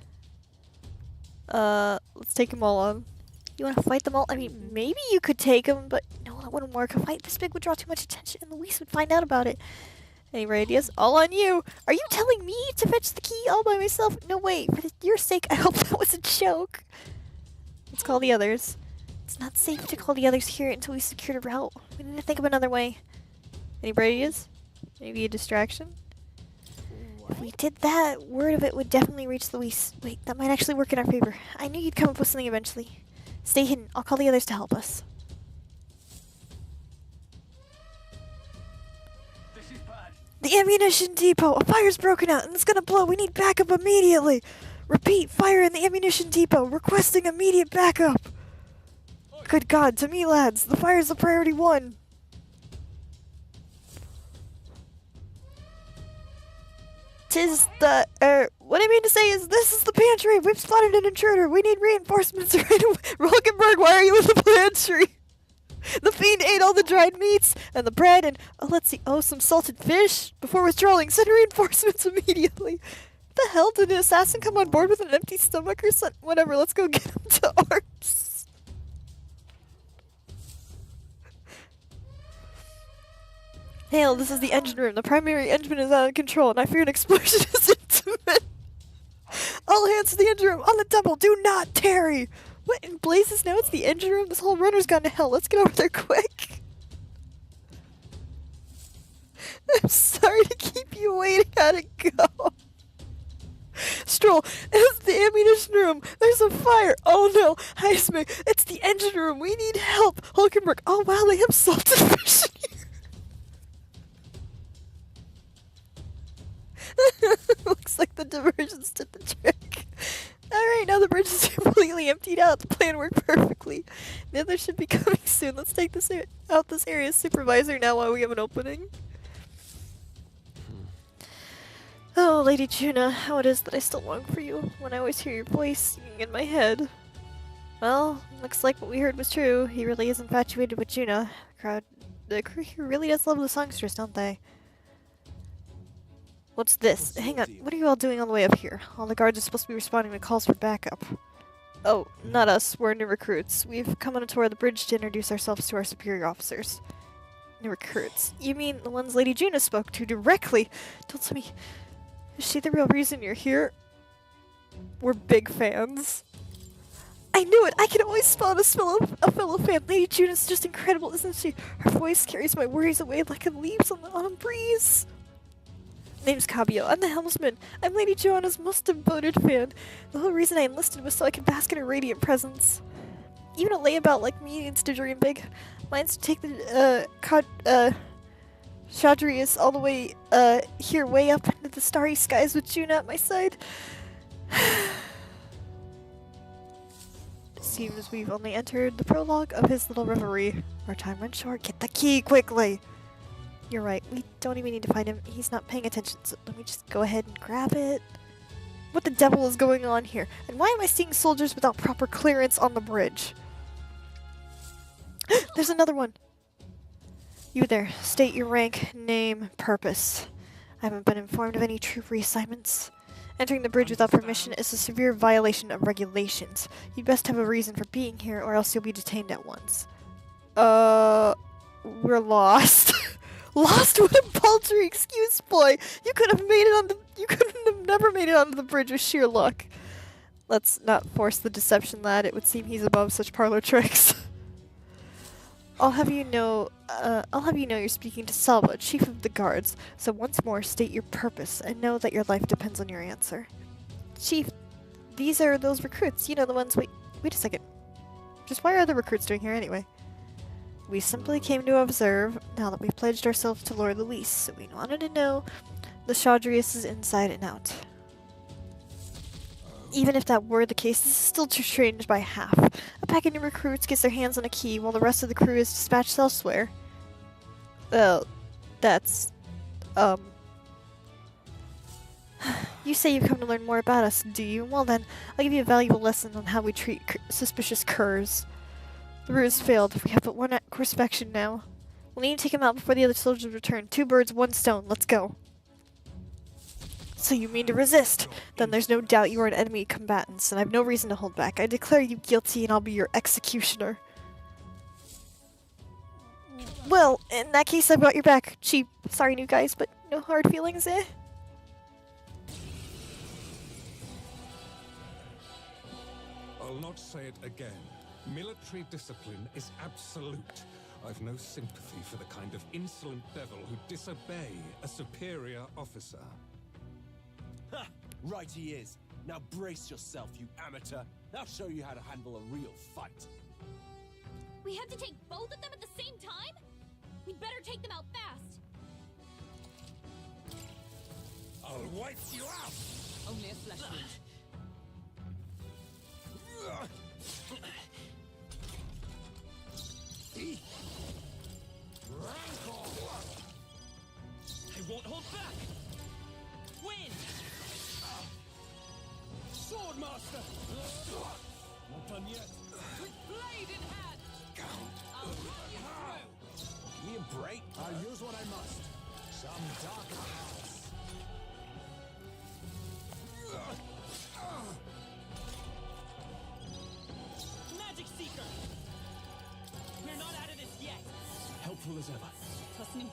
R: Let's take them all on. You want to fight them all? I mean, maybe you could take them, but no, that wouldn't work. A fight this big would draw too much attention, and Luis would find out about it. Any bright ideas? All on you! Are you telling me to fetch the key all by myself? No, wait. For your sake, I hope that was a joke. Let's call the others. It's not safe to call the others here until we secured a route. We need to think of another way. Any bright ideas? Maybe a distraction? If we did that, word of it would definitely reach Luis. Wait, that might actually work in our favor. I knew you'd come up with something eventually. Stay hidden. I'll call the others to help us. The ammunition depot! A fire's broken out and it's gonna blow! We need backup immediately! Repeat, fire in the ammunition depot! Requesting immediate backup! Good God, to me lads, the fire's the priority one! Tis the, what I mean to say is this is the pantry! We've spotted an intruder! We need reinforcements right away! Rolkenberg, why are you in the pantry? The fiend ate all the dried meats and the bread and, oh, let's see, oh, some salted fish. Before withdrawing, send reinforcements immediately. The hell, did an assassin come on board with an empty stomach or something? Whatever, let's go get him to arms. Hail, this is the engine room. The primary engine is out of control and I fear an explosion is intimate. All hands to the engine room, on the double, do not tarry. What in blazes now? It's the engine room? This whole runner's gone to hell. Let's get over there quick. I'm sorry to keep you waiting. How'd it go? Stroll, it's the ammunition room. There's a fire. Oh no, Heisman, it's the engine room. We need help. Hulkenberg, oh wow, they have salted fish in here. Looks like the diversions did the trick. Alright, now the bridge is completely emptied out. The plan worked perfectly. The others should be coming soon. Let's take this out this area's supervisor now while we have an opening. Oh, Lady Juna, how it is that I still long for you when I always hear your voice singing in my head. Well, looks like what we heard was true. He really is infatuated with Juna. The crew here really does love the songstress, don't they? What's this? Hang on, what are you all doing on the way up here? All the guards are supposed to be responding to calls for backup. Oh, not us. We're new recruits. We've come on a tour of the bridge to introduce ourselves to our superior officers. New recruits? You mean the ones Lady Juna spoke to directly? Don't tell me... Is she the real reason you're here? We're big fans. I knew it! I can always spot a fellow fan. Lady Juna's just incredible, isn't she? Her voice carries my worries away like leaves on the autumn breeze. Name's Cabio. I'm the helmsman. I'm Lady Joanna's most devoted fan. The whole reason I enlisted was so I could bask in her radiant presence. Even a layabout like me needs to dream big. Mine's to take the, Shadrius all the way, here way up into the starry skies with Juna at my side. Seems we've only entered the prologue of his little reverie. Our time runs short. Get the key quickly! You're right, we don't even need to find him. He's not paying attention, so let me just go ahead and grab it. What the devil is going on here? And why am I seeing soldiers without proper clearance on the bridge? There's another one! You there, state your rank, name, purpose. I haven't been informed of any troop reassignments. Entering the bridge without permission is a severe violation of regulations. You'd best have a reason for being here, or else you'll be detained at once. We're lost. Lost? What a paltry excuse, boy! You could have made it on the— you couldn't have never made it onto the bridge with sheer luck. Let's not force the deception, lad. It would seem he's above such parlor tricks. I'll have you know you're speaking to Salva, Chief of the Guards. So once more, state your purpose, and know that your life depends on your answer. Chief, these are those recruits. You know, the ones— wait a second. Just why are the recruits doing here anyway? We simply came to observe, now that we've pledged ourselves to Lord Luis, so we wanted to know the Shadrius' inside and out. Even if that were the case, this is still too strange by half. A pack of new recruits gets their hands on a key while the rest of the crew is dispatched elsewhere. Well, that's... You say you've come to learn more about us, do you? Well then, I'll give you a valuable lesson on how we treat suspicious curs. The ruse failed. We have but one course of action now. We'll need to take him out before the other soldiers return. 2 birds, 1 stone. Let's go. So you mean to resist? Then there's no doubt you are an enemy combatant, and I have no reason to hold back. I declare you guilty, and I'll be your executioner. Well, in that case, I've got your back. Cheap. Sorry, new guys, but no hard feelings, eh?
H: I'll not say it again. Military discipline is absolute. I've no sympathy for the kind of insolent devil who disobey a superior officer.
J: Ha! Right he is. Now brace yourself, you amateur. I'll show you how to handle a real fight.
A: We have to take both of them at the same time? We'd better take them out fast.
H: I'll wipe you out!
E: Only a flesh wound.
J: I won't hold back! Win! Swordmaster! Not done yet. With blade in hand! I'll run you through! Give me a break. I'll use what I must. Some darker house. Magic Seeker! We're not out of this yet. Helpful as ever.
E: Trust me.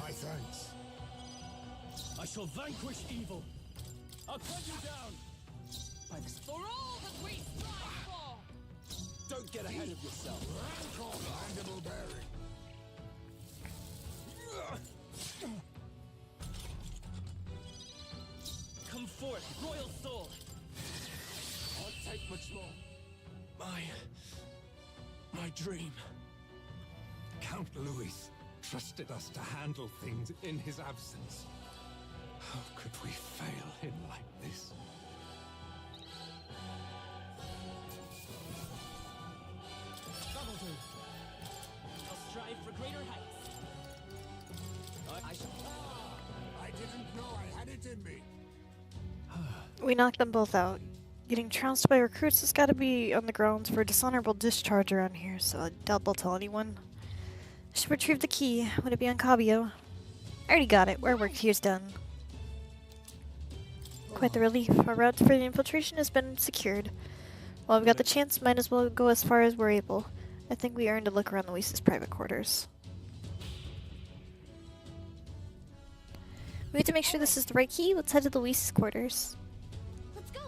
J: My thanks. I shall vanquish evil. I'll cut you down. By the
E: For all that we strive for!
J: Don't get ahead of yourself. Mandible bearing. Come forth, royal
F: my dream.
H: Count Louis trusted us to handle things in his absence. How could we fail him like this?
O: I'll strive for greater heights.
K: I didn't know I had it in me.
R: We knocked them both out. Getting trounced by recruits has got to be on the grounds for a dishonorable discharge around here, so I doubt they'll tell anyone. I should retrieve the key. Would it be on Cabio? I already got it. Our work here's done. Quite the relief. Our route for the infiltration has been secured. While we've got the chance, might as well go as far as we're able. I think we earned a look around Luis's private quarters. We have to make sure this is the right key. Let's head to Luis's quarters.
A: Let's go.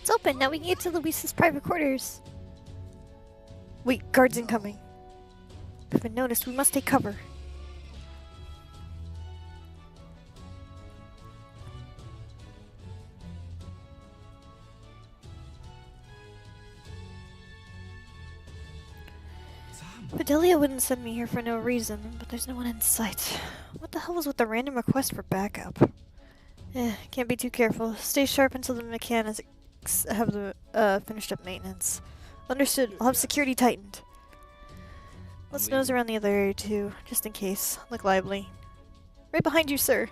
R: It's open. Now we can get to Luis's private quarters. Wait, guards incoming. If been noticed, we must take cover. Fidelia wouldn't send me here for no reason, but there's no one in sight. What the hell was with the random request for backup? Can't be too careful. Stay sharp until the mechanics have the finished up maintenance. Understood. I'll have security tightened. Let's nose around the other area too, just in case. Look lively. Right behind you, sir.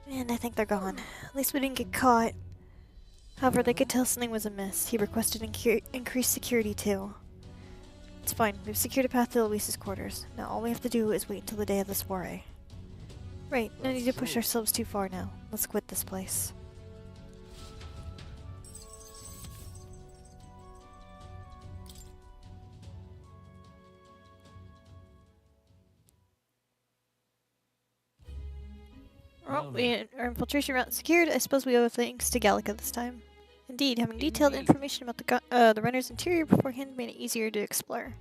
R: Man, I think they're gone. At least we didn't get caught. However, they could tell something was amiss. He requested increased security too. It's fine. We've secured a path to Luis's quarters. Now all we have to do is wait until the day of the soiree. Right, no need to push ourselves too far now. Let's quit this place. Well, our infiltration route secured. I suppose we owe thanks to Gallica this time. Indeed, having detailed information about the runner's interior beforehand made it easier to explore.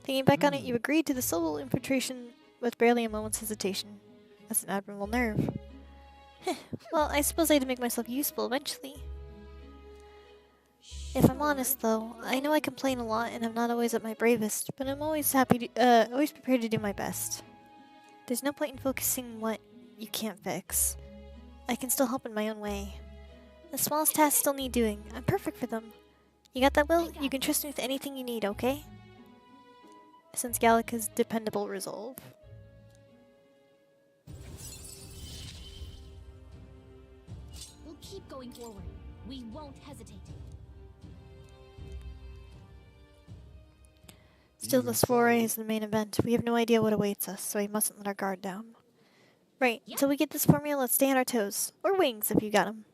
R: Thinking back on it, you agreed to the solo infiltration with barely a moment's hesitation. That's an admirable nerve. Well, I suppose I had to make myself useful eventually. If I'm honest, though, I know I complain a lot and I'm not always at my bravest, but I'm always always prepared to do my best. There's no point in focusing on what you can't fix. I can still help in my own way. The smallest tasks still need doing. I'm perfect for them. You got that, Will? You can trust me with anything you need, okay? Since Gallica's dependable resolve.
A: We'll keep going forward. We won't hesitate.
R: Still, the soiree is the main event. We have no idea what awaits us, so we mustn't let our guard down. Right, until we get this formula, let's stay on our toes. Or wings, if you got them.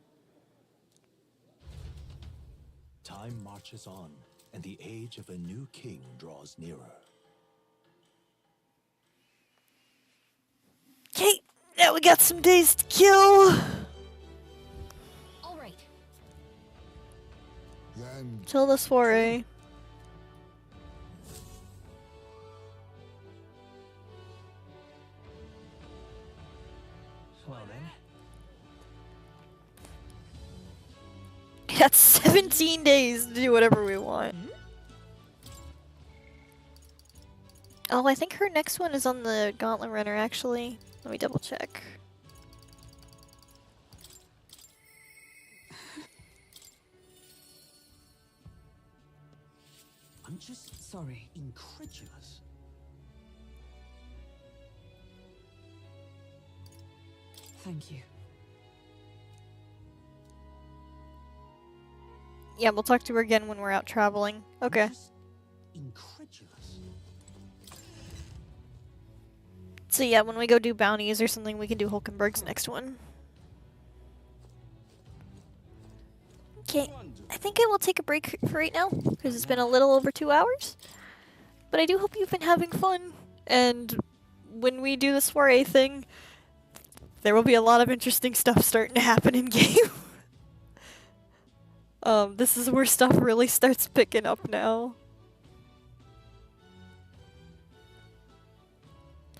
M: Time marches on, and the age of a new king draws nearer.
R: Okay, now we got some days to kill.
A: All right.
K: Then
R: Till the soiree.
S: Well then.
R: Got 17 days to do whatever we want. Oh, I think her next one is on the Gauntlet Runner, actually. Let me double check.
J: I'm just
E: Sorry.
J: incredulous.
E: Thank you.
R: Yeah, we'll talk to her again when we're out traveling. Okay.
J: Incredulous.
R: So yeah, when we go do bounties or something, we can do Hulkenberg's next one. Okay, I think I will take a break for right now, because it's been a little over 2 hours. But I do hope you've been having fun, and when we do the soiree thing, There will be a lot of interesting stuff starting to happen in game. This is where stuff really starts picking up now.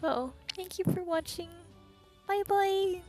R: Oh, thank you for watching. Bye bye.